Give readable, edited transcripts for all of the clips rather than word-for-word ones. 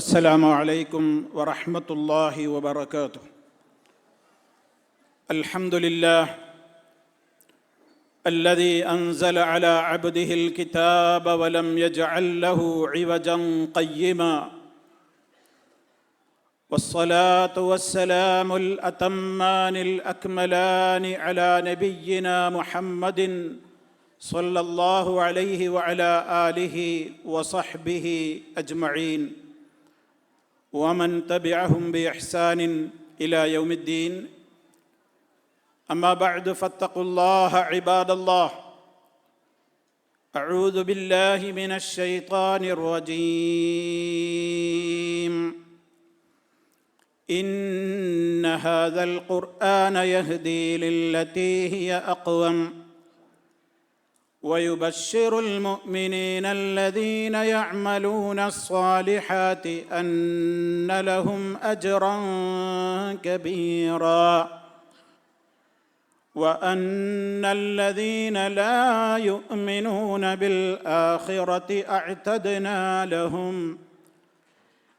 السلام عليكم ورحمة الله وبركاته. الحمد لله الذي أنزل على عبده الكتاب ولم يجعل له عوجا قيما، والصلاة والسلام الأتمان الأكملان على نبينا محمد صلى الله عليه وعلى آله وصحبه أجمعين ومن تبعهم بإحسان إلى يوم الدين. أما بعد فاتقوا الله عباد الله. أعوذ بالله من الشيطان الرجيم. إن هذا القرآن يهدي للتي هي أقوم ويبشر المؤمنين الذين يعملون الصالحات أن لهم أجرا كبيرا وأن الذين لا يؤمنون بالآخرة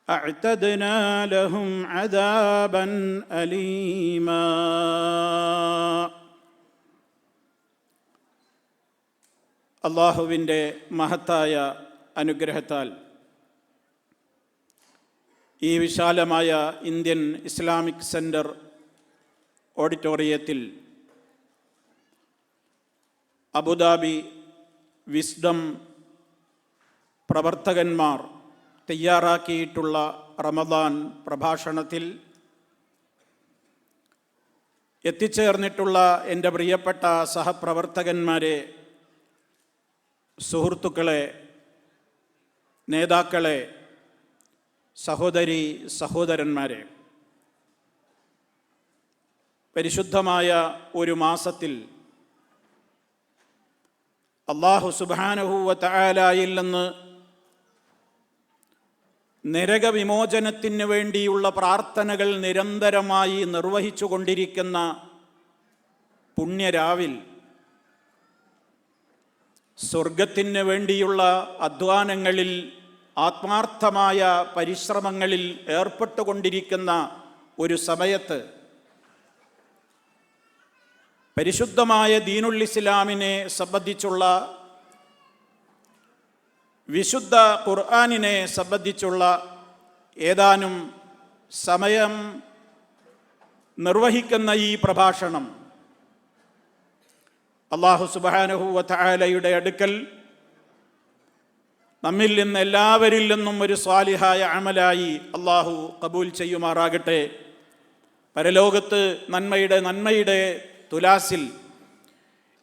أعتدنا لهم عذابا أليما. അള്ളാഹുവിൻ്റെ മഹത്തായ അനുഗ്രഹത്താൽ ഈ വിശാലമായ ഇന്ത്യൻ ഇസ്ലാമിക് സെൻറ്റർ ഓഡിറ്റോറിയത്തിൽ അബുദാബി വിസ്ഡം പ്രവർത്തകന്മാർ തയ്യാറാക്കിയിട്ടുള്ള റമദാൻ പ്രഭാഷണത്തിൽ എത്തിച്ചേർന്നിട്ടുള്ള എൻ്റെ പ്രിയപ്പെട്ട സഹപ്രവർത്തകന്മാരെ, സുഹൃത്തുക്കളെ, നേതാക്കളെ, സഹോദരി സഹോദരന്മാരെ, പരിശുദ്ധമായ ഒരു മാസത്തിൽ അല്ലാഹു സുബ്ഹാനഹു വ തആലയിൽ നിന്ന് നരകവിമോചനത്തിന് വേണ്ടിയുള്ള പ്രാർത്ഥനകൾ നിരന്തരമായി നിർവഹിച്ചു കൊണ്ടിരിക്കുന്ന പുണ്യരാവിൽ സ്വർഗത്തിന് വേണ്ടിയുള്ള അധ്വാനങ്ങളിൽ, ആത്മാർത്ഥമായ പരിശ്രമങ്ങളിൽ ഏർപ്പെട്ടുകൊണ്ടിരിക്കുന്ന ഒരു സമയത്ത് പരിശുദ്ധമായ ദീനുൽ ഇസ്ലാമിനെ സംബന്ധിച്ചുള്ള, വിശുദ്ധ ഖുർആനിനെ സംബന്ധിച്ചുള്ള ഏതാനും സമയം നിർവഹിക്കുന്ന ഈ പ്രഭാഷണം അല്ലാഹു സുബ്ഹാനഹു വ തആലയുടെ അടുക്കൽ നമ്മിൽ നിന്ന് എല്ലാവരിൽ നിന്നും ഒരു സ്വാലിഹായ അമലായി അല്ലാഹു ഖബൂൽ ചെയ്യുമാറാകട്ടെ. പരലോകത്ത് നന്മയുടെ തുലാസിൽ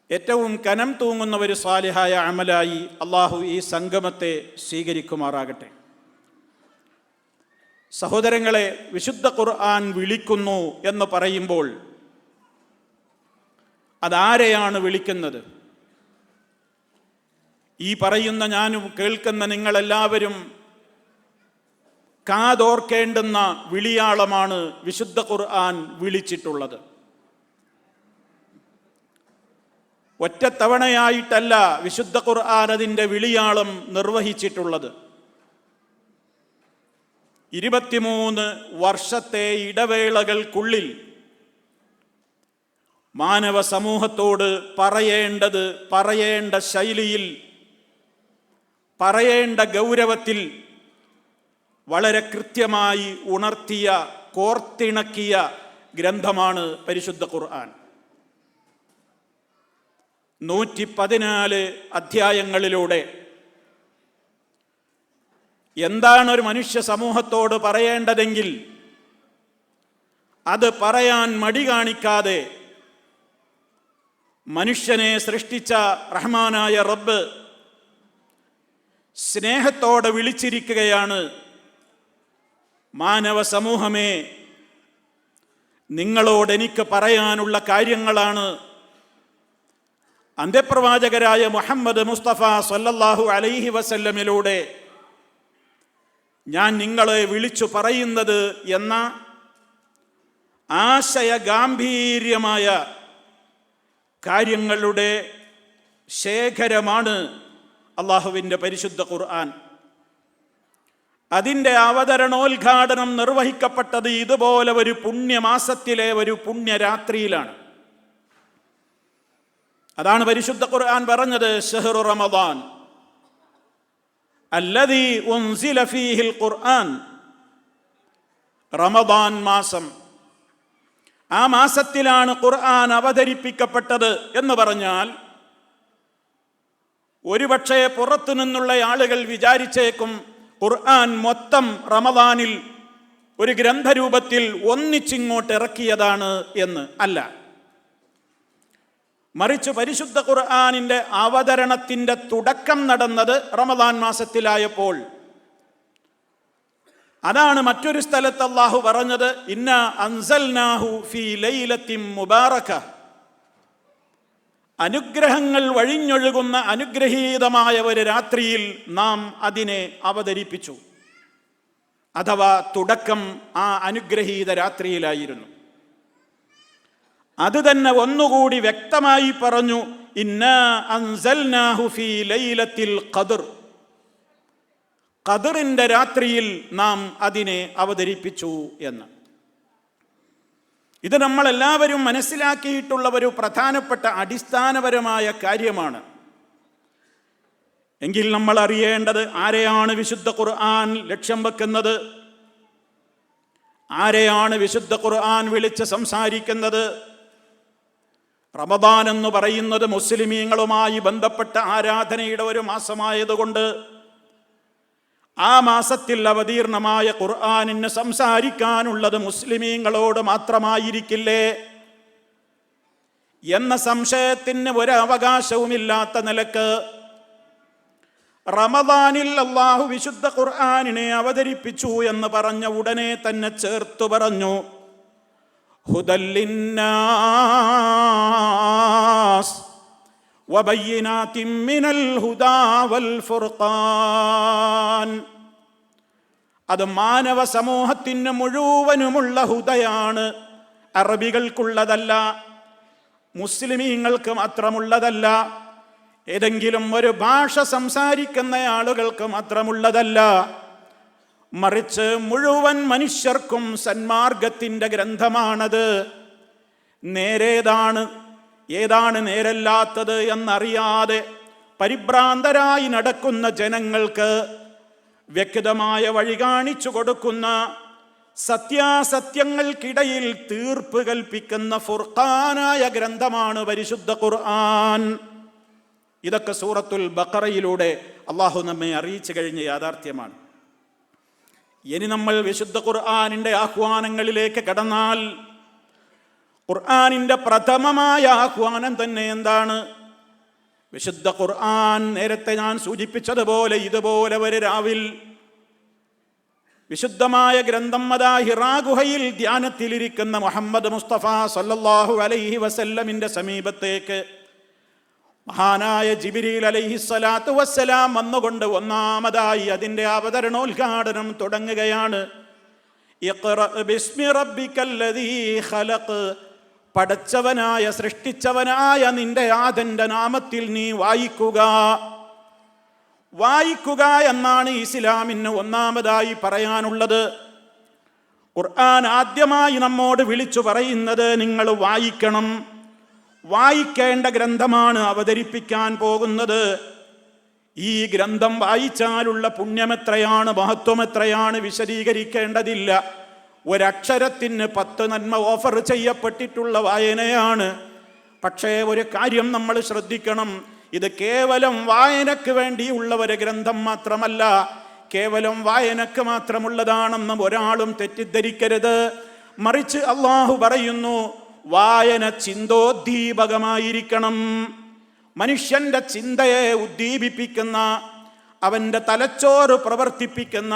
ഏറ്റവും കനം തൂങ്ങുന്ന ഒരു സ്വാലിഹായ അമലായി അല്ലാഹു ഈ സംഗമത്തെ സ്വീകരിക്കുമാറാകട്ടെ. സഹോദരങ്ങളെ, വിശുദ്ധ ഖുർആൻ വിളിക്കുന്നു എന്ന് പറയുമ്പോൾ അതാരെയാണ് വിളിക്കുന്നത്? ഈ പറയുന്ന ഞാനും കേൾക്കുന്ന നിങ്ങളെല്ലാവരും കാതോർക്കേണ്ടുന്ന വിളിയാളമാണ് വിശുദ്ധ ഖുർആൻ വിളിച്ചിട്ടുള്ളത്. ഒറ്റത്തവണയായിട്ടല്ല വിശുദ്ധ ഖുർആൻ അതിൻ്റെ വിളിയാളം നിർവഹിച്ചിട്ടുള്ളത്. 23 വർഷത്തെ ഇടവേളകൾക്കുള്ളിൽ മാനവ സമൂഹത്തോട് പറയേണ്ട ശൈലിയിൽ, പറയേണ്ട ഗൗരവത്തിൽ വളരെ കൃത്യമായി ഉണർത്തിയ, കോർത്തിണക്കിയ ഗ്രന്ഥമാണ് പരിശുദ്ധ ഖുർആൻ. 114 അധ്യായങ്ങളിലൂടെ എന്താണ് ഒരു മനുഷ്യ സമൂഹത്തോട് പറയേണ്ടതെങ്കിൽ അത് പറയാൻ മടി കാണിക്കാതെ മനുഷ്യനെ സൃഷ്ടിച്ച റഹ്മാനായ റബ്ബ് സ്നേഹത്തോടെ വിളിച്ചിരിക്കുകയാണ്. മാനവ സമൂഹമേ, നിങ്ങളോട് എനിക്ക് പറയാനുള്ള കാര്യങ്ങളാണ് അന്ത്യപ്രവാചകരായ മുഹമ്മദ് മുസ്തഫ സല്ലല്ലാഹു അലൈഹി വസല്ലമിലൂടെ ഞാൻ നിങ്ങളെ വിളിച്ചു പറയുന്നത് എന്ന ആശയ ഗാംഭീര്യമായ കാര്യങ്ങളുടെ ശേഖരമാണ് അള്ളാഹുവിൻ്റെ പരിശുദ്ധ ഖുർആൻ. അതിൻ്റെ അവതരണോദ്ഘാടനം നിർവഹിക്കപ്പെട്ടത് ഇതുപോലെ ഒരു പുണ്യമാസത്തിലെ ഒരു പുണ്യരാത്രിയിലാണ്. അതാണ് പരിശുദ്ധ ഖുർആൻ പറഞ്ഞത്, ശഹ്റു റമദാൻ അല്ലദീ ഉൻസില ഫീഹിൽ ഖുർആൻ. റമദാൻ മാസം, ആ മാസത്തിലാണ് ഖുർആൻ അവതരിപ്പിക്കപ്പെട്ടത് എന്ന് പറഞ്ഞാൽ ഒരുപക്ഷെ പുറത്തു നിന്നുള്ള ആളുകൾ വിചാരിച്ചേക്കും ഖുർആൻ മൊത്തം റമദാനിൽ ഒരു ഗ്രന്ഥരൂപത്തിൽ ഒന്നിച്ചിങ്ങോട്ട് ഇറക്കിയതാണ് എന്ന്. അല്ല, മറിച്ച് പരിശുദ്ധ ഖുർആനിൻ്റെ അവതരണത്തിൻ്റെ തുടക്കം നടന്നത് റമദാൻ മാസത്തിലായപ്പോൾ. അതാണ് മറ്റൊരു സ്ഥലത്ത് അല്ലാഹു പറഞ്ഞത്, ഇന്നാ അൻസൽനാഹു ഫീ ലൈലത്തിൻ മുബാറക. അനുഗ്രഹങ്ങൾ വഴിഞ്ഞൊഴുകുന്ന അനുഗ്രഹീതമായ ഒരു രാത്രിയിൽ നാം അതിനെ അവതരിപ്പിച്ചു. അഥവാ തുടക്കം ആ അനുഗ്രഹീത രാത്രിയിലായിരുന്നു. അത് തന്നെ ഒന്നുകൂടി വ്യക്തമായി പറഞ്ഞു, ഇന്നാ അൻസൽനാഹു ഫീ ലൈലത്തിൽ ഖദ്ർ. ഖദ്റിന്റെ രാത്രിയിൽ നാം അതിനെ അവതരിപ്പിച്ചു എന്ന്. ഇത് നമ്മളെല്ലാവരും മനസ്സിലാക്കിയിട്ടുള്ള ഒരു പ്രധാനപ്പെട്ട അടിസ്ഥാനപരമായ കാര്യമാണ്. എങ്കിൽ നമ്മൾ അറിയേണ്ടത്, ആരെയാണ് വിശുദ്ധ ഖുർആൻ ലക്ഷ്യം വെക്കുന്നത്? ആരെയാണ് വിശുദ്ധ ഖുർആൻ വിളിച്ച് സംസാരിക്കുന്നത്? റമദാൻ എന്ന് പറയുന്നത് മുസ്ലിമീങ്ങളുമായി ബന്ധപ്പെട്ട ആരാധനയുടെ ഒരു മാസമായതുകൊണ്ട് ആ മാസത്തിൽ അവതീർണമായ ഖുർആനിന് സംസാരിക്കാനുള്ളത് മുസ്ലിമീങ്ങളോട് മാത്രമായിരിക്കില്ലേ എന്ന സംശയത്തിന് ഒരവകാശവുമില്ലാത്ത നിലക്ക് റമദാനിൽ അല്ലാഹു വിശുദ്ധ ഖുർആനിനെ അവതരിപ്പിച്ചു എന്ന് പറഞ്ഞ ഉടനെ തന്നെ ചേർത്തു പറഞ്ഞു, ഹുദൽ ലിന്നാസ് വബയ്യിനാതിൻ മിനൽ ഹുദാ വൽ ഫുർഖാൻ. അത് മാനവ സമൂഹത്തിന് മുഴുവനുമുള്ള ഹുദയാണ്. അറബികൾക്കുള്ളതല്ല, മുസ്ലിമീങ്ങൾക്ക് മാത്രമുള്ളതല്ല, ഏതെങ്കിലും ഒരു ഭാഷ സംസാരിക്കുന്ന ആളുകൾക്ക് മാത്രമുള്ളതല്ല, മറിച്ച് മുഴുവൻ മനുഷ്യർക്കും സന്മാർഗത്തിൻ്റെ ഗ്രന്ഥമാണത്. നേരേതാണ്, ഏതാണ് നേരല്ലാത്തത് എന്നറിയാതെ പരിഭ്രാന്തരായി നടക്കുന്ന ജനങ്ങൾക്ക് വ്യക്തമായ വഴി കാണിച്ചു കൊടുക്കുന്ന, സത്യാസത്യങ്ങൾക്കിടയിൽ തീർപ്പ് കൽപ്പിക്കുന്ന ഫുർഖാനായ ഗ്രന്ഥമാണ് പരിശുദ്ധ ഖുർആൻ. ഇതൊക്കെ സൂറത്തുൽ ബഖറയിലൂടെ അള്ളാഹു നമ്മെ അറിയിച്ചു കഴിഞ്ഞ യാഥാർത്ഥ്യമാണ്. ഇനി നമ്മൾ വിശുദ്ധ ഖുർആനിൻ്റെ ആഹ്വാനങ്ങളിലേക്ക് കടന്നാൽ, ഖുർആനിൻ്റെ പ്രഥമമായ ആഹ്വാനം തന്നെ എന്താണ്? വിശുദ്ധ ഖുർആൻ നേരത്തെ ഞാൻ സൂചിപ്പിച്ചതുപോലെ ഇതുപോലെ ഒരു രാവിൽ വിശുദ്ധമായ ഗ്രന്ഥം അതാ ഹിറാ ഗുഹയിൽ ധ്യാനത്തിലിരിക്കുന്ന മുഹമ്മദ് മുസ്തഫ സല്ലല്ലാഹു അലൈഹി വസല്ലമിൻ്റെ സമീപത്തേക്ക് മഹാനായ ജിബ്രീൽ അലൈഹിസ്സലാത്തു വസ്സലാം വന്നുകൊണ്ട് ഒന്നാമതായി അതിൻ്റെ അവതരണോദ്ഘാടനം തുടങ്ങുകയാണ്. ഇഖ്റ ബിസ്മി റബ്ബിക്കല്ലദീ ഖലഖ്. പടച്ചവനായ, സൃഷ്ടിച്ചവനായ നിന്റെ ആദന്റെ നാമത്തിൽ നീ വായിക്കുക. വായിക്കുക എന്നാണ് ഇസ്ലാമിന് ഒന്നാമതായി പറയാനുള്ളത്. ഖുർആൻ ആദ്യമായി നമ്മോട് വിളിച്ചു പറയുന്നത് നിങ്ങൾ വായിക്കണം. വായിക്കേണ്ട ഗ്രന്ഥമാണ് അവതരിപ്പിക്കാൻ പോകുന്നത്. ഈ ഗ്രന്ഥം വായിച്ചാലുള്ള പുണ്യമെത്രയാണ്, മഹത്വമെത്രയാണ് വിശദീകരിക്കേണ്ടതില്ല. ഒരക്ഷരത്തിന് 10 നന്മ ഓഫർ ചെയ്യപ്പെട്ടിട്ടുള്ള വായനയാണ്. പക്ഷേ ഒരു കാര്യം നമ്മൾ ശ്രദ്ധിക്കണം, ഇത് കേവലം വായനക്ക് വേണ്ടിയുള്ള ഒരു ഗ്രന്ഥം മാത്രമല്ല, കേവലം വായനക്ക് മാത്രമുള്ളതാണെന്ന് ഒരാളും തെറ്റിദ്ധരിക്കരുത്. മറിച്ച് അള്ളാഹു പറയുന്നു, വായന ചിന്തോദ്ദീപകമായിരിക്കണം. മനുഷ്യൻ്റെ ചിന്തയെ ഉദ്ദീപിപ്പിക്കുന്ന, അവൻ്റെ തലച്ചോറ് പ്രവർത്തിപ്പിക്കുന്ന,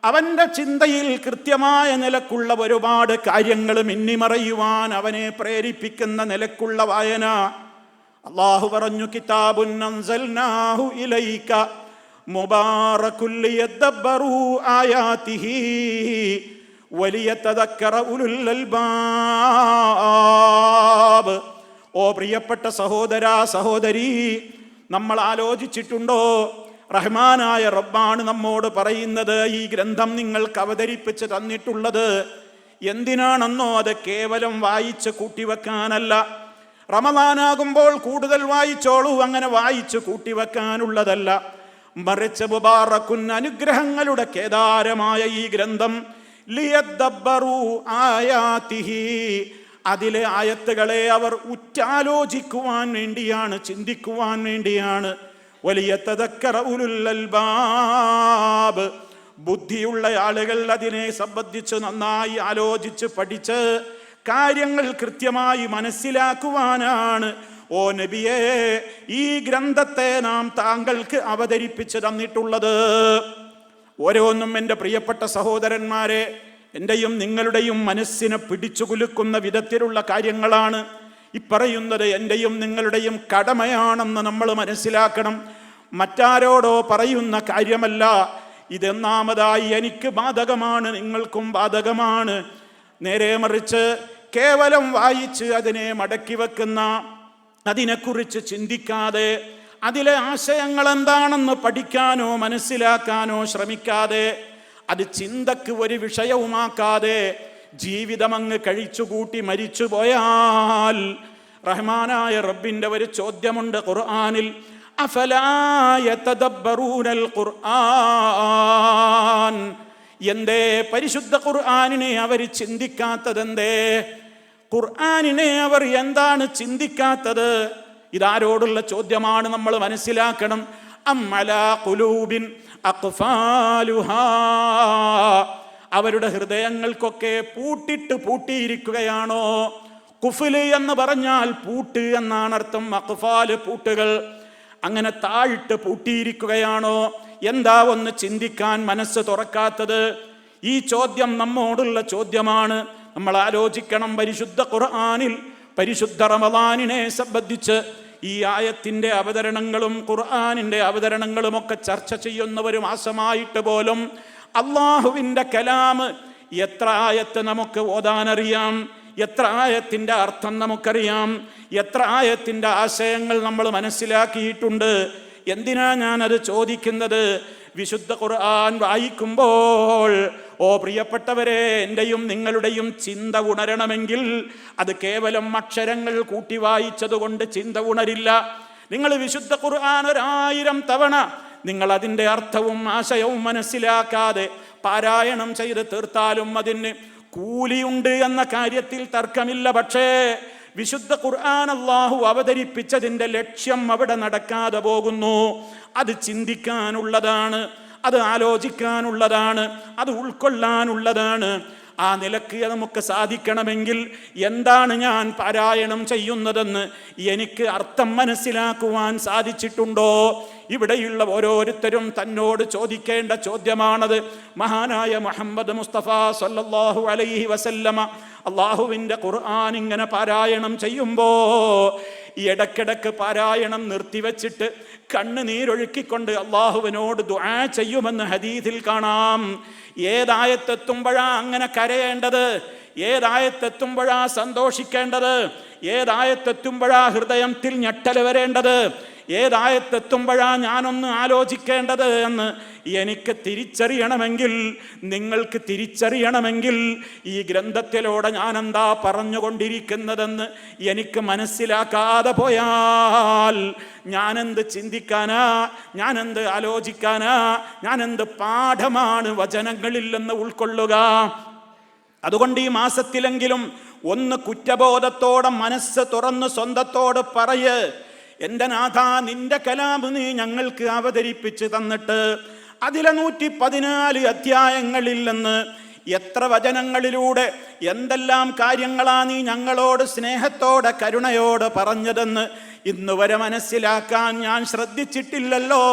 അവൻ്റെ ചിന്തയിൽ കൃത്യമായ നിലക്കുള്ള ഒരുപാട് കാര്യങ്ങൾ മിന്നിമറയുവാൻ അവനെ പ്രേരിപ്പിക്കുന്ന നിലക്കുള്ള വായന. അല്ലാഹു പറഞ്ഞു, കിതാബുൻ അൻസൽനാഹു ഇലൈക മുബാറകുൽ ലിയദബ്ബറൂ ആയാതിഹി വലിയതദക്കറ ഉലുൽ അൽബാബ്. ഓ പ്രിയപ്പെട്ട സഹോദരാ, സഹോദരി, നമ്മൾ ആലോചിച്ചിട്ടുണ്ടോ റഹ്മാനായ റബ്ബാണ് നമ്മോട് പറയുന്നത്, ഈ ഗ്രന്ഥം നിങ്ങൾക്ക് അവതരിപ്പിച്ച് തന്നിട്ടുള്ളത് എന്തിനാണെന്നോ അത് കേവലം വായിച്ച് കൂട്ടിവെക്കാനല്ല. റമദാനാകുമ്പോൾ കൂടുതൽ വായിച്ചോളൂ, അങ്ങനെ വായിച്ച് കൂട്ടിവെക്കാനുള്ളതല്ല. മറിച്ച് മുബാറക്കുൻ, അനുഗ്രഹങ്ങളുടെ കേദാരമായ ഈ ഗ്രന്ഥം, ലിയദ്ദബ്ബറു ആയാതിഹി, അതിലെ ആയത്തുകളെ അവർ ഉറ്റാലോചിക്കുവാൻ വേണ്ടിയാണ്, ചിന്തിക്കുവാൻ വേണ്ടിയാണ്. വലിയതദക്കറ ഉലുൽ അൽബാബ്, ബുദ്ധിയുള്ള ആളുകൾ അതിനെ സംബന്ധിച്ച് നന്നായി ആലോചിച്ച് പഠിച്ച് കാര്യങ്ങൾ കൃത്യമായി മനസ്സിലാക്കുവാനാണ് ഓ നബിയേ ഈ ഗ്രന്ഥത്തെ നാം താങ്കൾക്ക് അവതരിപ്പിച്ച് തന്നിട്ടുള്ളത്. ഓരോന്നും എൻ്റെ പ്രിയപ്പെട്ട സഹോദരന്മാരെ, എൻ്റെയും നിങ്ങളുടെയും മനസ്സിനെ പിടിച്ചു കുലുക്കുന്ന വിധത്തിലുള്ള കാര്യങ്ങളാണ്. ഇപ്പറയുന്നത് എൻ്റെയും നിങ്ങളുടെയും കടമയാണെന്ന് നമ്മൾ മനസ്സിലാക്കണം. മറ്റാരോടോ പറയുന്ന കാര്യമല്ല. ഇതൊന്നാമതായി എനിക്ക് ബാധകമാണ്, നിങ്ങൾക്കും ബാധകമാണ്. നേരെ മറിച്ച് കേവലം വായിച്ച് അതിനെ മടക്കി വെക്കുന്ന, അതിനെക്കുറിച്ച് ചിന്തിക്കാതെ അതിലെ ആശയങ്ങൾ എന്താണെന്ന് പഠിക്കാനോ മനസ്സിലാക്കാനോ ശ്രമിക്കാതെ, അത് ചിന്തക്ക് ഒരു വിഷയവുമാക്കാതെ ജീവിതമങ്ങ് കഴിച്ചുകൂട്ടി മരിച്ചു പോയാൽ, റഹ്മാനായ റബ്ബിൻ്റെ ഒരു ചോദ്യമുണ്ട് ഖുർആനിൽ, അഫലാ യതദബ്ബറൂനൽ ഖുർആൻ, എന്തേ പരിശുദ്ധ ഖുർആനിനെ അവർ ചിന്തിക്കാത്തതെന്തേ? ഖുർആനിനെ അവർ എന്താണ് ചിന്തിക്കാത്തത്? ഇതാരോടുള്ള ചോദ്യമാണ് നമ്മൾ മനസ്സിലാക്കണം. അമ്മലാ ഖുലൂബിൻ അഖ്ഫാലുഹാ, അവരുടെ ഹൃദയങ്ങൾക്കൊക്കെ പൂട്ടിയിരിക്കുകയാണോ? കുഫ്ല് എന്ന് പറഞ്ഞാൽ പൂട്ട് എന്നാണ് അർത്ഥം. അഖ്ഫാല് പൂട്ടുകൾ. അങ്ങനെ താഴിട്ട് പൂട്ടിയിരിക്കുകയാണോ? എന്താ ഒന്ന് ചിന്തിക്കാൻ മനസ്സ് തുറക്കാത്തത്? ഈ ചോദ്യം നമ്മോടുള്ള ചോദ്യമാണ്. നമ്മൾ ആലോചിക്കണം. പരിശുദ്ധ ഖുർആനിൽ പരിശുദ്ധ റമദാനിനെ സംബന്ധിച്ച് ഈ ആയത്തിൻ്റെ അവതരണങ്ങളും ഖുർആനിൻ്റെ അവതരണങ്ങളുമൊക്കെ ചർച്ച ചെയ്യുന്ന ഒരു മാസമായിട്ട് പോലും അള്ളാഹുവിൻ്റെ കലാം എത്ര ആയത്ത് നമുക്ക് ഓതാനറിയാം, എത്ര ആയത്തിൻ്റെ അർത്ഥം നമുക്കറിയാം, എത്ര ആയത്തിൻ്റെ ആശയങ്ങൾ നമ്മൾ മനസ്സിലാക്കിയിട്ടുണ്ട്. എന്തിനാ ഞാനത് ചോദിക്കുന്നത്? വിശുദ്ധ ഖുർആൻ വായിക്കുമ്പോൾ ഓ പ്രിയപ്പെട്ടവരെ, എൻ്റെയും നിങ്ങളുടെയും ചിന്ത ഉണരണമെങ്കിൽ അത് കേവലം അക്ഷരങ്ങൾ കൂട്ടി വായിച്ചതുകൊണ്ട് ചിന്ത ഉണരില്ല. നിങ്ങൾ വിശുദ്ധ ഖുർആൻ 1000 തവണ നിങ്ങൾ അതിൻ്റെ അർത്ഥവും ആശയവും മനസ്സിലാക്കാതെ പാരായണം ചെയ്ത് തീർത്താലും അതിന് കൂലിയുണ്ട് എന്ന കാര്യത്തിൽ തർക്കമില്ല. പക്ഷേ വിശുദ്ധ ഖുർആൻ അല്ലാഹു അവതരിപ്പിച്ചതിൻ്റെ ലക്ഷ്യം അവിടെ നടക്കാതെ പോകുന്നു. അത് ചിന്തിക്കാനുള്ളതാണ്, അത് ആലോചിക്കാനുള്ളതാണ്, അത് ഉൾക്കൊള്ളാനുള്ളതാണ്. ആ നിലക്ക് നമുക്ക് സാധിക്കണമെങ്കിൽ എന്താണ് ഞാൻ പാരായണം ചെയ്യുന്നതെന്ന് എനിക്ക് അർത്ഥം മനസ്സിലാക്കുവാൻ സാധിച്ചിട്ടുണ്ടോ? ഇവിടെയുള്ള ഓരോരുത്തരും തന്നോട് ചോദിക്കേണ്ട ചോദ്യമാണത്. മഹാനായ മുഹമ്മദ് മുസ്തഫ സല്ലല്ലാഹു അലൈഹി വസല്ലമ അള്ളാഹുവിൻ്റെ ഖുർആൻ ഇങ്ങനെ പാരായണം ചെയ്യുമ്പോൾ ഇടയ്ക്കിടയ്ക്ക് പാരായണം നിർത്തിവെച്ചിട്ട് കണ്ണുനീരൊഴുക്കിക്കൊണ്ട് അള്ളാഹുവിനോട് ദുആ ചെയ്യുമെന്ന് ഹദീസിൽ കാണാം. ഏതായത്തെത്തുമ്പോഴാ അങ്ങനെ കരയേണ്ടത്? ഏതായത്തെത്തുമ്പോഴാ സന്തോഷിക്കേണ്ടത്? ഏതായത്തെത്തുമ്പോഴാ ഹൃദയത്തിൽ ഞെട്ടൽ വരേണ്ടത്? ഏതായത്തെത്തുമ്പോഴാ ഞാനൊന്ന് ആലോചിക്കേണ്ടത് എന്ന് എനിക്ക് തിരിച്ചറിയണമെങ്കിൽ, നിങ്ങൾക്ക് തിരിച്ചറിയണമെങ്കിൽ ഈ ഗ്രന്ഥത്തിലൂടെ ഞാനെന്താ പറഞ്ഞുകൊണ്ടിരിക്കുന്നതെന്ന് എനിക്ക് മനസ്സിലാക്കാതെ പോയാൽ ഞാനെന്ത് ചിന്തിക്കാനാ, ഞാനെന്ത് ആലോചിക്കാനാ, ഞാനെന്ത് പാഠമാണ് വചനങ്ങളിൽ നിന്ന് ഉൾക്കൊള്ളുക? അതുകൊണ്ട് ഈ മാസത്തിലെങ്കിലും ഒന്ന് കുറ്റബോധത്തോടെ മനസ്സ് തുറന്ന് സ്വന്തത്തോട് പറയ്, എൻ്റെ നാഥ, നിന്റെ കലാം നീ ഞങ്ങൾക്ക് അവതരിപ്പിച്ച് തന്നിട്ട് അതിലെ 114 അധ്യായങ്ങളിൽ നിന്ന് എത്ര വചനങ്ങളിലൂടെ എന്തെല്ലാം കാര്യങ്ങളാ നീ ഞങ്ങളോട് സ്നേഹത്തോടെ കരുണയോടെ പറഞ്ഞതെന്ന് ഇന്നുവരെ മനസ്സിലാക്കാൻ ഞാൻ ശ്രദ്ധിച്ചിട്ടില്ലല്ലോ.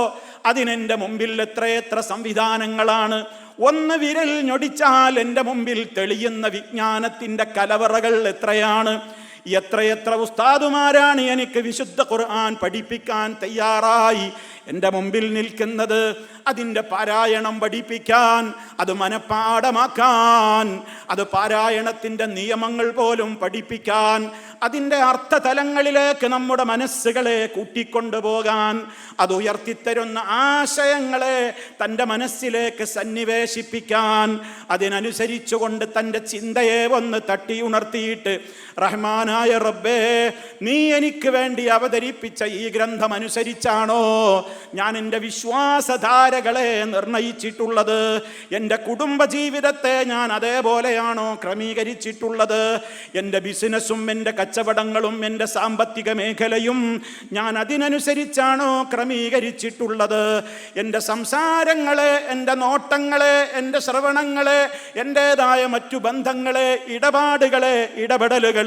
അതിനെൻ്റെ മുമ്പിൽ എത്രയെത്ര സംവിധാനങ്ങളാണ്. ഒന്ന് വിരൽ ഞൊടിച്ചാൽ എൻ്റെ മുമ്പിൽ തെളിയുന്ന വിജ്ഞാനത്തിൻ്റെ കലവറകൾ എത്രയാണ്. എത്രയെത്ര ഉസ്താദുമാരാണ് എനിക്ക് വിശുദ്ധ ഖുർആൻ പഠിപ്പിക്കാൻ തയ്യാറായി എൻ്റെ മുമ്പിൽ നിൽക്കുന്നത്. അതിൻ്റെ പാരായണം പഠിപ്പിക്കാൻ, അത് മനഃപ്പാഠമാക്കാൻ, അത് പാരായണത്തിൻ്റെ നിയമങ്ങൾ പോലും പഠിപ്പിക്കാൻ, അതിൻ്റെ അർത്ഥതലങ്ങളിലേക്ക് നമ്മുടെ മനസ്സുകളെ കൂട്ടിക്കൊണ്ടുപോകാൻ, അത് ഉയർത്തിത്തരുന്ന ആശയങ്ങളെ തൻ്റെ മനസ്സിലേക്ക് സന്നിവേശിപ്പിക്കാൻ, അതിനനുസരിച്ചുകൊണ്ട് തൻ്റെ ചിന്തയെ ഒന്ന് തട്ടിയുണർത്തിയിട്ട് റഹ്മാനായ റബ്ബേ, നീ എനിക്ക് വേണ്ടി അവതരിപ്പിച്ച ഈ ഗ്രന്ഥം അനുസരിച്ചാണോ ഞാൻ എൻ്റെ വിശ്വാസധാരകളെ നിർണയിച്ചിട്ടുള്ളത്? എൻ്റെ കുടുംബജീവിതത്തെ ഞാൻ അതേപോലെയാണോ ക്രമീകരിച്ചിട്ടുള്ളത്? എൻ്റെ ബിസിനസ്സും എൻ്റെ കച്ചവടങ്ങളും എൻ്റെ സാമ്പത്തിക മേഖലയും ഞാൻ അതിനനുസരിച്ചാണോ ക്രമീകരിച്ചിട്ടുള്ളത്? എൻ്റെ സംസാരങ്ങളെ, എൻ്റെ നോട്ടങ്ങളെ, എൻ്റെ ശ്രവണങ്ങളെ, എൻ്റേതായ മറ്റു ബന്ധങ്ങളെ, ഇടപാടുകളെ, ഇടപെടലുകളെ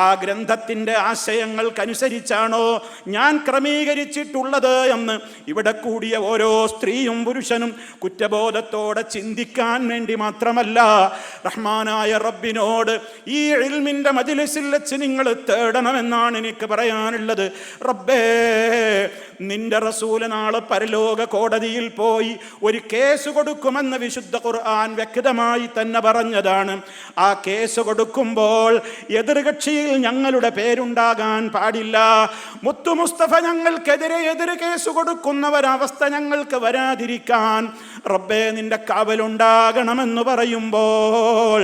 ആ ഗ്രന്ഥത്തിൻ്റെ ആശയങ്ങൾക്കനുസരിച്ചാണോ ഞാൻ ക്രമീകരിച്ചിട്ടുള്ളത് എന്ന് ഇവിടെ കൂടിയ ഓരോ സ്ത്രീയും പുരുഷനും കുറ്റബോധത്തോടെ ചിന്തിക്കാൻ വേണ്ടി മാത്രമല്ല, റഹ്മാനായ റബ്ബിനോട് ഈ ഇൽമിൻ്റെ മജ്‌ലിസിൽ വെച്ച് നിങ്ങൾ തേടണമെന്നാണ് എനിക്ക് പറയാനുള്ളത്. റബ്ബേ, നിന്റെ റസൂല് നാളെ പരലോക കോടതിയിൽ പോയി ഒരു കേസ് കൊടുക്കുമെന്ന് വിശുദ്ധ ഖുർആൻ വ്യക്തമായി തന്നെ പറഞ്ഞതാണ്. ആ കേസ് കൊടുക്കുമ്പോൾ എതിർകക്ഷിയിൽ ഞങ്ങളുടെ പേരുണ്ടാകാൻ പാടില്ല. മുത്തു മുസ്തഫ ഞങ്ങൾക്കെതിരെ എതിർ കേസ് കൊടുക്കുന്ന ഒരവസ്ഥ ഞങ്ങൾക്ക് വരാതിരിക്കാൻ റബ്ബേ നിന്റെ കാവലുണ്ടാകണമെന്ന് പറയുമ്പോൾ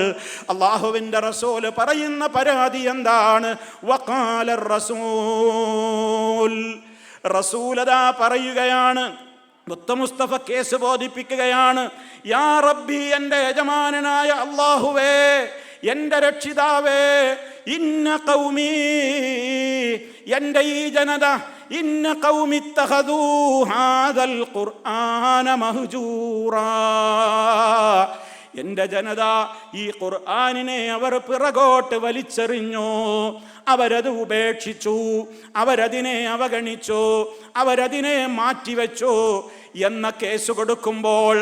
അല്ലാഹുവിൻ്റെ റസൂൽ പറയുന്ന പരാതി എന്താണ്? വഖാലർ റസൂൽ, റസൂലതാ പറയുകയാണ്, മുത്തു മുസ്തഫ കേസ് ബോധിപ്പിക്കുകയാണ്. യാ റബ്ബി, എൻ്റെ യജമാനനായ അല്ലാഹുവേ, എൻ്റെ രക്ഷിതാവേ, ഇന്ന ഖൗമി, എൻ്റെ ഈ ജനത, ഇന്ന ഖൗമി ഇത്തഖദൂ ഹാദൽ ഖുർആന മഹ്ജൂറാ, എൻ്റെ ജനത ഈ ഖുർആനിനെ അവർ പിറകോട്ട് വലിച്ചെറിഞ്ഞു, അവരത് ഉപേക്ഷിച്ചു, അവരതിനെ അവഗണിച്ചു, അവരതിനെ മാറ്റിവെച്ചു എന്ന കേസ് കൊടുക്കുമ്പോൾ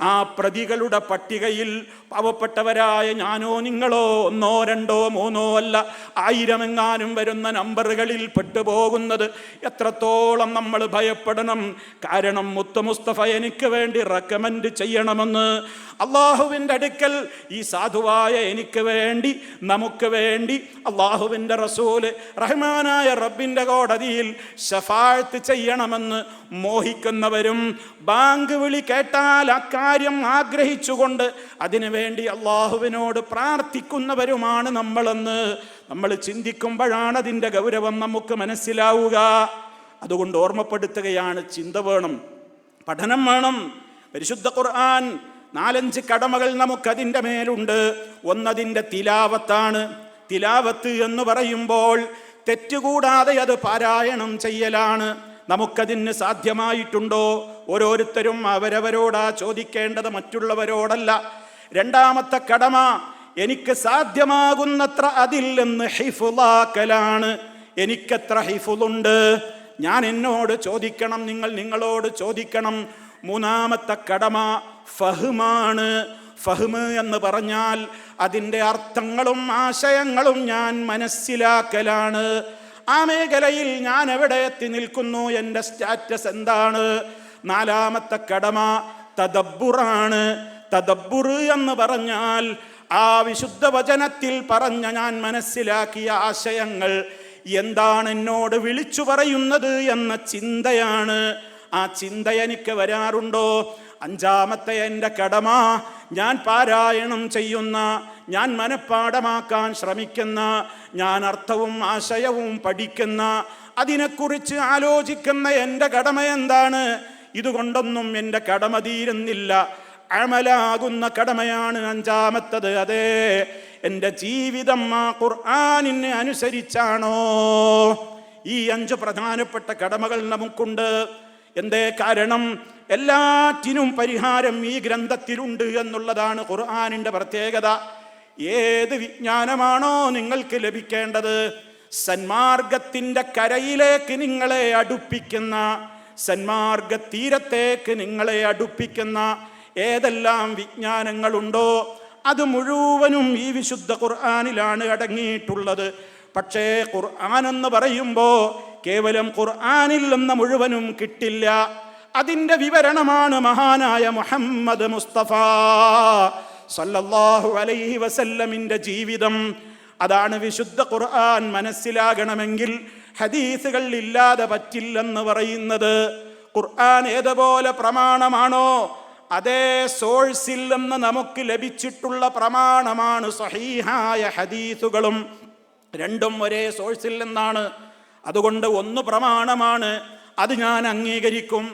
ആ പ്രതികളുടെ പട്ടികയിൽ പാവപ്പെട്ടവരായ ഞാനോ നിങ്ങളോ ഒന്നോ രണ്ടോ മൂന്നോ അല്ല, ആയിരമെങ്ങാനും വരുന്ന നമ്പറുകളിൽ പെട്ടുപോകുന്നത് എത്രത്തോളം നമ്മൾ ഭയപ്പെടണം. കാരണം മുത്തു മുസ്തഫ എനിക്ക് വേണ്ടി റെക്കമെൻഡ് ചെയ്യണമെന്ന് അള്ളാഹുവിൻ്റെ അടുക്കൽ ഈ സാധുവായ എനിക്ക് വേണ്ടി, നമുക്ക് വേണ്ടി അള്ളാഹുവിൻ്റെ റസൂല് റഹ്മാനായ റബ്ബിൻ്റെ കോടതിയിൽ ശഫാഅത്ത് ചെയ്യണമെന്ന് മോഹിക്കുന്നവരും ബാങ്ക് വിളി കേട്ടാൽ അക്കാര്യം ആഗ്രഹിച്ചുകൊണ്ട് അതിനുവേണ്ടി അള്ളാഹുവിനോട് പ്രാർത്ഥിക്കുന്നവരുമാണ് നമ്മളെന്ന് നമ്മൾ ചിന്തിക്കുമ്പോഴാണ് അതിൻ്റെ ഗൗരവം നമുക്ക് മനസ്സിലാവുക. അതുകൊണ്ട് ഓർമ്മപ്പെടുത്തുകയാണ്, ചിന്ത വേണം, പഠനം വേണം. പരിശുദ്ധ ഖുർആൻ 4-5 കടമകൾ നമുക്കതിൻ്റെ മേലുണ്ട്. ഒന്നതിൻ്റെ തിലാവത്താണ്. തിലാവത്ത് എന്ന് പറയുമ്പോൾ തെറ്റുകൂടാതെ അത് പാരായണം ചെയ്യലാണ്. നമുക്കതിന് സാധ്യമായിട്ടുണ്ടോ? ഓരോരുത്തരും അവരവരോടാ ചോദിക്കേണ്ടത്, മറ്റുള്ളവരോടല്ല. രണ്ടാമത്തെ കടമ, എനിക്ക് സാധ്യമാകുന്നത്ര അതിൽ നിന്ന് ഹിഫ്ളാക്കലാണ്. എനിക്കെത്ര ഹിഫ്ളുണ്ട് ഞാൻ എന്നോട് ചോദിക്കണം, നിങ്ങൾ നിങ്ങളോട് ചോദിക്കണം. മൂന്നാമത്തെ കടമ ഫഹ്മാണ്. ഫഹ്മ് എന്ന് പറഞ്ഞാൽ അതിൻ്റെ അർത്ഥങ്ങളും ആശയങ്ങളും ഞാൻ മനസ്സിലാക്കലാണ്. ആ മേഖലയിൽ ഞാൻ എവിടെ എത്തി നിൽക്കുന്നു, എൻ്റെ സ്റ്റാറ്റസ് എന്താണ്? നാലാമത്തെ കടമ തദബ്ബുറാണ്. തദബ്ബുർ എന്ന് പറഞ്ഞാൽ ആ വിശുദ്ധ വചനത്തിൽ പറഞ്ഞ ഞാൻ മനസ്സിലാക്കിയ ആശയങ്ങൾ എന്താണ് എന്നോട് വിളിച്ചു പറയുന്നത് എന്ന ചിന്തയാണ്. ആ ചിന്ത എനിക്ക് വരാറുണ്ടോ? അഞ്ചാമത്തെ എൻ്റെ കടമ, ഞാൻ പാരായണം ചെയ്യുന്ന, ഞാൻ മനഃപ്പാഠമാക്കാൻ ശ്രമിക്കുന്ന, ഞാൻ അർത്ഥവും ആശയവും പഠിക്കുന്ന, അതിനെക്കുറിച്ച് ആലോചിക്കുന്ന എൻ്റെ കടമ എന്താണ്? ഇതുകൊണ്ടൊന്നും എൻ്റെ കടമ തീരുന്നില്ല. അമലാകുന്ന കടമയാണ് അഞ്ചാമത്തത്. അതെ, എൻ്റെ ജീവിതം ആ ഖുർആനിനെ അനുസരിച്ചാണോ? ഈ 5 പ്രധാനപ്പെട്ട കടമകൾ നമുക്കുണ്ട്. എന്തേ കാരണം? എല്ലാറ്റിനും പരിഹാരം ഈ ഗ്രന്ഥത്തിലുണ്ട് എന്നുള്ളതാണ് ഖുർആനിൻ്റെ പ്രത്യേകത. ഏത് വിജ്ഞാനമാണോ നിങ്ങൾക്ക് ലഭിക്കേണ്ടത്, സന്മാർഗത്തിൻ്റെ കരയിലേക്ക് നിങ്ങളെ അടുപ്പിക്കുന്ന, സന്മാർഗ തീരത്തേക്ക് നിങ്ങളെ അടുപ്പിക്കുന്ന ഏതെല്ലാം വിജ്ഞാനങ്ങളുണ്ടോ അത് മുഴുവനും ഈ വിശുദ്ധ ഖുർആനിലാണ് അടങ്ങിയിട്ടുള്ളത്. പക്ഷേ ഖുർആൻ എന്ന് പറയുമ്പോൾ കേവലം ഖുർആനിൽ നിന്ന് മുഴുവനും കിട്ടില്ല. അതിൻ്റെ വിവരണമാണ് മഹാനായ മുഹമ്മദ് മുസ്തഫ സല്ലല്ലാഹു അലൈഹി വസല്ലമിൻ്റെ ജീവിതം. അതാണ് വിശുദ്ധ ഖുർആൻ മനസ്സിലാകണമെങ്കിൽ ഹദീസുകൾ ഇല്ലാതെ പറ്റില്ലെന്ന് പറയുന്നത്. ഖുർആൻ ഏതുപോലെ പ്രമാണമാണോ അതേ സോഴ്സിൽ നിന്ന് നമുക്ക് ലഭിച്ചിട്ടുള്ള പ്രമാണമാണ് സ്വഹീഹായ ഹദീസുകളും. രണ്ടും ഒരേ സോഴ്സിൽ നിന്നാണ്. അതുകൊണ്ട് ഒന്ന് പ്രമാണമാണ്, അത് ഞാൻ അംഗീകരിക്കും,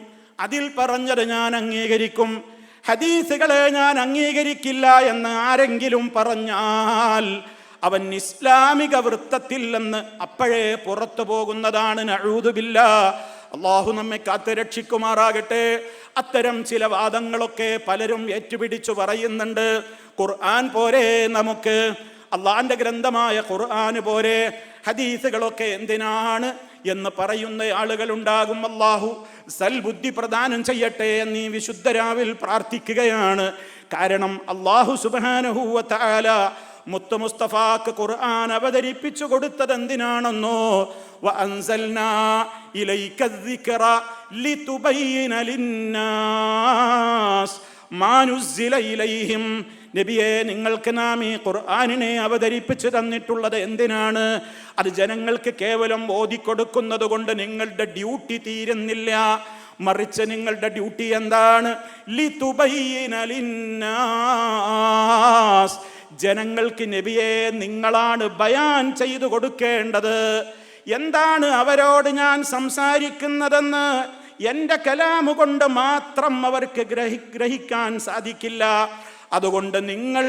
അതിൽ പറഞ്ഞത് ഞാൻ അംഗീകരിക്കും. ഹദീസുകളെ ഞാൻ അംഗീകരിക്കില്ല എന്ന് ആരെങ്കിലും പറഞ്ഞാൽ അവൻ ഇസ്ലാമിക വൃത്തത്തിൽ നിന്ന് അപ്പോഴേ പുറത്തു പോകുന്നതാണ്. നഊദു ബില്ലാഹ്. അള്ളാഹു നമ്മെ കാത്ത് രക്ഷിക്കുമാറാകട്ടെ. അത്തരം ചില വാദങ്ങളൊക്കെ പലരും ഏറ്റുപിടിച്ചു പറയുന്നുണ്ട്. ഖുർആൻ പോരെ നമുക്ക്, അള്ളാന്റെ ഗ്രന്ഥമായ ഖുർആന് പോരെ, ഹദീസുകളൊക്കെ എന്തിനാണ് എന്ന് പറയുന്ന ആളുകളുണ്ടാകും. അള്ളാഹു സൽബുദ്ധി പ്രദാനം ചെയ്യട്ടെ എന്ന് ഈ വിശുദ്ധ രാവിൽ പ്രാർത്ഥിക്കുകയാണ്. കാരണം അള്ളാഹു സുബ്ഹാനഹു വ തആല മുത്ത് മുസ്തഫാക്ക് ഖുർആൻ അവതരിപ്പിച്ചു കൊടുത്തത് എന്തിനാണെന്നോ, വഅൻസൽനാ ഇലൈക الذിക്റ ലിതുബയ്യിന ലിന്നാസ് മാ നുസ്സില ഇലൈഹിം. നബിയെ, നിങ്ങൾക്ക് നാം ഈ ഖുർആനിനെ അവതരിപ്പിച്ചു തന്നിട്ടുള്ളത് എന്തിനാണ്? അത് ജനങ്ങൾക്ക് കേവലം ഓതിക്കൊടുക്കുന്നത് കൊണ്ട് നിങ്ങളുടെ ഡ്യൂട്ടി തീരുന്നില്ല. മറിച്ച് നിങ്ങളുടെ ഡ്യൂട്ടി എന്താണ്? ലിതുബയ്യിന ലിന്നാസ്. ജനങ്ങൾക്ക് നബിയെ നിങ്ങളാണ് ബയാൻ ചെയ്തു കൊടുക്കേണ്ടത്. എന്താണ് അവരോട് ഞാൻ സംസാരിക്കുന്നതെന്ന് എൻ്റെ കലാമു കൊണ്ട് മാത്രം അവർക്ക് ഗ്രഹിക്കാൻ സാധിക്കില്ല. അതുകൊണ്ട് നിങ്ങൾ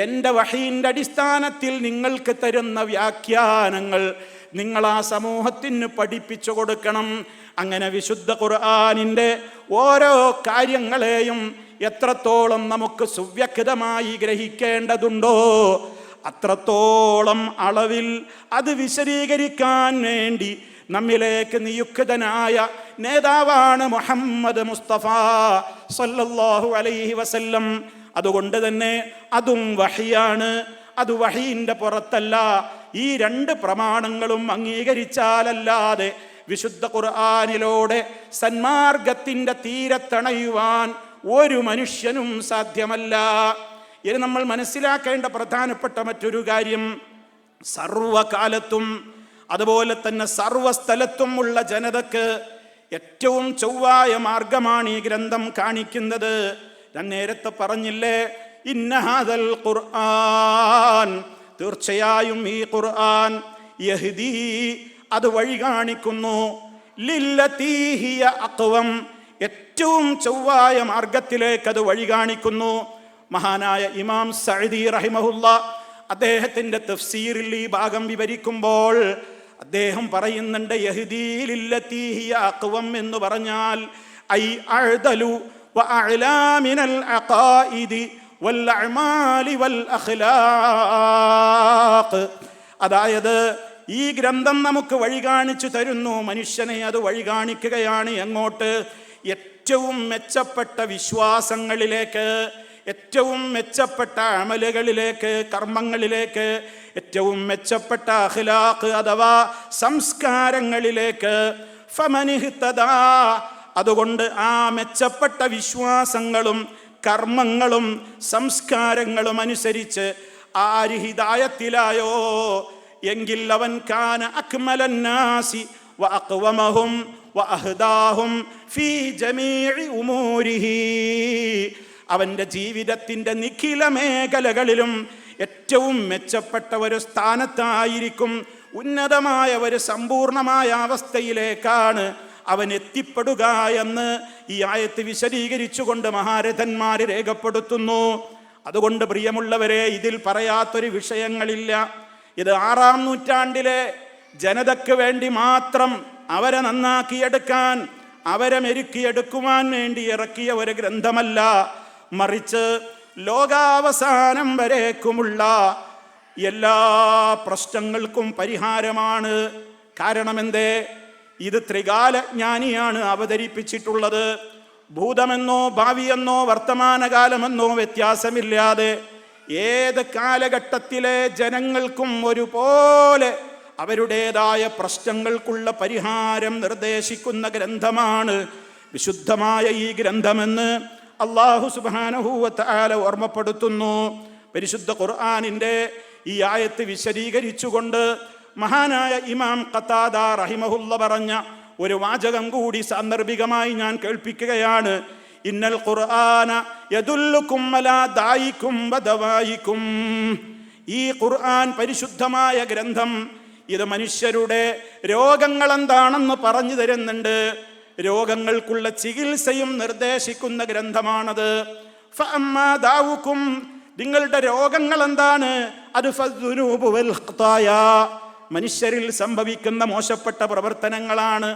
എൻ്റെ വഹീൻ്റെ അടിസ്ഥാനത്തിൽ നിങ്ങൾക്ക് തരുന്ന വ്യാഖ്യാനങ്ങൾ നിങ്ങൾ ആ സമൂഹത്തിന് പഠിപ്പിച്ചു കൊടുക്കണം. അങ്ങനെ വിശുദ്ധ ഖുർആനിൻ്റെ ഓരോ കാര്യങ്ങളെയും എത്രത്തോളം നമുക്ക് സുവ്യക്തമായി ഗ്രഹിക്കേണ്ടതുണ്ടോ അത്രത്തോളം അളവിൽ അത് വിശദീകരിക്കാൻ വേണ്ടി നമ്മിലേക്ക് നിയുക്തനായ നേതാവാണ് മുഹമ്മദ് മുസ്തഫ സല്ലല്ലാഹു അലൈഹി വസല്ലം. അതുകൊണ്ട് തന്നെ അതും വഹിയാണ്, അത് വഹീൻ്റെ പുറത്തല്ല. ഈ രണ്ട് പ്രമാണങ്ങളും അംഗീകരിച്ചാലല്ലാതെ വിശുദ്ധ ഖുർആനിലൂടെ സന്മാർഗത്തിൻ്റെ തീരത്തണയുവാൻ ഒരു മനുഷ്യനും സാധ്യമല്ല. ഇനി നമ്മൾ മനസ്സിലാക്കേണ്ട പ്രധാനപ്പെട്ട മറ്റൊരു കാര്യം, സർവകാലത്തും അതുപോലെ തന്നെ സർവസ്ഥലത്തും ഉള്ള ജനതക്ക് ഏറ്റവും ചൊവ്വായ മാർഗമാണ് ഈ ഗ്രന്ഥം കാണിക്കുന്നത്. ഞാൻ നേരത്തെ പറഞ്ഞില്ലേ, ഇന്ന ഹാദൽ ഖുർആൻ, തീർച്ചയായും ഈ ഖുർആൻ യഹ്ദീ, അത് വഴി കാണിക്കുന്നു, ലില്ലതീ ഹിയ അഖ്വം, ഏറ്റവും ചൊവ്വായ മാർഗത്തിലേക്ക് അത് വഴി കാണിക്കുന്നു. മഹാനായ ഇമാം സഅദി റഹിമഹുല്ലാ അദ്ദേഹത്തിൻ്റെ തഫ്സീറിൽ ഈ ഭാഗം വിവരിക്കുമ്പോൾ അദ്ദേഹം പറയുന്നുണ്ട്, യഹ്ദീ ലില്ലതീ ഹിയ അഖ്വം എന്ന് പറഞ്ഞാൽ ഐ അഅ്ദലു വഅഅ്ലാ മിനൽ അഖായിദി വൽ അഅ്മാലി വൽ അഖ്ലാഖ്. അതായത് ഈ ഗ്രന്ഥം നമുക്ക് വഴി കാണിച്ചു തരുന്നു, മനുഷ്യനെ അത് വഴി കാണിക്കുകയാണ്. എങ്ങോട്ട്? ഏറ്റവും മെച്ചപ്പെട്ട വിശ്വാസങ്ങളിലേക്ക്, ഏറ്റവും മെച്ചപ്പെട്ട അമലുകളിലേക്ക്, കർമ്മങ്ങളിലേക്ക്, ഏറ്റവും മെച്ചപ്പെട്ട അഖ്ലാഖ് അഥവാ സംസ്കാരങ്ങളിലേക്ക്. ഫമനിഹ്തദാ, അതുകൊണ്ട് ആ മെച്ചപ്പെട്ട വിശ്വാസങ്ങളും കർമ്മങ്ങളും സംസ്കാരങ്ങളും അനുസരിച്ച് ആര് ഹിദായത്തിലായോ എങ്കിൽ അവൻ കാന അക്മലന്നാസി വഅഖ്വമഹും വഅഹ്ദാഹും ഫീ ജമീഇ ഉമൂരിഹി, അവൻ്റെ ജീവിതത്തിൻ്റെ നിഖില മേഖലകളിലും ഏറ്റവും മെച്ചപ്പെട്ട ഒരു സ്ഥാനത്തായിരിക്കും, ഉന്നതമായ ഒരു സമ്പൂർണമായ അവസ്ഥയിലേക്കാണ് അവൻ എത്തിപ്പെടുക എന്ന് ഈ ആയത്ത് വിശദീകരിച്ചുകൊണ്ട് മഹാരഥന്മാർ രേഖപ്പെടുത്തുന്നു. അതുകൊണ്ട് പ്രിയമുള്ളവരെ, ഇതിൽ പറയാത്തൊരു വിഷയങ്ങളില്ല. ഇത് 6-ാം നൂറ്റാണ്ടിലെ ജനതയ്ക്ക് വേണ്ടി മാത്രം അവരെ നന്നാക്കിയെടുക്കാൻ, അവരെ മെരുക്കിയെടുക്കുവാൻ വേണ്ടി ഇറക്കിയ ഒരു ഗ്രന്ഥമല്ല, മറിച്ച് ലോകാവസാനം വരേക്കുമുള്ള എല്ലാ പ്രശ്നങ്ങൾക്കും പരിഹാരമാണ്. കാരണം എന്തേ? ഇത് ത്രികാലജ്ഞാനിയാണ് അവതരിപ്പിച്ചിട്ടുള്ളത്. ഭൂതമെന്നോ ഭാവിയെന്നോ വർത്തമാനകാലമെന്നോ വ്യത്യാസമില്ലാതെ ഏത് കാലഘട്ടത്തിലെ ജനങ്ങൾക്കും ഒരുപോലെ അവരുടേതായ പ്രശ്നങ്ങൾക്കുള്ള പരിഹാരം നിർദ്ദേശിക്കുന്ന ഗ്രന്ഥമാണ് വിശുദ്ധമായ ഈ ഗ്രന്ഥമെന്ന് അല്ലാഹു സുബ്ഹാനഹു വ തആല ഓർമ്മപ്പെടുത്തുന്നു. പരിശുദ്ധ ഖുർആനിൻ്റെ ഈ ആയത്ത് വിശദീകരിച്ചുകൊണ്ട് മഹാനായ ഇമാം ഖതാദ റഹിമഹുല്ല പറഞ്ഞ ഒരു വാചകം കൂടി സാന്ദർഭികമായി ഞാൻ കേൾപ്പിക്കുകയാണ്. ഇന്നൽ ഖുർആന യദുല്ലുക്കും അലാ ദായിക്കും വദവായിക്കും. ഈ ഖുർആൻ പരിശുദ്ധമായ ഗ്രന്ഥം ഇത് മനുഷ്യരുടെ രോഗങ്ങൾ എന്താണെന്ന് പറഞ്ഞു തരുന്നുണ്ട്. രോഗങ്ങൾക്കുള്ള ചികിത്സയും നിർദ്ദേശിക്കുന്ന ഗ്രന്ഥമാണത്. ഫഅമ്മാ ദാവുക്കും, നിങ്ങളുടെ രോഗങ്ങൾ എന്താണ്? അത് ഫദ്ദുനൂബു വൽ ഖതായ, മനുഷ്യരിൽ സംഭവിക്കുന്ന മോശപ്പെട്ട പ്രവർത്തനങ്ങളാണ്,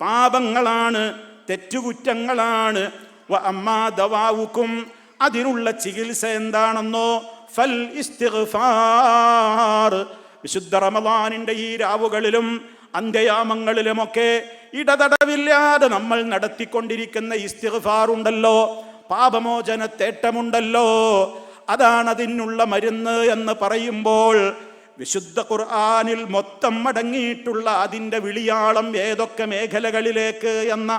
പാപങ്ങളാണ്, തെറ്റുകുറ്റങ്ങളാണ്. വ അമ്മാ ദവാവുക്കും, അതിനുള്ള ചികിത്സ എന്താണെന്നോ? ഫൽ ഇസ്തിഗ്ഫാർ. വിശുദ്ധ റമളാനിൻ്റെ ഈ രാവുകളിലും അന്ത്യയാമങ്ങളിലുമൊക്കെ ഇടതടവില്ലാതെ നമ്മൾ നടത്തിക്കൊണ്ടിരിക്കുന്ന ഇസ്തിഗ്ഫാർ ഉണ്ടല്ലോ, പാപമോചന തേട്ടമുണ്ടല്ലോ, അതാണ് അതിനുള്ള മരുന്ന് എന്ന് പറയുമ്പോൾ വിശുദ്ധ ഖുർആനിൽ മൊത്തം അടങ്ങിയിട്ടുള്ള അതിൻ്റെ വിളിയാളം ഏതൊക്കെ മേഖലകളിലേക്ക് എന്ന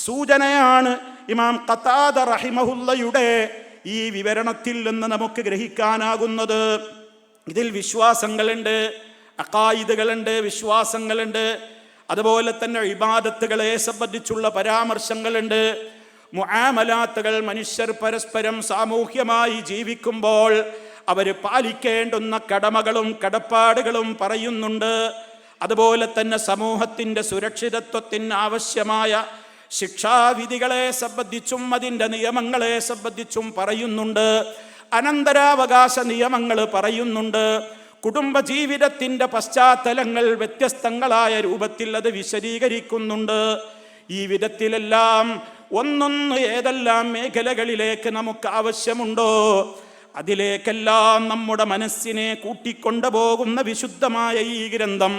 സൂചനയാണ് ഇമാം ഖതാദ റഹിമഹുല്ലയുടെ ഈ വിവരണത്തിൽ നിന്ന് നമുക്ക് ഗ്രഹിക്കാനാകുന്നത്. ഇതിൽ വിശ്വാസങ്ങളുണ്ട്, അഖായിദുകളുണ്ട്, വിശ്വാസങ്ങളുണ്ട്. അതുപോലെ തന്നെ ഇബാദത്തുകളെ സംബന്ധിച്ചുള്ള പരാമർശങ്ങളുണ്ട്. മുആമലാത്തുകൾ, മനുഷ്യർ പരസ്പരം സാമൂഹ്യമായി ജീവിക്കുമ്പോൾ അവർ പാലിക്കേണ്ടുന്ന കടമകളും കടപ്പാടുകളും പറയുന്നുണ്ട്. അതുപോലെ തന്നെ സമൂഹത്തിൻ്റെ സുരക്ഷിതത്വത്തിന് ആവശ്യമായ ശിക്ഷാവിധികളെ സംബന്ധിച്ചും അതിൻ്റെ നിയമങ്ങളെ സംബന്ധിച്ചും പറയുന്നുണ്ട്. അനന്തരാവകാശ നിയമങ്ങൾ പറയുന്നുണ്ട്. കുടുംബജീവിതത്തിൻ്റെ പശ്ചാത്തലങ്ങൾ വ്യത്യസ്തങ്ങളായ രൂപത്തിൽ അത് വിശദീകരിക്കുന്നുണ്ട്. ഈ വിധത്തിലെല്ലാം ഒന്നൊന്ന് ഏതെല്ലാം മേഖലകളിലേക്ക് നമുക്ക് ആവശ്യമുണ്ടോ അതിലേക്കെല്ലാം നമ്മുടെ മനസ്സിനെ കൂട്ടിക്കൊണ്ടുപോകുന്ന വിശുദ്ധമായ ഈ ഗ്രന്ഥം.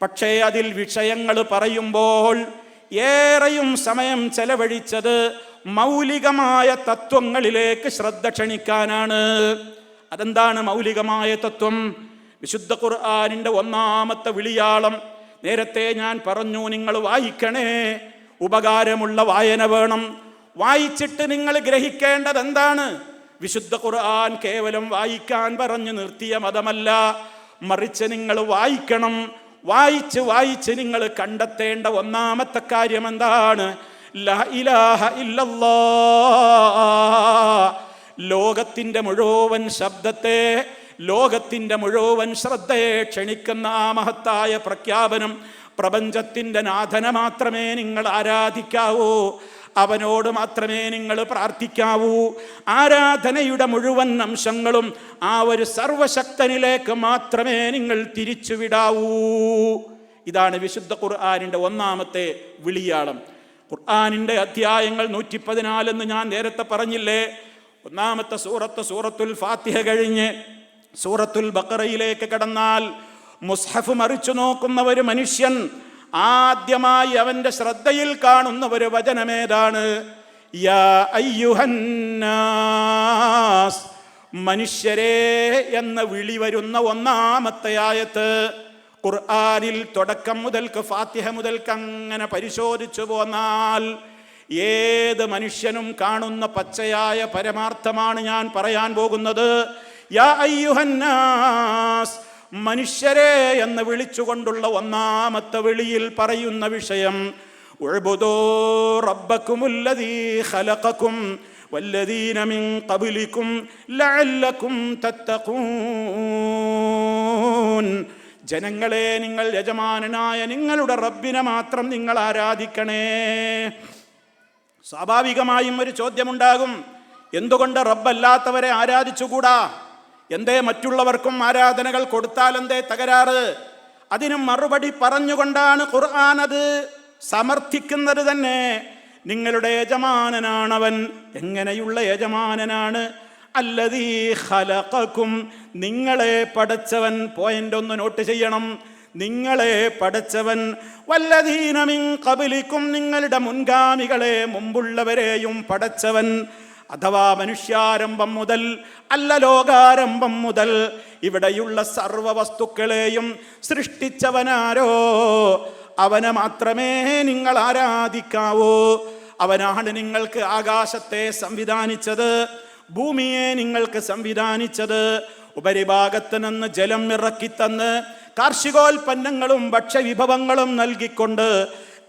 പക്ഷേ അതിൽ വിഷയങ്ങൾ പറയുമ്പോൾ ഏറെയും സമയം ചെലവഴിച്ചത് മൗലികമായ തത്വങ്ങളിലേക്ക് ശ്രദ്ധ ക്ഷണിക്കാനാണ്. അതെന്താണ് മൗലികമായ തത്വം? വിശുദ്ധ ഖുർആനിൻ്റെ ഒന്നാമത്തെ വിളിയാളം നേരത്തെ ഞാൻ പറഞ്ഞു, നിങ്ങൾ വായിക്കണേ, ഉപകാരമുള്ള വായന വേണം. വായിച്ചിട്ട് നിങ്ങൾ ഗ്രഹിക്കേണ്ടത് എന്താണ്? വിശുദ്ധ ഖുർആൻ കേവലം വായിക്കാൻ പറഞ്ഞു നിർത്തിയ മതമല്ല, മറിച്ച് നിങ്ങൾ വായിക്കണം. വായിച്ച് വായിച്ച് നിങ്ങൾ കണ്ടെത്തേണ്ട ഒന്നാമത്തെ കാര്യം എന്താണ്? ലാ ഇലാഹ ഇല്ലല്ലാഹ്. ലോകത്തിൻ്റെ മുഴുവൻ ശബ്ദത്തെ, ലോകത്തിൻ്റെ മുഴുവൻ ശ്രദ്ധയെ ക്ഷണിക്കുന്ന ആ മഹത്തായ പ്രഖ്യാപനം, പ്രപഞ്ചത്തിൻ്റെ നാഥനെ മാത്രമേ നിങ്ങൾ ആരാധിക്കാവൂ, അവനോട് മാത്രമേ നിങ്ങൾ പ്രാർത്ഥിക്കാവൂ. ആരാധനയുടെ മുഴുവൻ അംശങ്ങളും ആ ഒരു സർവശക്തനിലേക്ക് മാത്രമേ നിങ്ങൾ തിരിച്ചുവിടാവൂ. ഇതാണ് വിശുദ്ധ ഖുർആനിൻ്റെ ഒന്നാമത്തെ വിളിയാളം. ഖുർആനിൻ്റെ അധ്യായങ്ങൾ 114 എന്ന് ഞാൻ നേരത്തെ പറഞ്ഞില്ലേ. ഒന്നാമത്തെ സൂറത്തുൽ ഫാത്തിഹ കഴിഞ്ഞ് സൂറത്തുൽ ബഖറയിലേക്ക് കടന്നാൽ മുസ്ഹഫ് മറിച്ചു നോക്കുന്ന ഒരു മനുഷ്യൻ ആദ്യമായി അവൻ്റെ ശ്രദ്ധയിൽ കാണുന്ന ഒരു വചനമേതാണ്? യാ അയ്യുഹന്നാസ്, മനുഷ്യരെ എന്ന വിളി വരുന്ന ഒന്നാമത്തെ ആയത്ത്. ഖുർആനിൽ തുടക്കം മുതൽക്ക്, ഫാത്തിഹ മുതൽക്ക് അങ്ങനെ പരിശോധിച്ചു പോന്നാൽ ഏത് മനുഷ്യനും കാണുന്ന പച്ചയായ പരമാർത്ഥമാണ് ഞാൻ പറയാൻ പോകുന്നത്. യാ അയ്യുഹന്നാസ്, മനുഷ്യരെ എന്ന് വിളിച്ചുകൊണ്ടുള്ള ഒന്നാമത്തെ വിളിയിൽ പറയുന്ന വിഷയം ഉഅ്ബുദൂ റബ്ബക്കുമുല്ലദീ ഖലഖക്കും വല്ലദീന മിൻ ഖബ്ലിക്കും ലഅല്ലക്കും തത്തഖൂൻ. ജനങ്ങളെ, നിങ്ങൾ യജമാനനായ നിങ്ങളുടെ റബ്ബിനെ മാത്രം നിങ്ങൾ ആരാധിക്കണേ. സ്വാഭാവികമായും ഒരു ചോദ്യമുണ്ടാകും, എന്തുകൊണ്ട് റബ്ബല്ലാത്തവരെ ആരാധിച്ചുകൂടാ? എന്തേ മറ്റുള്ളവർക്കും ആരാധനകൾ കൊടുത്താൽ എന്തേ തകരാറ്? അതിന് മറുപടി പറഞ്ഞുകൊണ്ടാണ് ഖുർആൻ അത് സമർത്ഥിക്കുന്നത് തന്നെ. നിങ്ങളുടെ യജമാനനാണവൻ. എങ്ങനെയുള്ള യജമാനനാണ്? അല്ലദീ ഖലഖക്കും, നിങ്ങളെ പടച്ചവൻ. പോയിന്റ് ഒന്ന് നോട്ട് ചെയ്യണം, നിങ്ങളെ പടച്ചവൻ. വല്ലദീന മിൻ ഖബ്ലിക്കും, നിങ്ങളുടെ മുൻഗാമികളെ, മുമ്പുള്ളവരെയും പടച്ചവൻ. അഥവാ മനുഷ്യാരംഭം മുതൽ, അല്ല ലോകാരംഭം മുതൽ ഇവിടെയുള്ള സർവ വസ്തുക്കളെയും സൃഷ്ടിച്ചവനാരോ അവനെ മാത്രമേ നിങ്ങൾ ആരാധിക്കാവൂ. അവനാണ് നിങ്ങൾക്ക് ആകാശത്തെ സംവിധാനിച്ചത്, ഭൂമിയെ നിങ്ങൾക്ക് സംവിധാനിച്ചത്. ഉപരിഭാഗത്ത് നിന്ന് ജലം ഇറക്കിത്തന്ന് കാർഷികോൽപ്പന്നങ്ങളും ഭക്ഷ്യവിഭവങ്ങളും നൽകിക്കൊണ്ട്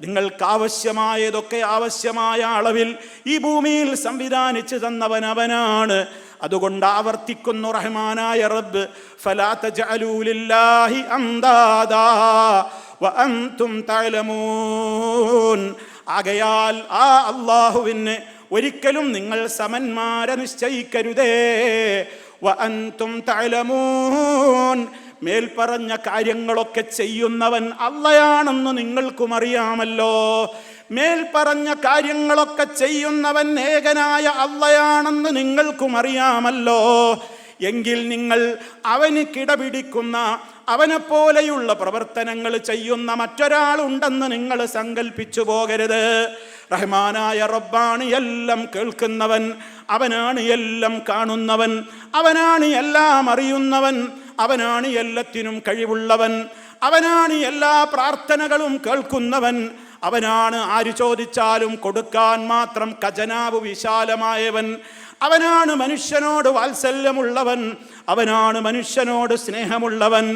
നിങ്ങൾക്ക് ആവശ്യമായതൊക്കെ ആവശ്യമായ അളവിൽ ഈ ഭൂമിയിൽ സംവിധാനിച്ചു തന്നവൻ അവനാണ്. അതുകൊണ്ട് ആവർത്തിക്കുന്നു റഹ്മാനായ റബ്ബ്, ഫലാ തജഅലൂ ലില്ലാഹി അംദാദാ വഅൻതും തഅലമൂൻ. ആകയാൽ ആ അല്ലാഹുവിന് ഒരിക്കലും നിങ്ങൾ സമന്മാരെ നിശ്ചയിക്കരുതേ. വഅൻതും തഅലമൂൻ, മേൽപ്പറഞ്ഞ കാര്യങ്ങളൊക്കെ ചെയ്യുന്നവൻ അള്ളയാണെന്ന് നിങ്ങൾക്കും അറിയാമല്ലോ. മേൽപ്പറഞ്ഞ കാര്യങ്ങളൊക്കെ ചെയ്യുന്നവൻ ഏകനായ അള്ളയാണെന്ന് നിങ്ങൾക്കും അറിയാമല്ലോ. എങ്കിൽ നിങ്ങൾ അവന് കിടപിടിക്കുന്ന, അവനെപ്പോലെയുള്ള പ്രവർത്തനങ്ങൾ ചെയ്യുന്ന മറ്റൊരാളുണ്ടെന്ന് നിങ്ങൾ സങ്കല്പിച്ചു പോകരുത്. റഹ്മാനായ റബ്ബാണ് എല്ലാം കേൾക്കുന്നവൻ, അവനാണ് എല്ലാം കാണുന്നവൻ, അവനാണ് എല്ലാം അറിയുന്നവൻ, അവനാണ് എല്ലാത്തിനും കഴിവുള്ളവൻ, അവനാണ് എല്ലാ പ്രാർത്ഥനകളും കേൾക്കുന്നവൻ, അവനാണ് ആര് ചോദിച്ചാലും കൊടുക്കാൻ മാത്രം ഖജനാവ് വിശാലമായവൻ, അവനാണ് മനുഷ്യനോട് വാത്സല്യമുള്ളവൻ, അവനാണ് മനുഷ്യനോട് സ്നേഹമുള്ളവൻ,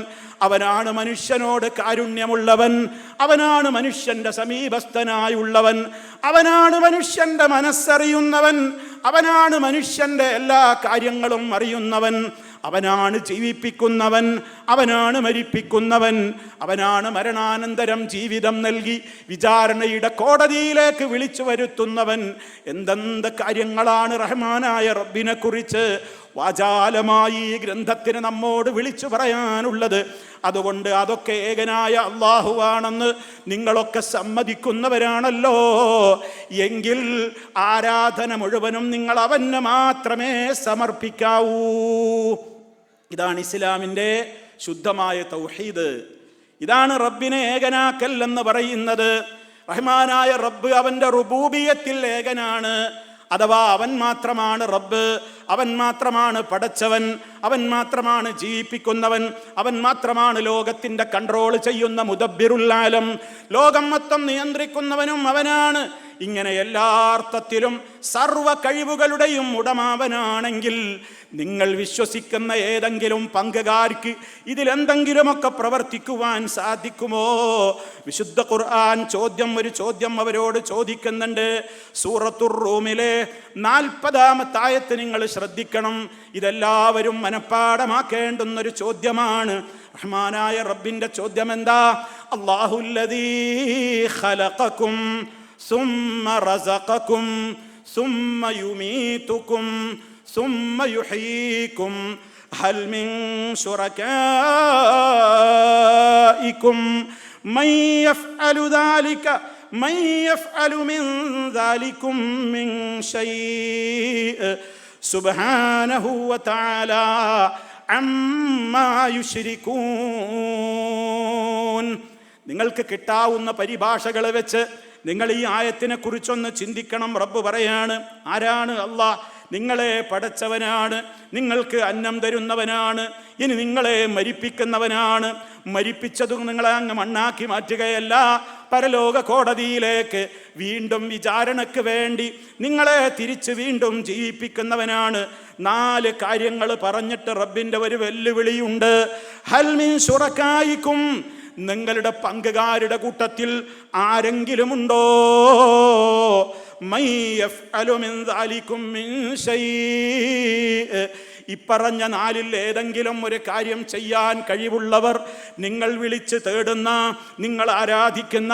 അവനാണ് മനുഷ്യനോട് കാരുണ്യമുള്ളവൻ, അവനാണ് മനുഷ്യന്റെ സമീപസ്ഥനായുള്ളവൻ, അവനാണ് മനുഷ്യന്റെ മനസ്സറിയുന്നവൻ, അവനാണ് മനുഷ്യന്റെ എല്ലാ കാര്യങ്ങളും അറിയുന്നവൻ, അവനാണ് ജീവിപ്പിക്കുന്നവൻ, അവനാണ് മരിപ്പിക്കുന്നവൻ, അവനാണ് മരണാനന്തരം ജീവിതം നൽകി വിചാരണയുടെ കോടതിയിലേക്ക് വിളിച്ചു വരുത്തുന്നവൻ. എന്തെന്ത് കാര്യങ്ങളാണ് റഹ്മാനായ റബ്ബിനെ കുറിച്ച് വാചാലമായി ഈ ഗ്രന്ഥത്തിന് നമ്മോട് വിളിച്ചു പറയാനുള്ളത്. അതുകൊണ്ട് അതൊക്കെ ഏകനായ അള്ളാഹുവാണെന്ന് നിങ്ങളൊക്കെ സമ്മതിക്കുന്നവരാണല്ലോ. എങ്കിൽ ആരാധന മുഴുവനും നിങ്ങൾ അവന് മാത്രമേ സമർപ്പിക്കാവൂ. ഇതാണ് ഇസ്ലാമിൻ്റെ ശുദ്ധമായ തൗഹീദ്. ഇതാണ് റബ്ബിനെ ഏകനാക്കൽ എന്ന് പറയുന്നത്. റഹ്മാനായ റബ്ബ് അവൻ്റെ റുബൂബിയത്തിൽ ഏകനാണ്. അഥവാ അവൻ മാത്രമാണ് റബ്ബ്, അവൻ മാത്രമാണ് പടച്ചവൻ, അവൻ മാത്രമാണ് ജീവിപ്പിക്കുന്നവൻ, അവൻ മാത്രമാണ് ലോകത്തിൻ്റെ കൺട്രോൾ ചെയ്യുന്ന മുദബ്ബിറുൽ ആലം, ലോകം മൊത്തം നിയന്ത്രിക്കുന്നവനും അവനാണ്. ഇങ്ങനെ എല്ലാ അർത്ഥത്തിലും സർവ കഴിവുകളുടെയും ഉടമാവനാണെങ്കിൽ നിങ്ങൾ വിശ്വസിക്കുന്ന ഏതെങ്കിലും പങ്കുകാർക്ക് ഇതിലെന്തെങ്കിലുമൊക്കെ പ്രവർത്തിക്കുവാൻ സാധിക്കുമോ? വിശുദ്ധ ഖുർആൻ ഒരു ചോദ്യം അവരോട് ചോദിക്കുന്നുണ്ട്. സൂറത്തുർ റൂമിലെ 40-ാമത്തെ ആയത്ത് നിങ്ങൾ ശ്രദ്ധിക്കണം. ഇതെല്ലാവരും മനഃപ്പാടമാക്കേണ്ടുന്നൊരു ചോദ്യമാണ്. റഹ്മാനായ റബ്ബിന്റെ ചോദ്യം എന്താ? അല്ലാഹുല്ലദീ ഖലഖകും സുമ്മ റസഖകും സുമ്മ യുമീതുകും സുമ്മ യുഹ്യീകും ഹൽ മിൻ ശുറകാഇകും മൻ യഫ്അലു ദാലിക മൻ യഫ്അലു മിൻ ദാലികും മിൻ ശൈഇ സുബ്ഹാനഹു വതആല അമ്മാ യുശ്രികൂൻ. നിങ്ങൾക്ക് കിട്ടാവുന്ന പരിഭാഷകൾ വെച്ച് നിങ്ങൾ ഈ ആയത്തിനെ കുറിച്ചൊന്ന് ചിന്തിക്കണം. റബ്ബ് പറയാണ്, ആരാണ് അല്ലാഹ്? നിങ്ങളെ പടച്ചവനാണ്, നിങ്ങൾക്ക് അന്നം തരുന്നവനാണ്, ഇനി നിങ്ങളെ മരിപ്പിക്കുന്നവനാണ്. മരിപ്പിച്ചതും നിങ്ങളെ അങ്ങ് മണ്ണാക്കി മാറ്റുകയല്ല, പരലോക കോടതിയിലേക്ക് വീണ്ടും വിചാരണയ്ക്ക് വേണ്ടി നിങ്ങളെ തിരിച്ച് വീണ്ടും ജീവിപ്പിക്കുന്നവനാണ്. 4 കാര്യങ്ങൾ പറഞ്ഞിട്ട് റബ്ബിൻ്റെ ഒരു വെല്ലുവിളിയുണ്ട്. ഹൽ മിൻ ശുറകായിക്കും, നിങ്ങളുടെ പങ്കുകാരുടെ കൂട്ടത്തിൽ ആരെങ്കിലും ഉണ്ടോ? മൻ യഫ്അലു മിൻ ദാലികും മിൻ ശൈഇ, ഇപ്പറഞ്ഞ 4-ൽ ഏതെങ്കിലും ഒരു കാര്യം ചെയ്യാൻ കഴിവുള്ളവർ, നിങ്ങൾ വിളിച്ച് തേടുന്ന, നിങ്ങൾ ആരാധിക്കുന്ന,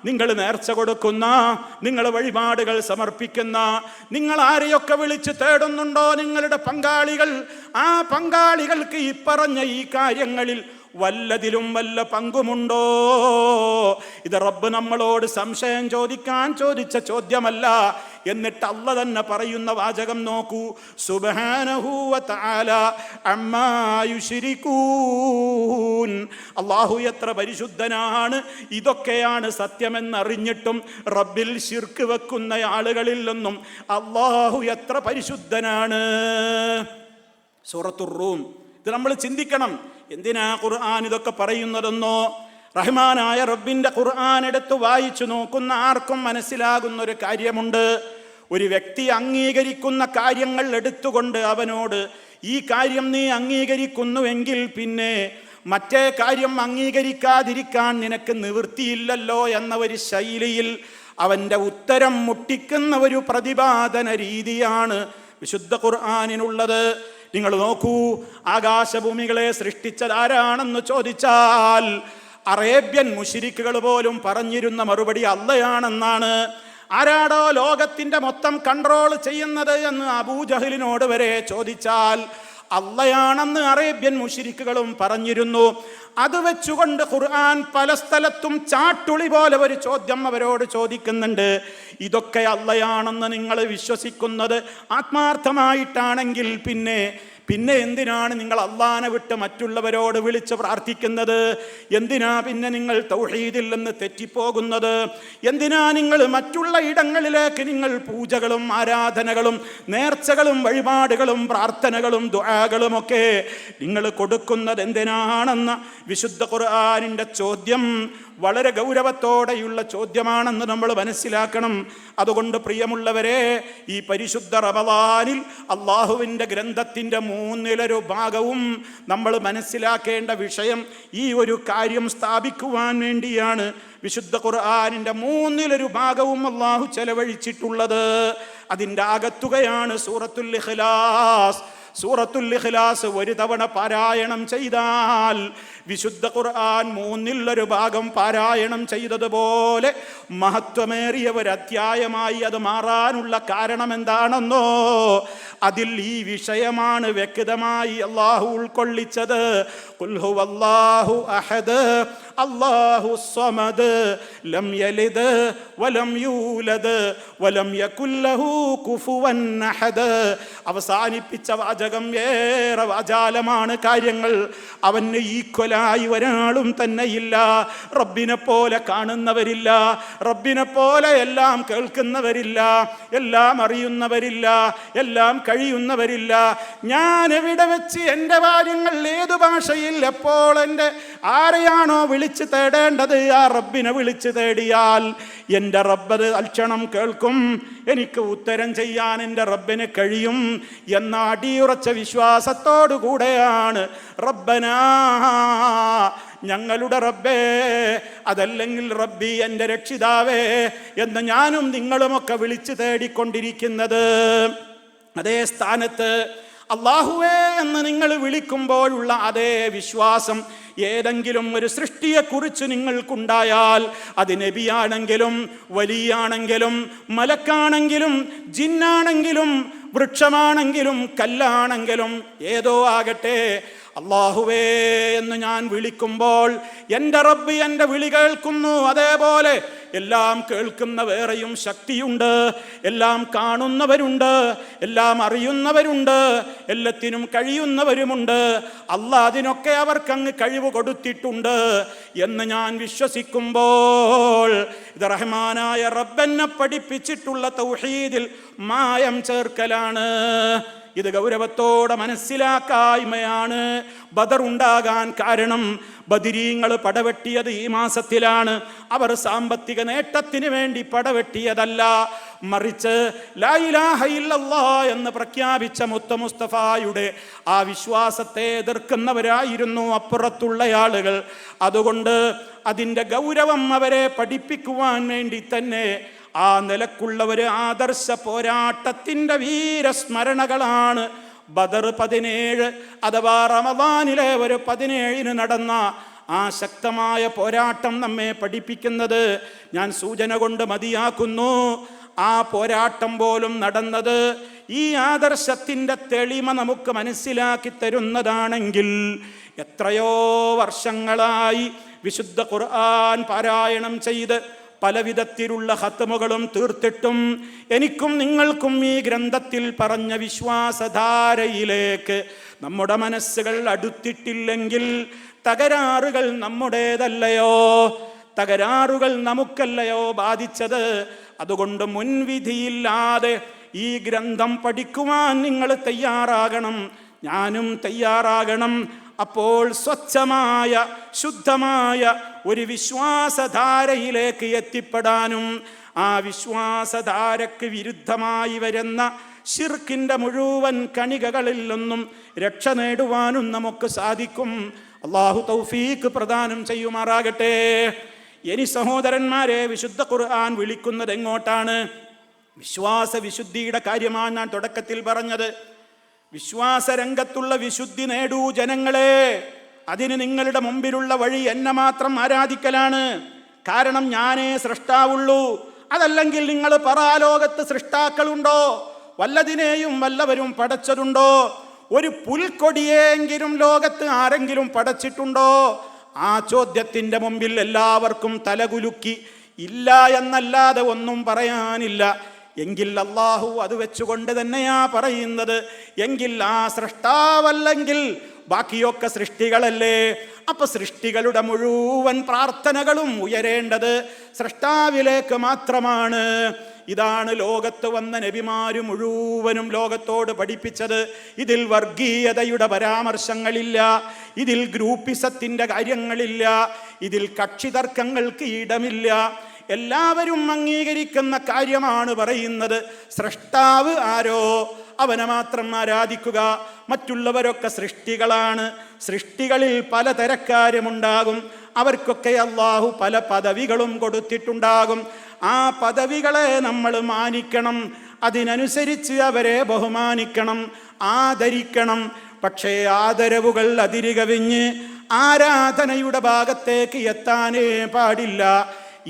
നിങ്ങൾ നേർച്ച കൊടുക്കുന്ന, നിങ്ങൾ വഴിപാടുകൾ സമർപ്പിക്കുന്ന, നിങ്ങൾ ആരെയൊക്കെ വിളിച്ച് തേടുന്നുണ്ടോ നിങ്ങളുടെ പങ്കാളികൾ, ആ പങ്കാളികൾക്ക് ഇപ്പറഞ്ഞ ഈ കാര്യങ്ങളിൽ വല്ലതിലും വല്ല പങ്കുമുണ്ടോ? ഇത് റബ്ബ് നമ്മളോട് സംശയം ചോദിക്കാൻ ചോദിച്ച ചോദ്യമല്ല. എന്നിട്ട് അല്ലാഹ് തന്നെ പറയുന്ന വാചകം നോക്കൂ. സുബ്ഹാനഹു വതആല അമ്മാ യുശ്രികൂൻ. അല്ലാഹു എത്ര പരിശുദ്ധനാണ്. ഇതൊക്കെയാണ് സത്യമെന്നറിഞ്ഞിട്ടും റബ്ബിൽ ശിർക്ക് വെക്കുന്ന ആളുകളിൽ നിന്നും അല്ലാഹു എത്ര പരിശുദ്ധനാണ്. സൂറത്തുർ റൂം. ഇത് നമ്മൾ ചിന്തിക്കണം. എന്തിനാ ഖുർആൻ ഇതൊക്കെ പറയുന്നതെന്നോ? റഹ്മാനായ റബ്ബിന്റെ ഖുർആൻ എടുത്ത് വായിച്ചു നോക്കുന്ന ആർക്കും മനസ്സിലാകുന്ന ഒരു കാര്യമുണ്ട്. ഒരു വ്യക്തി അംഗീകരിക്കുന്ന കാര്യങ്ങൾ എടുത്തുകൊണ്ട് അവനോട് ഈ കാര്യം നീ അംഗീകരിക്കുന്നുവെങ്കിൽ പിന്നെ മറ്റേ കാര്യം അംഗീകരിക്കാതിരിക്കാൻ നിനക്ക് നിവൃത്തിയില്ലല്ലോ എന്ന ഒരു ശൈലിയിൽ അവൻ്റെ ഉത്തരം മുട്ടിക്കുന്ന ഒരു പ്രതിപാദന രീതിയാണ് വിശുദ്ധ ഖുർആനിനുള്ളത്. നിങ്ങൾ നോക്കൂ, ആകാശഭൂമികളെ സൃഷ്ടിച്ചതാരാണെന്ന് ചോദിച്ചാൽ അറേബ്യൻ മുശ്രിക്കുകൾ പോലും പറഞ്ഞിരുന്ന മറുപടി അള്ളയാണെന്നാണ്. ആരാടോ ലോകത്തിൻ്റെ മൊത്തം കൺട്രോൾ ചെയ്യുന്നത് എന്ന് അബൂജഹലിനോട് വരെ ചോദിച്ചാൽ അള്ളയാണെന്ന് അറേബ്യൻ മുശ്രിക്കുകളും പറഞ്ഞിരുന്നു. അത് വെച്ചുകൊണ്ട് ഖുർആൻ പല സ്ഥലത്തും ചാട്ടുളി പോലെ ഒരു ചോദ്യം അവരോട് ചോദിക്കുന്നുണ്ട്. ഇതൊക്കെ അള്ളയാണെന്ന് നിങ്ങൾ വിശ്വസിക്കുന്നത് ആത്മാർത്ഥമായിട്ടാണെങ്കിൽ പിന്നെ എന്തിനാണ് നിങ്ങൾ അള്ളാനെ വിട്ട് മറ്റുള്ളവരോട് വിളിച്ച് പ്രാർത്ഥിക്കുന്നത്? എന്തിനാ പിന്നെ നിങ്ങൾ തൗഹീദിൽ നിന്ന് തെറ്റിപ്പോകുന്നത്? എന്തിനാ നിങ്ങൾ മറ്റുള്ള ഇടങ്ങളിലേക്ക് നിങ്ങൾ പൂജകളും ആരാധനകളും നേർച്ചകളും വഴിപാടുകളും പ്രാർത്ഥനകളും ദുആകളും ഒക്കെ നിങ്ങൾ കൊടുക്കുന്നത് എന്തിനാണെന്ന വിശുദ്ധ ഖുർആനിൻ്റെ ചോദ്യം വളരെ ഗൗരവത്തോടെയുള്ള ചോദ്യമാണെന്ന് നമ്മൾ മനസ്സിലാക്കണം. അതുകൊണ്ട് പ്രിയമുള്ളവരെ, ഈ പരിശുദ്ധ റമളാനിൽ അള്ളാഹുവിൻ്റെ ഗ്രന്ഥത്തിൻ്റെ 1/3 നമ്മൾ മനസ്സിലാക്കേണ്ട വിഷയം ഈ ഒരു കാര്യം സ്ഥാപിക്കുവാൻ വേണ്ടിയാണ് വിശുദ്ധ ഖുർആനിൻ്റെ 1/3 അള്ളാഹു ചെലവഴിച്ചിട്ടുള്ളത്. അതിൻ്റെ ആകത്തുകയാണ് സൂറത്തുൽ ഇഖ്ലാസ്. സൂറത്തുൽ ഇഖ്ലാസ് ഒരു തവണ പാരായണം ചെയ്താൽ വിശുദ്ധ ഖുർആൻ 1/3 പാരായണം ചെയ്തതുപോലെ മഹത്വമേറിയ ഒരു അധ്യായമായി അത് മാറാനുള്ള കാരണം എന്താണെന്നോ, അതിൽ ഈ വിഷയമാണ് വ്യക്തമായി അള്ളാഹു ഉൾക്കൊള്ളിച്ചത്. ഖുൽ ഹുവല്ലാഹു അഹദ് അല്ലാഹു സ്വമദ് ലം യലിദ് വലം യൂലദ് വലം യകുൽ ലഹു കുഫുവൻ അഹദ്. അവസാനിപ്പിച്ച വാചകം ഏറെ വാചാലമാണ്. കാര്യങ്ങൾ അവന് ഈക്വലായി ഒരാളും തന്നെയില്ല. റബ്ബിനെ പോലെ കാണുന്നവരില്ല, റബ്ബിനെ പോലെ എല്ലാം കേൾക്കുന്നവരില്ല, എല്ലാം അറിയുന്നവരില്ല, എല്ലാം കഴിയുന്നവരില്ല. ഞാൻ എവിടെ വെച്ച് എൻ്റെ കാര്യങ്ങൾ ഏതു ഭാഷയിൽ എപ്പോൾ എൻ്റെ ആരെയാണോ വിളിച്ച് തേടേണ്ടത് ആ റബ്ബിനെ വിളിച്ച് തേടിയാൽ എൻ്റെ റബ്ബ് തൽക്ഷണം കേൾക്കും, എനിക്ക് ഉത്തരം ചെയ്യാൻ എൻ്റെ റബ്ബിന് കഴിയും എന്ന അടിയുറച്ച വിശ്വാസത്തോടു കൂടെയാണ് റബ്ബനാ, ഞങ്ങളുടെ റബ്ബേ, അതല്ലെങ്കിൽ റബ്ബി എൻ്റെ രക്ഷിതാവേ എന്ന് ഞാനും നിങ്ങളുമൊക്കെ വിളിച്ച് തേടിക്കൊണ്ടിരിക്കുന്നത്. അതേ സ്ഥാനത്ത് അല്ലാഹുവേ എന്ന് നിങ്ങൾ വിളിക്കുമ്പോഴുള്ള അതേ വിശ്വാസം ഏതെങ്കിലും ഒരു സൃഷ്ടിയെക്കുറിച്ച് നിങ്ങൾക്കുണ്ടായാൽ, അത് നബിയാണെങ്കിലും വലിയാണെങ്കിലും മലക്കാണെങ്കിലും ജിന്നാണെങ്കിലും വൃക്ഷമാണെങ്കിലും കല്ലാണെങ്കിലും ഏതോ ആകട്ടെ, അല്ലാഹുവേ എന്ന് ഞാൻ വിളിക്കുമ്പോൾ എൻ്റെ റബ്ബ് എൻ്റെ വിളി കേൾക്കുന്നു. അതേപോലെ എല്ലാം കേൾക്കുന്ന വേറെയും ശക്തിയുണ്ട്, എല്ലാം കാണുന്നവരുണ്ട്, എല്ലാം അറിയുന്നവരുണ്ട്, എല്ലാത്തിനും കഴിയുന്നവരുമുണ്ട്. അല്ലാഹ് അതിനൊക്കെ അവർക്കങ്ങ് കഴിവ് കൊടുത്തിട്ടുണ്ട് എന്ന് ഞാൻ വിശ്വസിക്കുമ്പോൾ ഇത് റഹ്മാനായ റബ്ബെന്നെ പഠിപ്പിച്ചിട്ടുള്ള തൗഹീദിൽ മായം ചേർക്കലാണ്. ഇത് ഗൗരവത്തോടെ മനസ്സിലാക്കായ്മയാണ്. ബദർ ഉണ്ടാകാൻ കാരണം ബദരീങ്ങൾ പടവെട്ടിയത് ഈ മാസത്തിലാണ്. അവർ സാമ്പത്തിക നേട്ടത്തിന് വേണ്ടി പടവെട്ടിയതല്ല, മറിച്ച് ലാ ഇലാഹ ഇല്ലല്ലാഹ് എന്ന് പ്രഖ്യാപിച്ച മുത്ത മുസ്തഫായുടെ ആ വിശ്വാസത്തെ എതിർക്കുന്നവരായിരുന്നു അപ്പുറത്തുള്ള ആളുകൾ. അതുകൊണ്ട് അതിൻ്റെ ഗൗരവം അവരെ പഠിപ്പിക്കുവാൻ വേണ്ടി തന്നെ ആ നിലക്കുള്ള ഒരു ആദർശ പോരാട്ടത്തിൻ്റെ വീരസ്മരണകളാണ് ബദർ 17 അഥവാ റമദാനിലെ ഒരു 17 നടന്ന ആ ശക്തമായ പോരാട്ടം നമ്മെ പഠിപ്പിക്കുന്നത്. ഞാൻ സൂചന കൊണ്ട് മതിയാക്കുന്നു. ആ പോരാട്ടം പോലും നടന്നത് ഈ ആദർശത്തിൻ്റെ തെളിമ നമുക്ക് മനസ്സിലാക്കി തരുന്നതാണെങ്കിൽ, എത്രയോ വർഷങ്ങളായി വിശുദ്ധ ഖുർആൻ പാരായണം ചെയ്ത് പലവിധത്തിലുള്ള ഖത്മുകളും തീർത്തിട്ടും എനിക്കും നിങ്ങൾക്കും ഈ ഗ്രന്ഥത്തിൽ പറഞ്ഞ വിശ്വാസധാരയിലേക്ക് നമ്മുടെ മനസ്സുകൾ അടുത്തിട്ടില്ലെങ്കിൽ തകരാറുകൾ നമ്മുടേതല്ലയോ, തകരാറുകൾ നമുക്കല്ലയോ ബാധിച്ചത്. അതുകൊണ്ട് മുൻവിധിയില്ലാതെ ഈ ഗ്രന്ഥം പഠിക്കുവാൻ നിങ്ങൾ തയ്യാറാകണം, ഞാനും തയ്യാറാകണം. അപ്പോൾ സ്വച്ഛമായ ശുദ്ധമായ ഒരു വിശ്വാസധാരയിലേക്ക് എത്തിപ്പെടാനും ആ വിശ്വാസധാരക്ക് വിരുദ്ധമായി വരുന്ന ശിർക്കിന്റെ മുഴുവൻ കണികകളിൽ നിന്നും രക്ഷ നേടുവാനും നമുക്ക് സാധിക്കും. അല്ലാഹു തൗഫീഖ് പ്രദാനം ചെയ്യുമാറാകട്ടെ. ഇനി സഹോദരന്മാരെ, വിശുദ്ധ ഖുർആൻ വിളിക്കുന്നത് എങ്ങോട്ടാണ്? വിശ്വാസ വിശുദ്ധിയുടെ കാര്യമാണ് ഞാൻ തുടക്കത്തിൽ പറഞ്ഞത്. വിശ്വാസ രംഗത്തുള്ള വിശുദ്ധി നേടൂ ജനങ്ങളെ. അതിന് നിങ്ങളുടെ മുമ്പിലുള്ള വഴി എന്നെ മാത്രം ആരാധിക്കലാണ്. കാരണം ഞാനേ സൃഷ്ടാവുള്ളൂ. അതല്ലെങ്കിൽ നിങ്ങൾ പറാലോകത്ത് സൃഷ്ടാക്കളുണ്ടോ? വല്ലതിനെയും വല്ലവരും പടച്ചതുണ്ടോ? ഒരു പുൽക്കൊടിയെങ്കിലും ലോകത്ത് ആരെങ്കിലും പടച്ചിട്ടുണ്ടോ? ആ ചോദ്യത്തിൻ്റെ മുമ്പിൽ എല്ലാവർക്കും തലകുലുക്കി ഇല്ല എന്നല്ലാതെ ഒന്നും പറയാനില്ല. എങ്കിൽ അള്ളാഹു അത് വെച്ചുകൊണ്ട് തന്നെയാ പറയുന്നത്. എങ്കിൽ ആ സൃഷ്ടാവല്ലെങ്കിൽ ബാക്കിയൊക്കെ സൃഷ്ടികളല്ലേ? അപ്പൊ സൃഷ്ടികളുടെ മുഴുവൻ പ്രാർത്ഥനകളും ഉയരേണ്ടത് സൃഷ്ടാവിലേക്ക് മാത്രമാണ്. ഇതാണ് ലോകത്ത് വന്ന നബിമാര് മുഴുവനും ലോകത്തോട് പഠിപ്പിച്ചത്. ഇതിൽ വർഗീയതയുടെ പരാമർശങ്ങളില്ല, ഇതിൽ ഗ്രൂപ്പിസത്തിന്റെ കാര്യങ്ങളില്ല, ഇതിൽ കക്ഷിതർക്കങ്ങൾക്ക് ഇടമില്ല. എല്ലാവരും അംഗീകരിക്കുന്ന കാര്യമാണ് പറയുന്നത്. സൃഷ്ടാവ് ആരോ അവനെ മാത്രം ആരാധിക്കുക. മറ്റുള്ളവരൊക്കെ സൃഷ്ടികളാണ്. സൃഷ്ടികളിൽ പലതരക്കാരുമുണ്ടാകും. അവർക്കൊക്കെ അല്ലാഹു പല പദവികളും കൊടുത്തിട്ടുണ്ടാകും. ആ പദവികളെ നമ്മൾ മാനിക്കണം. അതിനനുസരിച്ച് അവരെ ബഹുമാനിക്കണം, ആദരിക്കണം. പക്ഷേ ആദരവുകൾ അതിരുകവിഞ്ഞ് ആരാധനയുടെ ഭാഗത്തേക്ക് എത്താനേ പാടില്ല.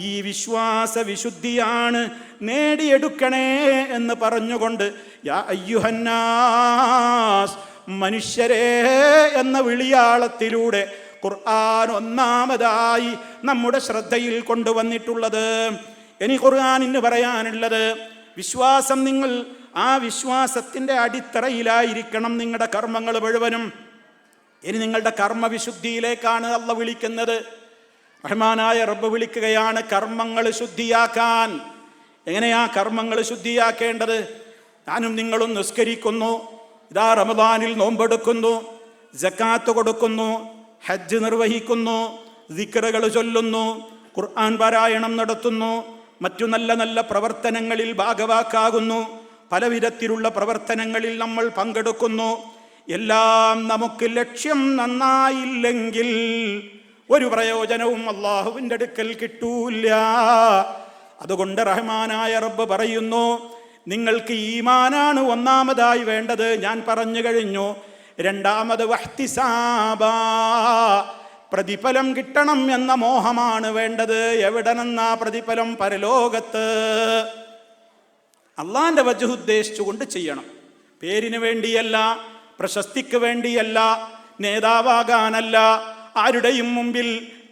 ഈ വിശ്വാസ വിശുദ്ധിയാണ് നേടിയെടുക്കണേ എന്ന് പറഞ്ഞുകൊണ്ട് യാ അയ്യുഹന്നാസ്, മനുഷ്യരെ എന്ന വിളിയാളത്തിലൂടെ ഖുർആൻ ഒന്നാമതായി നമ്മുടെ ശ്രദ്ധയിൽ കൊണ്ടുവന്നിട്ടുള്ളത്. ഇനി ഖുർആനിന് പറയാനുള്ളത് വിശ്വാസം. നിങ്ങൾ ആ വിശ്വാസത്തിൻ്റെ അടിത്തറയിലായിരിക്കണം നിങ്ങളുടെ കർമ്മങ്ങൾ മുഴുവനും. ഇനി നിങ്ങളുടെ കർമ്മവിശുദ്ധിയിലേക്കാണ് അല്ലാഹു വിളിക്കുന്നത്. റഹ്മാനായ റബ്ബ് വിളിക്കുകയാണ് കർമ്മങ്ങൾ ശുദ്ധിയാക്കാൻ. എങ്ങനെയാ കർമ്മങ്ങൾ ശുദ്ധിയാക്കേണ്ടത്? ഞാനും നിങ്ങളും നിസ്കരിക്കുന്നു, ഇതാ റമദാനിൽ നോമ്പെടുക്കുന്നു, സക്കാത്ത് കൊടുക്കുന്നു, ഹജ്ജ് നിർവഹിക്കുന്നു, ദിക്റുകൾ ചൊല്ലുന്നു, ഖുർആൻ പാരായണം നടത്തുന്നു, മറ്റു നല്ല നല്ല പ്രവർത്തനങ്ങളിൽ ഭാഗവാക്കാകുന്നു, പലവിധത്തിലുള്ള പ്രവർത്തനങ്ങളിൽ നമ്മൾ പങ്കെടുക്കുന്നു. എല്ലാം നമുക്ക് ലക്ഷ്യം നന്നായില്ലെങ്കിൽ ഒരു പ്രയോജനവും അല്ലാഹുവിൻ്റെ അടുക്കൽ കിട്ടൂല. അതുകൊണ്ട് റഹ്മാനായ റബ്ബ് പറയുന്നു, നിങ്ങൾക്ക് ഈമാനാണ് ഒന്നാമതായി വേണ്ടത്, ഞാൻ പറഞ്ഞു കഴിഞ്ഞു. രണ്ടാമത് വഹ്തിസാബാ, പ്രതിഫലം കിട്ടണം എന്ന മോഹമാണ് വേണ്ടത്. എവിടെ നിന്നാ പ്രതിഫലം? പരലോകത്ത്. അള്ളാന്റെ വജ്ഹ് ഉദ്ദേശിച്ചുകൊണ്ട് ചെയ്യണം. പേരിന് വേണ്ടിയല്ല, പ്രശസ്തിക്ക് വേണ്ടിയല്ല, നേതാവാകാനല്ല, ആരുടെയും മുമ്പിൽ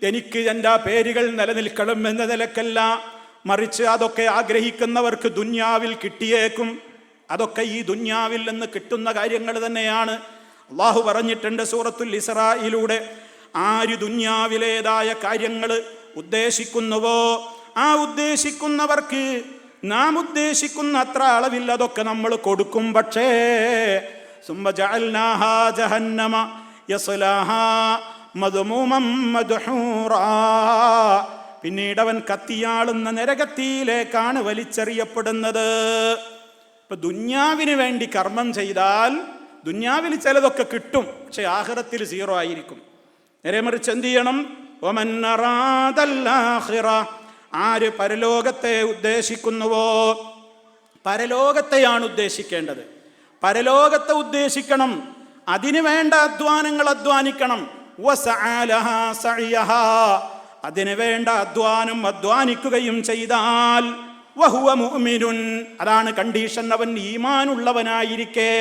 എനിക്ക് എൻ്റെ പേരുകൾ നിലനിൽക്കണം എന്ന നിലക്കല്ല. മറിച്ച് അതൊക്കെ ആഗ്രഹിക്കുന്നവർക്ക് ദുന്യാവിൽ കിട്ടിയേക്കും. അതൊക്കെ ഈ ദുന്യാവിൽ നിന്ന് കിട്ടുന്ന കാര്യങ്ങൾ തന്നെയാണ്. അള്ളാഹു പറഞ്ഞിട്ടുണ്ട് സൂറത്തുൽ ഇസ്രായിലൂടെ, ആര് ദുന്യാവിലേതായ കാര്യങ്ങൾ ഉദ്ദേശിക്കുന്നുവോ ആ ഉദ്ദേശിക്കുന്നവർക്ക് നാം ഉദ്ദേശിക്കുന്ന അത്ര അളവിൽ അതൊക്കെ നമ്മൾ കൊടുക്കും. പക്ഷേ സുമ്മ ജഅൽനാഹാ ജഹന്നമ യസ്ലാഹാ മദ്മൂമൻ മദ്ഹൂറാ, പിന്നീട് അവൻ കത്തിയാളുന്ന നരകത്തിയിലേക്കാണ് വലിച്ചെറിയപ്പെടുന്നത്. ഇപ്പൊ ദുന്യാവിന് വേണ്ടി കർമ്മം ചെയ്താൽ ദുന്യാവിൽ ചിലതൊക്കെ കിട്ടും, പക്ഷെ ആഖിറത്തിൽ സീറോ ആയിരിക്കും. നേരെ മറിച്ച് എന്ത് ചെയ്യണം? വമൻ അറാദൽ ആഖിറ, ആര് പരലോകത്തെ ഉദ്ദേശിക്കുന്നുവോ, പരലോകത്തെയാണ് ഉദ്ദേശിക്കേണ്ടത്. പരലോകത്തെ ഉദ്ദേശിക്കണം, അതിനു വേണ്ട അധ്വാനങ്ങൾ അധ്വാനിക്കണം. വസഅലഹാ സഅയഹാ, അതിനു വേണ്ട അധ്വാനം അധ്വാനിക്കുകയും ചെയ്താൽ വഹുവ മുഅ്മിനുൻ, അതാണ് കണ്ടീഷൻ. അവൻ ഈമാനുള്ളവനായിരിക്കെ,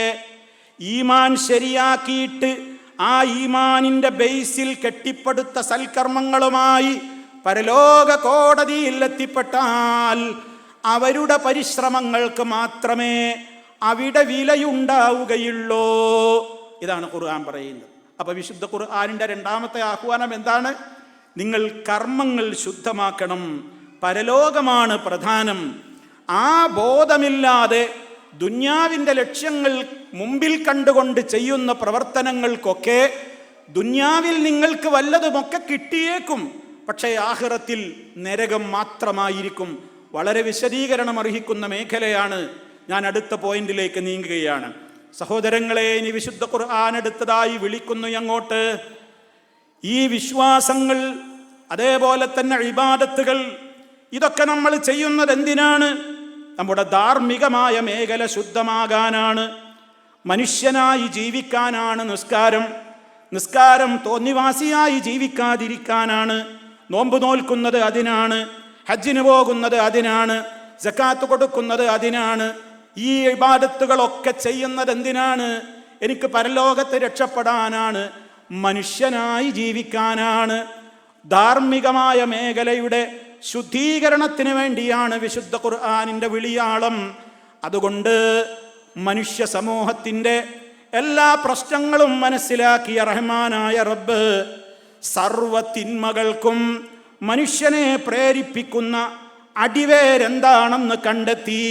ഈമാൻ ശരിയാക്കിയിട്ട് ആ ഈമാനിന്റെ ബേസിൽ കെട്ടിപ്പടുത്ത സൽക്കർമ്മങ്ങളുമായി പരലോക കോടതിയിൽ എത്തിപ്പെട്ടാൽ അവരുടെ പരിശ്രമങ്ങൾക്ക് മാത്രമേ അവിടെ വിലയുണ്ടാവുകയുള്ളൂ. ഇതാണ് ഖുർആൻ പറയുന്നത്. അപ്പൊ വിശുദ്ധ ഖുർആനിന്റെ രണ്ടാമത്തെ ആഹ്വാനം എന്താണ്? നിങ്ങൾ കർമ്മങ്ങൾ ശുദ്ധമാക്കണം, പരലോകമാണ് പ്രധാനം. ആ ബോധമില്ലാതെ ദുന്യാവിൻ്റെ ലക്ഷ്യങ്ങൾ മുമ്പിൽ കണ്ടുകൊണ്ട് ചെയ്യുന്ന പ്രവർത്തനങ്ങൾക്കൊക്കെ ദുന്യാവിൽ നിങ്ങൾക്ക് വല്ലതുമൊക്കെ കിട്ടിയേക്കും, പക്ഷേ ആഖിറത്തിൽ നരകം മാത്രമായിരിക്കും. വളരെ വിശദീകരണം അർഹിക്കുന്ന മേഖലയാണ്. ഞാൻ അടുത്ത പോയിന്റിലേക്ക് നീങ്ങുകയാണ്. സഹോദരങ്ങളെ, ഇനി വിശുദ്ധ ഖുർആൻ അടുത്തതായി വിളിക്കുന്നു അങ്ങോട്ട്. ഈ വിശ്വാസങ്ങൾ, അതേപോലെ തന്നെ ഇബാദത്തുകൾ, ഇതൊക്കെ നമ്മൾ ചെയ്യുന്നത് എന്തിനാണ്? നമ്മുടെ ധാർമ്മികമായ മേഖല ശുദ്ധമാകാനാണ്, മനുഷ്യനായി ജീവിക്കാനാണ്. നിസ്കാരം തോന്നിവാസിയായി ജീവിക്കാതിരിക്കാനാണ്. നോമ്പ് നോൽക്കുന്നത് അതിനാണ്, ഹജ്ജിന് പോകുന്നത് അതിനാണ്, സക്കാത്ത് കൊടുക്കുന്നത് അതിനാണ്. ഈ ഇബാദത്തുകളൊക്കെ ചെയ്യുന്നത് എന്തിനാണ്? എനിക്ക് പരലോകത്ത് രക്ഷപ്പെടാനാണ്, മനുഷ്യനായി ജീവിക്കാനാണ്. ധാർമ്മികമായ മേഖലയുടെ ശുദ്ധീകരണത്തിന് വേണ്ടിയാണ് വിശുദ്ധ ഖുർആനിൻ്റെ വിളിയാളം. അതുകൊണ്ട് മനുഷ്യ സമൂഹത്തിൻ്റെ എല്ലാ പ്രശ്നങ്ങളും മനസ്സിലാക്കിയ റഹ്മാനായ റബ്ബ് സർവ്വ തിന്മകൾക്കും മനുഷ്യനെ പ്രേരിപ്പിക്കുന്ന അടിവേരെന്താണെന്ന് കണ്ടെത്തി.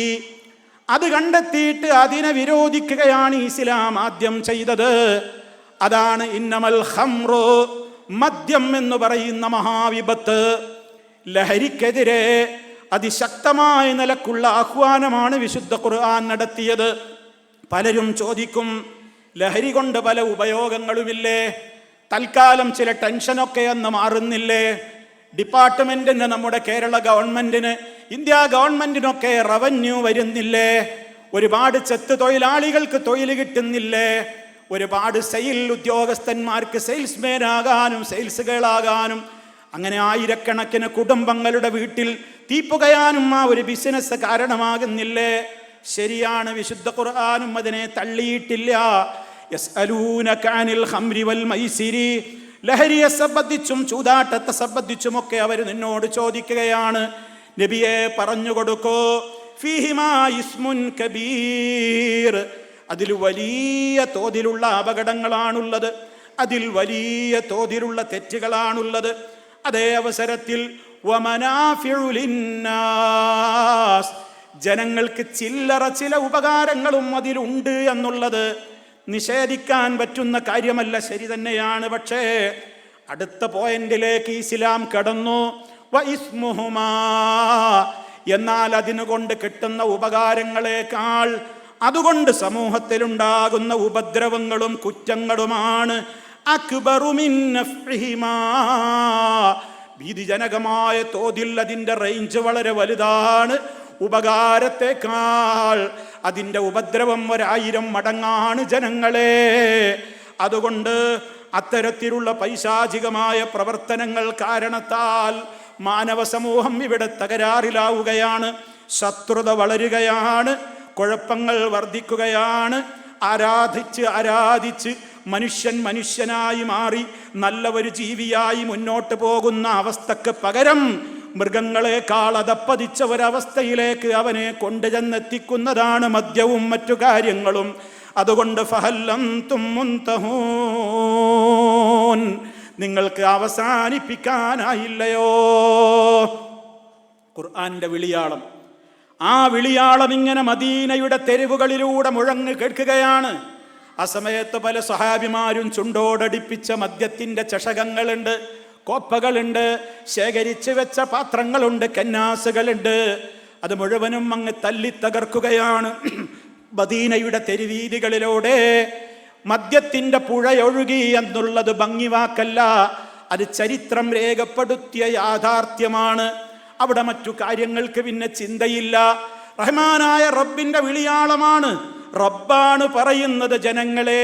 അത് കണ്ടെത്തിയിട്ട് അതിനെ വിരോധിക്കുകയാണ് ഇസ്ലാം ആദ്യം ചെയ്തത്. അതാണ് ഇന്നമൽ ഖംറു, മദ്യം എന്ന് പറയുന്ന മഹാവിപത്ത്. ലഹരിക്കെതിരെ അതിശക്തമായ നിലക്കുള്ള ആഹ്വാനമാണ് വിശുദ്ധ ഖുർആൻ നടത്തിയത്. പലരും ചോദിക്കും, ലഹരി കൊണ്ട് പല ഉപയോഗങ്ങളുമില്ലേ? തൽക്കാലം ചില ടെൻഷനൊക്കെ ഒന്ന് മാറുന്നില്ലേ? ഡിപ്പാർട്ട്മെന്റിന്, നമ്മുടെ കേരള ഗവൺമെന്റിന്, ഇന്ത്യ ഗവൺമെന്റിനൊക്കെ റവന്യൂ വരുന്നില്ലേ? ഒരുപാട് ചെത്ത് തൊഴിലാളികൾക്ക് തൊഴിൽ കിട്ടുന്നില്ലേ? ഒരുപാട് സെയിൽ ഉദ്യോഗസ്ഥന്മാർക്ക് സെയിൽസ്മാൻ ആകാനും സെയിൽസ് ഗേളാകാനും, അങ്ങനെ ആയിരക്കണക്കിന് കുടുംബങ്ങളുടെ വീട്ടിൽ തീപ്പുകയാനും ആ ഒരു ബിസിനസ് കാരണമാകുന്നില്ലേ? ശരിയാണ്, വിശുദ്ധ ഖുർആനും അതിനെ തള്ളിയിട്ടില്ല. യസ്അലൂനക അനിൽ ഖംരി വൽ മൈസിരി, ലഹരിയെ സംബന്ധിച്ചും ചൂതാട്ടത്തെ സംബന്ധിച്ചുമൊക്കെ അവർ നിന്നോട് ചോദിക്കുകയാണ്. നബിയെ പറഞ്ഞു കൊടുക്കൂ, ഫീഹിമാ ഇസ്മുൻ കബീർ, അതിൽ വലിയ തോതിലുള്ള അപകടങ്ങളാണുള്ളത്, അതിൽ വലിയ തോതിലുള്ള തെറ്റുകളാണുള്ളത്. അതേ അവസരത്തിൽ വമനാഫിഉ ലിന്നാസ്, ജനങ്ങൾക്ക് ചില്ലറ ചില ഉപകാരങ്ങളും അതിലുണ്ട് എന്നുള്ളത് നിഷേധിക്കാൻ പറ്റുന്ന കാര്യമല്ല, ശരി തന്നെയാണ്. പക്ഷേ അടുത്ത പോയിന്റിലേക്ക് ഇസ്ലാം കടന്നു. വഇസ്മുഹുമാ, എന്നാൽ അതിനുകൊണ്ട് കിട്ടുന്ന ഉപകാരങ്ങളെക്കാൾ അതുകൊണ്ട് സമൂഹത്തിലുണ്ടാകുന്ന ഉപദ്രവങ്ങളും കുറ്റങ്ങളുമാണ് അക്ബറു മിൻ നഫ്ഇഹിമാ, ഭീതിജനകമായ തോതിൽ അതിൻ്റെ റേഞ്ച് വളരെ വലുതാണ്. ഉപകാരത്തെക്കാൾ അതിൻ്റെ ഉപദ്രവം 1000 മടങ്ങാണ് ജനങ്ങളെ. അതുകൊണ്ട് അത്തരത്തിലുള്ള പൈശാചികമായ പ്രവർത്തനങ്ങൾ കാരണത്താൽ മാനവ സമൂഹം ഇവിടെ തകരാറിലാവുകയാണ്, ശത്രുത വളരുകയാണ്, കുഴപ്പങ്ങൾ വർദ്ധിക്കുകയാണ്. ആരാധിച്ച് മനുഷ്യനായി മാറി നല്ല ഒരു ജീവിയായി മുന്നോട്ട് പോകുന്ന അവസ്ഥക്ക് പകരം മൃഗങ്ങളെക്കാൾ അതപ്പതിച്ച ഒരവസ്ഥയിലേക്ക് അവനെ കൊണ്ടുചെന്നെത്തിക്കുന്നതാണ് മദ്യവും മറ്റു കാര്യങ്ങളും. അതുകൊണ്ട് ഫഹല്ലൻതും മുൻതഹൂൻ, നിങ്ങൾക്ക് അവസാനിപ്പിക്കാനായില്ലയോ? ഖുർആന്റെ വിളിയാളം, ആ വിളിയാളം ഇങ്ങനെ മദീനയുടെ തെരുവുകളിലൂടെ മുഴങ്ങി കേൾക്കുകയാണ്. ആ സമയത്ത് പല സഹാബിമാരും ചുണ്ടോടടിപ്പിച്ച മദ്യത്തിൻ്റെ ചഷകങ്ങളുണ്ട്, കോപ്പകളുണ്ട്, ശേഖരിച്ചു വെച്ച പാത്രങ്ങളുണ്ട്, കന്നാസുകളുണ്ട്. അത് മുഴുവനും അങ്ങ് തല്ലി തകർക്കുകയാണ്. മദീനയുടെ തെരുവീതികളിലൂടെ മദ്യത്തിൻ്റെ പുഴയൊഴുകി എന്നുള്ളത് ഭംഗിവാക്കല്ല, അത് ചരിത്രം രേഖപ്പെടുത്തിയ യാഥാർത്ഥ്യമാണ്. അവിടെ മറ്റു കാര്യങ്ങൾക്ക് പിന്നെ ചിന്തയില്ല. റഹ്മാനായ റബ്ബിൻ്റെ വിളിയാളമാണ്. റബ്ബാണ് പറയുന്നത്, ജനങ്ങളെ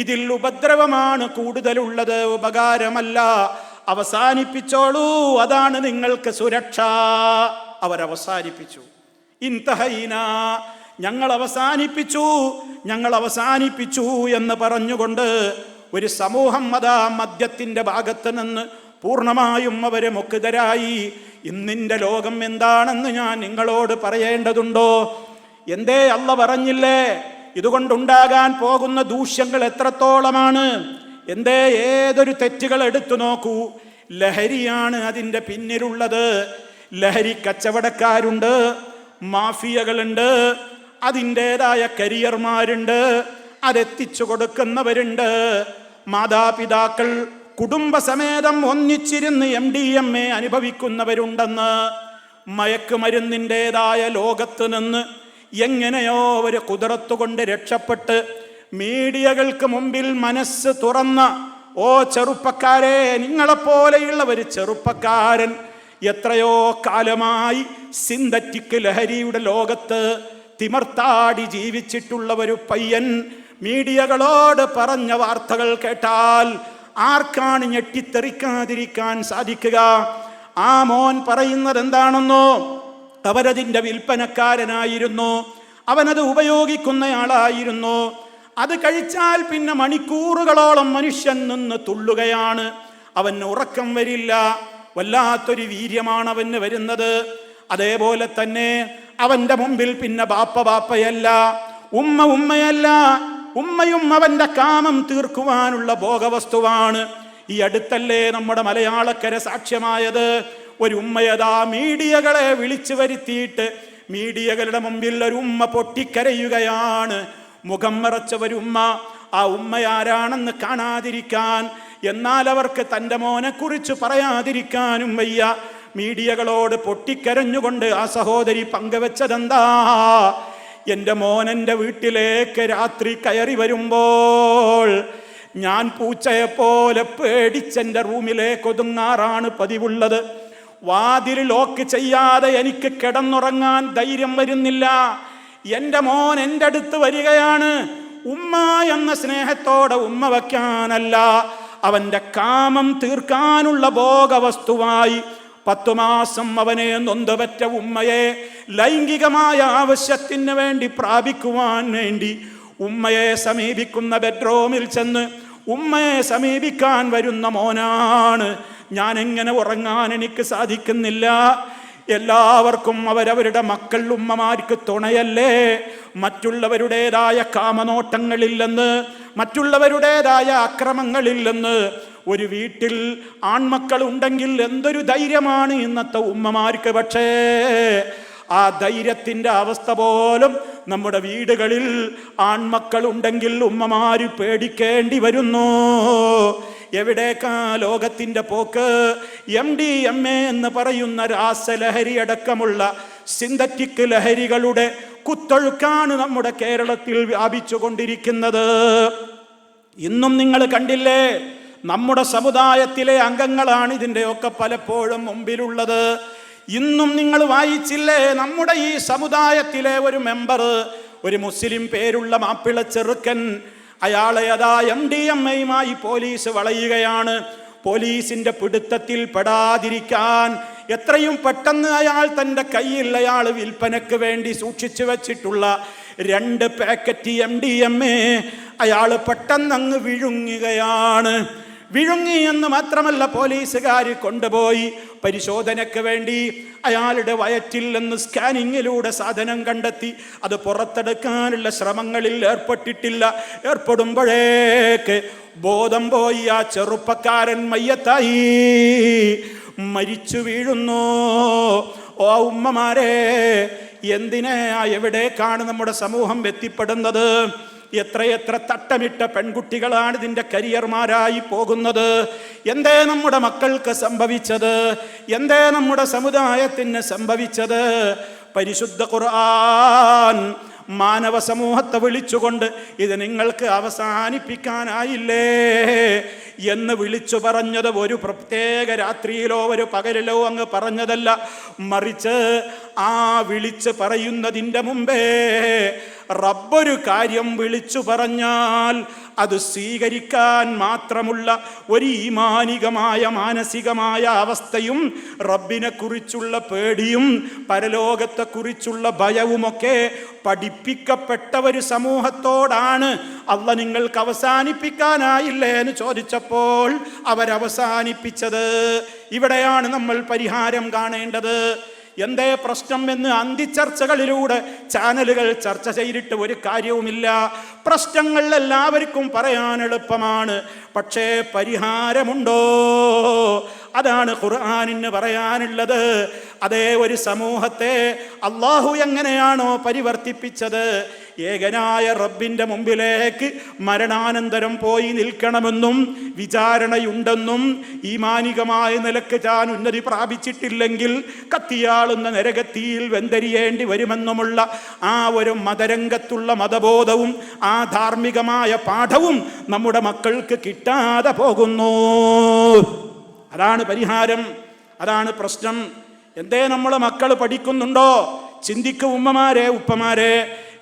ഇതിൽ ഉപദ്രവമാണ് കൂടുതലുള്ളത്, ഉപകാരമല്ല, അവസാനിപ്പിച്ചോളൂ, അതാണ് നിങ്ങൾക്ക് സുരക്ഷ. അവരവസാനിപ്പിച്ചു. ഇൻതഹൈന, ഞങ്ങൾ അവസാനിപ്പിച്ചു എന്ന് പറഞ്ഞുകൊണ്ട് ഒരു സമൂഹം അതാ മദ്യത്തിൻ്റെ ഭാഗത്ത് നിന്ന് പൂർണ്ണമായും അവര് മുക്തരായി. ഇന്നിൻ്റെ ലോകം എന്താണെന്ന് ഞാൻ നിങ്ങളോട് പറയേണ്ടതുണ്ടോ? എന്തേ അള്ള പറഞ്ഞില്ലേ ഇതുകൊണ്ടുണ്ടാകാൻ പോകുന്ന ദൂഷ്യങ്ങൾ എത്രത്തോളമാണ്? എന്തേ ഏതൊരു തെറ്റുകൾ എടുത്തു നോക്കൂ, ലഹരിയാണ് അതിൻ്റെ പിന്നിലുള്ളത്. ലഹരി കച്ചവടക്കാരുണ്ട്, മാഫിയകളുണ്ട്, അതിൻ്റെതായ കരിയർമാരുണ്ട്, അതെത്തിച്ചു കൊടുക്കുന്നവരുണ്ട്. മാതാപിതാക്കൾ കുടുംബസമേതം ഒന്നിച്ചിരുന്ന് MDMA അനുഭവിക്കുന്നവരുണ്ടെന്ന്. മയക്കുമരുന്നിൻ്റെതായ ലോകത്ത് നിന്ന് എങ്ങനെയോ ഒരു കുതിരത്തുകൊണ്ട് രക്ഷപ്പെട്ട് മീഡിയകൾക്ക് മുമ്പിൽ മനസ്സ് തുറന്ന ചെറുപ്പക്കാരെ, നിങ്ങളെപ്പോലെയുള്ള ഒരു ചെറുപ്പക്കാരൻ എത്രയോ കാലമായി സിന്തറ്റിക് ലഹരിയുടെ ലോകത്ത് തിമർത്താടി ജീവിച്ചിട്ടുള്ള ഒരു പയ്യൻ മീഡിയകളോട് പറഞ്ഞ വാർത്തകൾ കേട്ടാൽ ആർക്കാണ് ഞെട്ടിത്തെറിക്കാതിരിക്കാൻ സാധിക്കുക? ആ മോൻ പറയുന്നത് എന്താണെന്നോ, അവരതിൻ്റെ വിൽപ്പനക്കാരനായിരുന്നു, അവനത് ഉപയോഗിക്കുന്നയാളായിരുന്നു. അത് കഴിച്ചാൽ പിന്നെ മണിക്കൂറുകളോളം മനുഷ്യൻ നിന്ന് തുള്ളുകയാണ്. അവന് ഉറക്കം വരില്ല, വല്ലാത്തൊരു വീര്യമാണ് അവന് വരുന്നത്. അതേപോലെ തന്നെ അവൻ്റെ മുമ്പിൽ പിന്നെ ബാപ്പയല്ല, ഉമ്മയല്ല, ഉമ്മയും അവൻ്റെ കാമം തീർക്കുവാനുള്ള ഭോഗവസ്തുവാണ്. ഈ അടുത്തല്ലേ നമ്മുടെ മലയാളക്കര സാക്ഷ്യമായത്? ഒരു ഉമ്മയതാ മീഡിയകളെ വിളിച്ചു വരുത്തിയിട്ട് മീഡിയകളുടെ മുമ്പിൽ ഒരു ഉമ്മ പൊട്ടിക്കരയുകയാണ്. മുഖം മറച്ച ഒരു ഉമ്മ. ആ ഉമ്മയാരാണെന്ന് കാണാതിരിക്കാൻ, എന്നാൽ അവർക്ക് തൻ്റെ മോനെക്കുറിച്ച് പറയാതിരിക്കാനും വയ്യ. മീഡിയകളോട് പൊട്ടിക്കരഞ്ഞുകൊണ്ട് ആ സഹോദരി പങ്കുവെച്ചതെന്താ? എൻ്റെ മോൻ എൻ്റെ വീട്ടിലേക്ക് രാത്രി കയറി വരുമ്പോൾ ഞാൻ പൂച്ചയെപ്പോലെ പേടിച്ചെൻ്റെ റൂമിലേക്ക് ഒതുങ്ങാറാണ് പതിവുള്ളത്. വാതിൽ ലോക്ക് ചെയ്യാതെ എനിക്ക് കിടന്നുറങ്ങാൻ ധൈര്യം വരുന്നില്ല. എൻ്റെ മോൻ എൻ്റെ അടുത്ത് വരികയാണ്. ഉമ്മ എന്ന സ്നേഹത്തോടെ ഉമ്മ വയ്ക്കാനല്ല, അവൻ്റെ കാമം തീർക്കാനുള്ള ഭോഗവസ്തുവായി 10 മാസം അവനെ നൊന്തുപറ്റ ഉമ്മയെ ലൈംഗികമായ ആവശ്യത്തിന് വേണ്ടി പ്രാപിക്കുവാൻ വേണ്ടി ഉമ്മയെ സമീപിക്കുന്ന ബെഡ്റൂമിൽ ചെന്ന് ഉമ്മയെ സമീപിക്കാൻ വരുന്ന മോനാണ്. ഞാൻ എങ്ങനെ ഉറങ്ങാൻ എനിക്ക് സാധിക്കുന്നില്ല. എല്ലാവർക്കും അവരവരുടെ മക്കൾ ഉമ്മമാർക്ക് തുണയല്ലേ. മറ്റുള്ളവരുടേതായ കാമനോട്ടങ്ങളില്ലെന്ന്, മറ്റുള്ളവരുടേതായ അക്രമങ്ങളില്ലെന്ന് ഒരു വീട്ടിൽ ആൺമക്കൾ ഉണ്ടെങ്കിൽ എന്തൊരു ധൈര്യമാണ് ഇന്നത്തെ ഉമ്മമാർക്ക്. പക്ഷേ ആ ധൈര്യത്തിൻ്റെ അവസ്ഥ പോലും നമ്മുടെ വീടുകളിൽ ആൺമക്കൾ ഉണ്ടെങ്കിൽ ഉമ്മമാര് പേടിക്കേണ്ടി വരുന്നു. എവിടേക്കാ ലോകത്തിൻ്റെ പോക്ക്? MDMA എന്ന് പറയുന്ന രാസലഹരി അടക്കമുള്ള സിന്തറ്റിക് ലഹരികളുടെ കുത്തൊഴുക്കാണ് നമ്മുടെ കേരളത്തിൽ വ്യാപിച്ചു കൊണ്ടിരിക്കുന്നത്. ഇന്നും നിങ്ങൾ കണ്ടില്ലേ, നമ്മുടെ സമുദായത്തിലെ അംഗങ്ങളാണ് ഇതിൻ്റെയൊക്കെ പലപ്പോഴും മുമ്പിലുള്ളത്. ഇന്നും നിങ്ങൾ വായിച്ചില്ലേ, നമ്മുടെ ഈ സമുദായത്തിലെ ഒരു മെമ്പർ, ഒരു മുസ്ലിം പേരുള്ള മാപ്പിള ചെറുക്കൻ, അയാളെ അതാ MDMAയുമായി പോലീസ് വളയുകയാണ്. പോലീസിന്റെ പിടുത്തത്തിൽ പെടാതിരിക്കാൻ എത്രയും പെട്ടെന്ന് അയാൾ തൻ്റെ കയ്യിൽ അയാൾ വിൽപ്പനയ്ക്ക് വേണ്ടി സൂക്ഷിച്ചു വെച്ചിട്ടുള്ള 2 പാക്കറ്റ് MDMA അയാൾ പെട്ടെന്നങ്ങ് വിഴുങ്ങുകയാണ്. വിഴുങ്ങി എന്ന് മാത്രമല്ല, പോലീസുകാർ കൊണ്ടുപോയി പരിശോധനയ്ക്ക് വേണ്ടി അയാളുടെ വയറ്റിൽ നിന്ന് സ്കാനിങ്ങിലൂടെ സാധനം കണ്ടെത്തി. അത് പുറത്തെടുക്കാനുള്ള ശ്രമങ്ങളിൽ ഏർപ്പെടുമ്പോഴേക്ക് ബോധം പോയി ആ ചെറുപ്പക്കാരൻ മയ്യത്തായി മരിച്ചു വീഴുന്നു. ഓ ഉമ്മമാരെ, എവിടേക്കാണ് നമ്മുടെ സമൂഹം എത്തിപ്പെടുന്നത്? എത്രയെത്ര തട്ടമിട്ട പെൺകുട്ടികളാണ് ഇതിൻ്റെ കരിയർമാരായി പോകുന്നത്. എന്തേ നമ്മുടെ മക്കൾക്ക് സംഭവിച്ചത്? എന്തേ നമ്മുടെ സമുദായത്തിന് സംഭവിച്ചത്? പരിശുദ്ധ ഖുർആൻ മാനവ സമൂഹത്തെ വിളിച്ചുകൊണ്ട് ഇത് നിങ്ങൾക്ക് അവസാനിപ്പിക്കാനായില്ലേ എന്ന് വിളിച്ചു പറഞ്ഞത് ഒരു പ്രത്യേക രാത്രിയിലോ ഒരു പകലിലോ അങ്ങ് പറഞ്ഞതല്ല. മറിച്ച് ആ വിളിച്ച് പറയുന്നതിൻ്റെ മുമ്പേ റബ്ബൊരു കാര്യം വിളിച്ചു പറഞ്ഞാൽ അത് സ്വീകരിക്കാൻ മാത്രമുള്ള ഒരു ഈമാനികമായ മാനസികമായ അവസ്ഥയും റബ്ബിനെ കുറിച്ചുള്ള പേടിയും പരലോകത്തെക്കുറിച്ചുള്ള ഭയവുമൊക്കെ പഠിപ്പിക്കപ്പെട്ട ഒരു സമൂഹത്തോടാണ് അള്ളാഹ് നിങ്ങൾക്ക് അവസാനിപ്പിക്കാനായില്ലേ എന്ന് ചോദിച്ചപ്പോൾ അവരവസാനിപ്പിച്ചത്. ഇവിടെയാണ് നമ്മൾ പരിഹാരം കാണേണ്ടത്. എന്തേ പ്രശ്നം എന്ന് അന്തിച്ചർച്ചകളിലൂടെ ചാനലുകൾ ചർച്ച ചെയ്തിട്ട് ഒരു കാര്യവുമില്ല. പ്രശ്നങ്ങൾ എല്ലാവർക്കും പറയാൻ എളുപ്പമാണ്, പക്ഷേ പരിഹാരമുണ്ടോ? അതാണ് ഖുർആനിന് പറയാനുള്ളത്. അതേ ഒരു സമൂഹത്തെ അള്ളാഹു എങ്ങനെയാണോ പരിവർത്തിപ്പിച്ചത്, ഏകനായ റബ്ബിന്റെ മുമ്പിലേക്ക് മരണാനന്തരം പോയി നിൽക്കണമെന്നും വിചാരണയുണ്ടെന്നും ഈമാനികമായ നിലക്ക് താൻ ഉന്നതി പ്രാപിച്ചിട്ടില്ലെങ്കിൽ കത്തിയാളുന്ന നരകത്തിയിൽ വെന്തരിയേണ്ടി വരുമെന്നുമുള്ള ആ ഒരു മതരംഗത്തുള്ള മതബോധവും ആ ധാർമ്മികമായ പാഠവും നമ്മുടെ മക്കൾക്ക് കിട്ടാതെ പോകുന്നു. അതാണ് പരിഹാരം, അതാണ് പ്രശ്നം. എന്തേ നമ്മളെ മക്കൾ പഠിക്കുന്നുണ്ടോ? ചിന്തിക്കും ഉമ്മമാരെ, ഉപ്പമാരെ.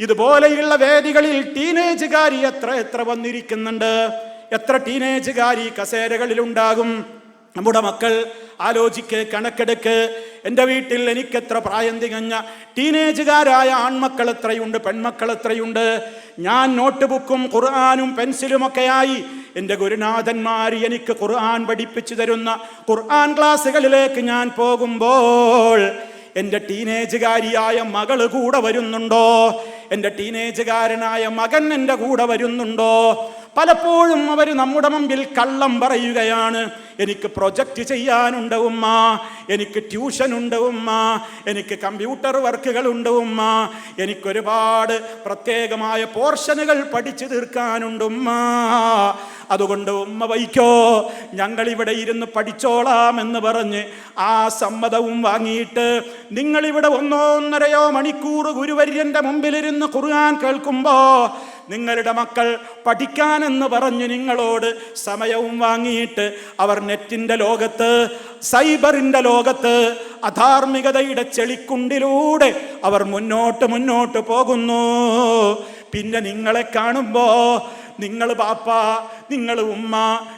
ഇതുപോലെയുള്ള വേദികളിൽ ടീനേജുകാരി എത്ര വന്നിരിക്കുന്നുണ്ട്. എത്ര ടീനേജുകാരി കസേരകളിലുണ്ടാകും. നമ്മുടെ മക്കൾ ആലോചിക്ക്, കണക്കെടുക്ക്. എൻ്റെ വീട്ടിൽ എനിക്കെത്ര പ്രായം തികഞ്ഞ ടീനേജുകാരായ ആൺമക്കൾ എത്രയുണ്ട്, പെൺമക്കൾ എത്രയുണ്ട്. ഞാൻ നോട്ട് ബുക്കും ഖുർആനും പെൻസിലുമൊക്കെയായി എൻ്റെ ഗുരുനാഥന്മാർ എനിക്ക് ഖുർആൻ പഠിപ്പിച്ചു തരുന്ന ഖുർആൻ ക്ലാസ്സുകളിലേക്ക് ഞാൻ പോകുമ്പോൾ എൻ്റെ ടീനേജുകാരിയായ മകള് കൂടെ വരുന്നുണ്ടോ? എൻ്റെ ടീനേജുകാരനായ മകൻ എൻ്റെ കൂടെ വരുന്നുണ്ടോ? പലപ്പോഴും അവർ നമ്മുടെ മുമ്പിൽ കള്ളം പറയുകയാണ്. എനിക്ക് പ്രൊജക്റ്റ് ചെയ്യാനുണ്ട് ഉമ്മ, എനിക്ക് ട്യൂഷനുണ്ട് ഉമ്മ, എനിക്ക് കമ്പ്യൂട്ടർ വർക്കുകളുണ്ട് ഉമ്മ, എനിക്കൊരുപാട് പ്രത്യേകമായ പോർഷനുകൾ പഠിച്ചു തീർക്കാനുണ്ട് ഉമ്മ. അതുകൊണ്ട് ഉമ്മ വയ്ക്കോ, ഞങ്ങളിവിടെ ഇരുന്ന് പഠിച്ചോളാം എന്ന് പറഞ്ഞ് ആ സമ്മതവും വാങ്ങിയിട്ട് നിങ്ങളിവിടെ 1-1.5 മണിക്കൂർ ഗുരുവര്യൻ്റെ മുമ്പിലിരുന്ന് ഖുർആൻ കേൾക്കുമ്പോ നിങ്ങളുടെ മക്കൾ പഠിക്കാനെന്ന് പറഞ്ഞ് നിങ്ങളോട് സമയവും വാങ്ങിയിട്ട് അവർ നെറ്റിൻ്റെ ലോകത്ത്, സൈബറിൻ്റെ ലോകത്ത് അധാർമികതയുടെ ചെളിക്കുണ്ടിലൂടെ അവർ മുന്നോട്ട് പോകുന്നു. പിന്നെ നിങ്ങളെ കാണുമ്പോ നിങ്ങൾ പാപ്പ, നിങ്ങൾ ഉമ്മ,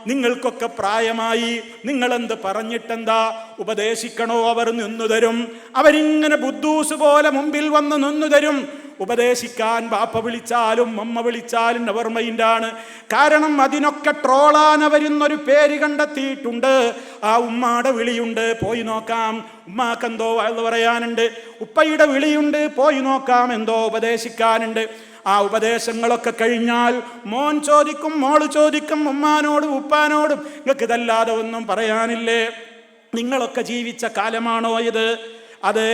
നിങ്ങൾക്കൊക്കെ പ്രായമായി, നിങ്ങളെന്ത് പറഞ്ഞിട്ടെന്താ, ഉപദേശിക്കണോ? അവർ നിന്നു തരും. അവരിങ്ങനെ ബുദ്ധൂസ് പോലെ മുമ്പിൽ വന്ന് നിന്നു തരും. ഉപദേശിക്കാൻ ബാപ്പ വിളിച്ചാലും അമ്മ വിളിച്ചാലും അവർ മൈൻഡാണ്. കാരണം അതിനൊക്കെ ട്രോളാൻ അവരിന്നൊരു പേര് കണ്ടെത്തിയിട്ടുണ്ട്. ആ ഉമ്മാടെ വിളിയുണ്ട്, പോയി നോക്കാം, ഉമ്മാക്കെന്തോ എന്ന് പറയാനുണ്ട്. ഉപ്പയുടെ വിളിയുണ്ട്, പോയി നോക്കാം, എന്തോ ഉപദേശിക്കാനുണ്ട്. ആ ഉപദേശങ്ങളൊക്കെ കഴിഞ്ഞാൽ മോൻ ചോദിക്കും, മോള് ചോദിക്കും, ഉമ്മാനോടും ഉപ്പാനോടും നിങ്ങൾക്ക് ഇതല്ലാതെ ഒന്നും പറയാനില്ലേ? നിങ്ങളൊക്കെ ജീവിച്ച കാലമാണോ ഇത്? അതെ.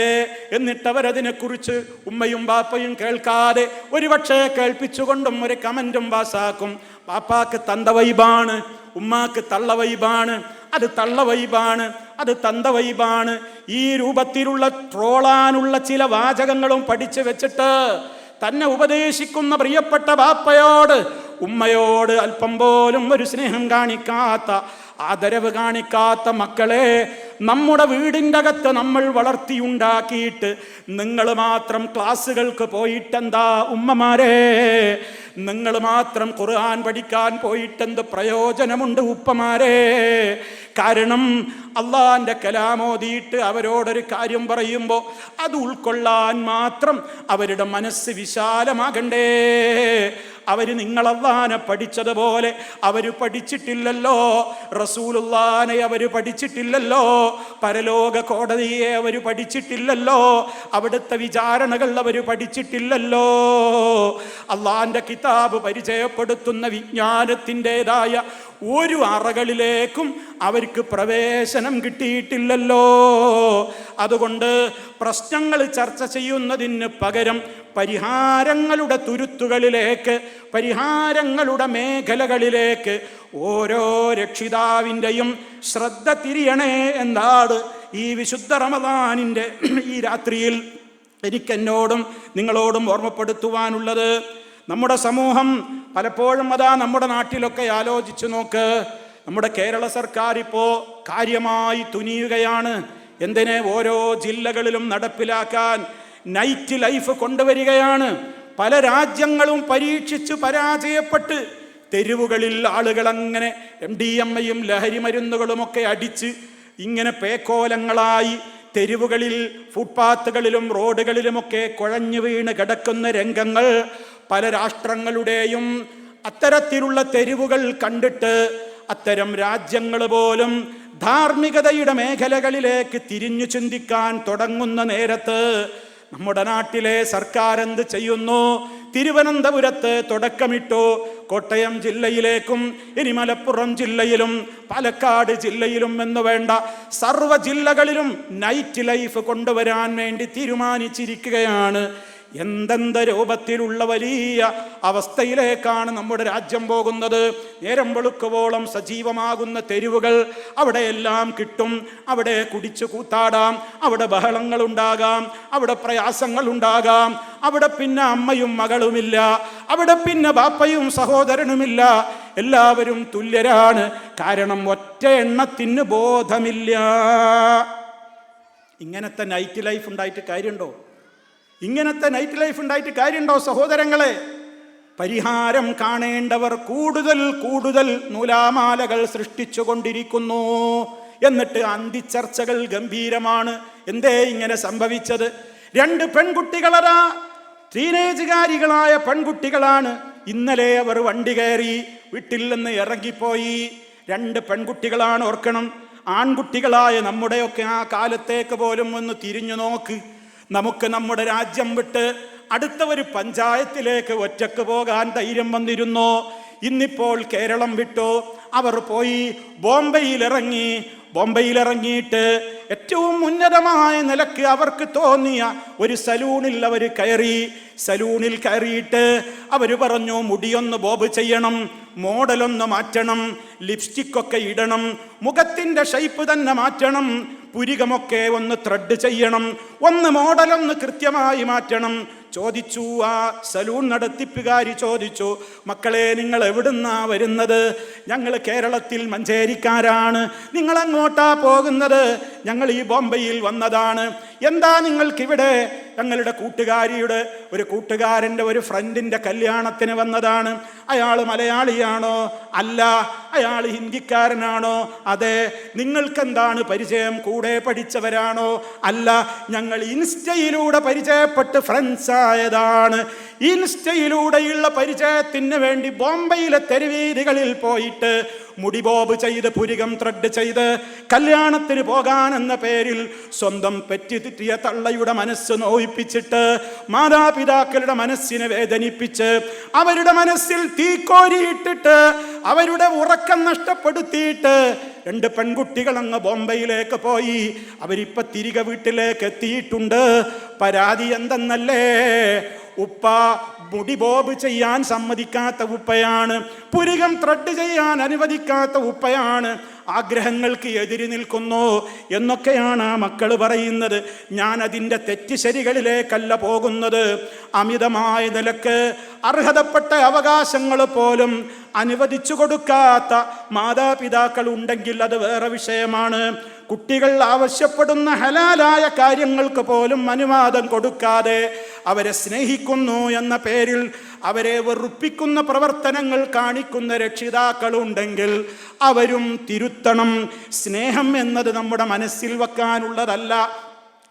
എന്നിട്ടവരതിനെക്കുറിച്ച് ഉമ്മയും ബാപ്പയും കേൾക്കാതെ ഒരുപക്ഷെ കേൾപ്പിച്ചുകൊണ്ടും ഒരു കമൻറ്റും പാസാക്കും. പാപ്പാക്ക് തന്ത വൈബാണ്, ഉമ്മാക്ക് തള്ള വൈബാണ്, അത് തള്ള വൈബാണ്, അത് തന്ത വൈബാണ്. ഈ രൂപത്തിലുള്ള ട്രോളാനുള്ള ചില വാചകങ്ങളും പഠിച്ചു വെച്ചിട്ട് തന്നെ ഉപദേശിക്കുന്ന പ്രിയപ്പെട്ട ബാപ്പയോട്, ഉമ്മയോട് അല്പം പോലും ഒരു സ്നേഹം കാണിക്കാത്ത, ആദരവ് കാണിക്കാത്ത മക്കളെ നമ്മുടെ വീടിൻ്റെ അകത്ത് നമ്മൾ വളർത്തിയുണ്ടാക്കിയിട്ട് നിങ്ങൾ മാത്രം ക്ലാസ്സുകൾക്ക് പോയിട്ടെന്താ ഉമ്മമാരെ? നിങ്ങൾ മാത്രം ഖുർആൻ പഠിക്കാൻ പോയിട്ടെന്ത് പ്രയോജനമുണ്ട് ഉപ്പമാരെ? കാരണം അള്ളാന്റെ കലാമോദിയിട്ട് അവരോടൊരു കാര്യം പറയുമ്പോൾ അത് ഉൾക്കൊള്ളാൻ മാത്രം അവരുടെ മനസ്സ് വിശാലമാകണ്ടേ? അവർ നിങ്ങളല്ലാനെ പഠിച്ചതുപോലെ അവർ പഠിച്ചിട്ടില്ലല്ലോ. റസൂലുള്ളാനെ അവർ പഠിച്ചിട്ടില്ലല്ലോ. പരലോക കോടതിയെ അവർ പഠിച്ചിട്ടില്ലല്ലോ. അവിടുത്തെ വിചാരണകൾ അവർ പഠിച്ചിട്ടില്ലല്ലോ. അള്ളാന്റെ കിതാബ് പരിചയപ്പെടുത്തുന്ന വിജ്ഞാനത്തിൻ്റെതായ ഒരു അറകളിലേക്കും അവർക്ക് പ്രവേശനം കിട്ടിയിട്ടില്ലല്ലോ. അതുകൊണ്ട് പ്രശ്നങ്ങൾ ചർച്ച ചെയ്യുന്നതിന് പകരം പരിഹാരങ്ങളുടെ തുരുത്തുകളിലേക്ക്, പരിഹാരങ്ങളുടെ മേഖലകളിലേക്ക് ഓരോ രക്ഷിതാവിൻ്റെയും ശ്രദ്ധ തിരിയണേ എന്നാണ് ഈ വിശുദ്ധ റമദാനിൻ്റെ ഈ രാത്രിയിൽ എനിക്കെന്നോടും നിങ്ങളോടും ഓർമ്മപ്പെടുത്തുവാനുള്ളത്. നമ്മുടെ സമൂഹം പലപ്പോഴും അതാ നമ്മുടെ നാട്ടിലൊക്കെ ആലോചിച്ചു നോക്ക്. നമ്മുടെ കേരള സർക്കാർ ഇപ്പോൾ കാര്യമായി തുനിയുകയാണ്. എന്തിനെ? ഓരോ ജില്ലകളിലും നടപ്പിലാക്കാൻ നൈറ്റ് ലൈഫ് കൊണ്ടുവരികയാണ്. പല രാജ്യങ്ങളും പരീക്ഷിച്ച് പരാജയപ്പെട്ട് തെരുവുകളിൽ ആളുകൾ അങ്ങനെ MDMA-യും ലഹരി മരുന്നുകളുമൊക്കെ അടിച്ച് ഇങ്ങനെ പേക്കോലങ്ങളായി തെരുവുകളിൽ, ഫുട്പാത്തുകളിലും റോഡുകളിലുമൊക്കെ കുഴഞ്ഞു വീണ് കിടക്കുന്ന രംഗങ്ങൾ പല രാഷ്ട്രങ്ങളുടെയും അത്തരത്തിലുള്ള തെരുവുകൾ കണ്ടിട്ട് അത്തരം രാജ്യങ്ങൾ പോലും ധാർമ്മികതയുടെ മേഖലകളിലേക്ക് തിരിഞ്ഞു ചിന്തിക്കാൻ തുടങ്ങുന്ന നേരത്ത് നമ്മുടെ നാട്ടിലെ സർക്കാർ എന്ത് ചെയ്യുന്നു? തിരുവനന്തപുരത്ത് തുടക്കമിട്ടു. കോട്ടയം ജില്ലയിലേക്കും ഇനി മലപ്പുറം ജില്ലയിലും പാലക്കാട് ജില്ലയിലും എന്ന് വേണ്ട സർവ്വ ജില്ലകളിലും നൈറ്റ് ലൈഫ് കൊണ്ടുവരാൻ വേണ്ടി തീരുമാനിച്ചിരിക്കുകയാണ്. എന്തെന്ത് രൂപത്തിലുള്ള വലിയ അവസ്ഥയിലേക്കാണ് നമ്മുടെ രാജ്യം പോകുന്നത്. നേരം വെളുക്കുവോളം സജീവമാകുന്ന തെരുവുകൾ അവിടെയെല്ലാം കിട്ടും. അവിടെ കുടിച്ചു കൂത്താടാം, അവിടെ ബഹളങ്ങൾ ഉണ്ടാകാം, അവിടെ പ്രയാസങ്ങൾ ഉണ്ടാകാം. അവിടെ പിന്നെ അമ്മയും മകളുമില്ല, അവിടെ പിന്നെ ബാപ്പയും സഹോദരനുമില്ല. എല്ലാവരും തുല്യരാണ്. കാരണം ഒറ്റ എണ്ണത്തിന് ബോധമില്ല. ഇങ്ങനത്തെ നൈറ്റ് ലൈഫ് ഉണ്ടായിട്ട് കാര്യമുണ്ടോ? ഇങ്ങനത്തെ നൈറ്റ് ലൈഫ് ഉണ്ടായിട്ട് കാര്യമുണ്ടോ സഹോദരങ്ങളെ? പരിഹാരം കാണേണ്ടവർ കൂടുതൽ കൂടുതൽ നൂലാമാലകൾ സൃഷ്ടിച്ചു കൊണ്ടിരിക്കുന്നു. എന്നിട്ട് അന്തിച്ചർച്ചകൾ ഗംഭീരമാണ്. എന്തേ ഇങ്ങനെ സംഭവിച്ചത്? 2 പെൺകുട്ടികളാ, ടീനേജുകാരികളായ പെൺകുട്ടികളാണ്. ഇന്നലെ അവർ വണ്ടി കയറി വീട്ടിൽ നിന്ന് ഇറങ്ങിപ്പോയി. 2 പെൺകുട്ടികളാണ്. ഓർക്കണം, ആൺകുട്ടികളായ നമ്മുടെയൊക്കെ ആ കാലത്തേക്ക് പോലും ഒന്ന് തിരിഞ്ഞു നോക്ക്. നമുക്ക് നമ്മുടെ രാജ്യം വിട്ട് അടുത്ത ഒരു പഞ്ചായത്തിലേക്ക് ഒറ്റക്ക് പോകാൻ ധൈര്യം വന്നിരുന്നോ? ഇന്നിപ്പോൾ കേരളം വിട്ടു. അവർ പോയി ബോംബെയിലിറങ്ങി. ബോംബെയിലിറങ്ങിയിട്ട് ഏറ്റവും ഉന്നതമായ നിലക്ക് അവർക്ക് തോന്നിയ ഒരു സലൂണിൽ അവർ കയറി. സലൂണിൽ കയറിയിട്ട് അവർ പറഞ്ഞു, മുടിയൊന്ന് ബോബ് ചെയ്യണം, മോഡലൊന്ന് മാറ്റണം, ലിപ്സ്റ്റിക്കൊക്കെ ഇടണം, മുഖത്തിൻ്റെ ഷേപ്പ് തന്നെ മാറ്റണം, പുരികമൊക്കെ ഒന്ന് ത്രെഡ് ചെയ്യണം, ഒന്ന് മോഡലൊന്ന് കൃത്യമായി മാറ്റണം. ചോദിച്ചു, ആ സലൂൺ നടത്തിപ്പുകാരി ചോദിച്ചു, മക്കളെ നിങ്ങൾ എവിടുന്നാ വരുന്നത്? ഞങ്ങൾ കേരളത്തിൽ മഞ്ചേരിക്കാരാണ്. നിങ്ങൾ അങ്ങോട്ടാ പോകുന്നത്? ഞങ്ങൾ ഈ ബോംബെയിൽ വന്നതാണ്. എന്താ നിങ്ങൾക്കിവിടെ? ഞങ്ങളുടെ ഒരു കൂട്ടുകാരൻ്റെ ഒരു ഫ്രണ്ടിൻ്റെ കല്യാണത്തിന് വന്നതാണ്. അയാൾ മലയാളിയാണോ? അല്ല. അയാൾ ഹിന്ദിക്കാരനാണോ? അതെ. നിങ്ങൾക്കെന്താണ് പരിചയം? കൂടെ പഠിച്ചവരാണോ? അല്ല. ഞങ്ങൾ ഇൻസ്റ്റയിലൂടെ പരിചയപ്പെട്ട് ഫ്രണ്ട്സ് ആയതാണ്. ഇൻസ്റ്റയിലൂടെയുള്ള പരിചയത്തിന് വേണ്ടി ബോംബെയിലെ തെരുവീതികളിൽ പോയിട്ട് മുടി ബോബ് ചെയ്ത് പുരികം ത്രെഡ് ചെയ്ത് കല്യാണത്തിന് പോകാനെന്ന പേരിൽ സ്വന്തം പെറ്റിയ തള്ളയുടെ മനസ്സ് നോയിപ്പിച്ചിട്ട് മാതാപിതാക്കളുടെ മനസ്സിനെ വേദനിപ്പിച്ച് അവരുടെ മനസ്സിൽ തീക്കോരിയിട്ടിട്ട് അവരുടെ ഉറക്കം നഷ്ടപ്പെടുത്തിയിട്ട് 2 പെൺകുട്ടികൾ അങ്ങ് ബോംബെയിലേക്ക് പോയി. അവരിപ്പോ തിരികെ വീട്ടിലേക്ക് എത്തിയിട്ടുണ്ട്. പരാതി എന്തെന്നല്ലേ? ഉപ്പ മുടി ബോബ് ചെയ്യാൻ സമ്മതിക്കാത്ത ഉപ്പയാണ്, പുരികം ത്രെഡ് ചെയ്യാൻ അനുവദിക്കാത്ത ഉപ്പയാണ്, ആഗ്രഹങ്ങൾക്ക് എതിരി നിൽക്കുന്നു എന്നൊക്കെയാണ് ആ മക്കൾ പറയുന്നത്. ഞാൻ അതിൻ്റെ തെറ്റുശരികളിലേക്കല്ല പോകുന്നത്. അമിതമായ നിലക്ക് അർഹതപ്പെട്ട അവകാശങ്ങൾ പോലും അനുവദിച്ചു കൊടുക്കാത്ത മാതാപിതാക്കൾ ഉണ്ടെങ്കിൽ അത് വേറെ വിഷയമാണ്. കുട്ടികൾ ആവശ്യപ്പെടുന്ന ഹലാലായ കാര്യങ്ങൾക്ക് പോലും അനുവാദം കൊടുക്കാതെ അവരെ സ്നേഹിക്കുന്നു എന്ന പേരിൽ അവരെ വെറുപ്പിക്കുന്ന പ്രവർത്തനങ്ങൾ കാണിക്കുന്ന രക്ഷിതാക്കളുണ്ടെങ്കിൽ അവരും തിരുത്തണം. സ്നേഹം എന്നത് നമ്മുടെ മനസ്സിൽ വെക്കാനുള്ളതല്ല,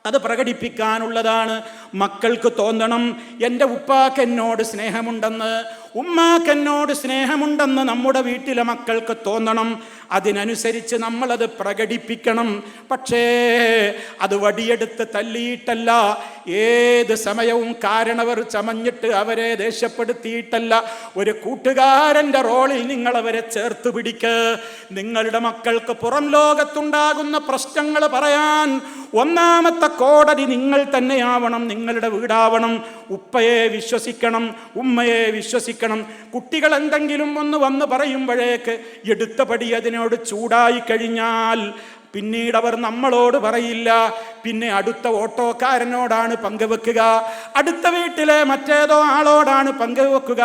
അത് പ്രകടിപ്പിക്കാനുള്ളതാണ്. മക്കൾക്ക് തോന്നണം, എൻ്റെ ഉപ്പാക്ക് എന്നോട് സ്നേഹമുണ്ടെന്ന്, ഉമ്മാക്ക് എന്നോട് സ്നേഹമുണ്ടെന്ന് നമ്മുടെ വീട്ടിലെ മക്കൾക്ക് തോന്നണം. അതിനനുസരിച്ച് നമ്മളത് പ്രകടിപ്പിക്കണം. പക്ഷേ അത് വടിയെടുത്ത് തല്ലിയിട്ടല്ല, ഏത് സമയവും കാരണവർ ചമഞ്ഞിട്ട് അവരെ ദേഷ്യപ്പെടുത്തിയിട്ടല്ല. ഒരു കൂട്ടുകാരൻ്റെ റോളിൽ നിങ്ങളവരെ ചേർത്ത് പിടിക്ക്. നിങ്ങളുടെ മക്കൾക്ക് പുറം ലോകത്തുണ്ടാകുന്ന പ്രശ്നങ്ങൾ പറയാൻ ഒന്നാമത്തെ കോടതി നിങ്ങൾ തന്നെയാവണം, നിങ്ങളുടെ വീടാവണം. ഉപ്പയെ വിശ്വസിക്കണം, ഉമ്മയെ വിശ്വസിക്കണം. കുട്ടികൾ എന്തെങ്കിലും ഒന്ന് വന്ന് പറയുമ്പോഴേക്ക് എടുത്ത പടി അതിനോട് ചൂടായി കഴിഞ്ഞാൽ പിന്നീട് അവർ നമ്മളോട് പറയില്ല, പിന്നെ അടുത്ത ഓട്ടോക്കാരനോടാണ് പങ്കുവെക്കുക, അടുത്ത വീട്ടിലെ മറ്റേതോ ആളോടാണ് പങ്കുവെക്കുക,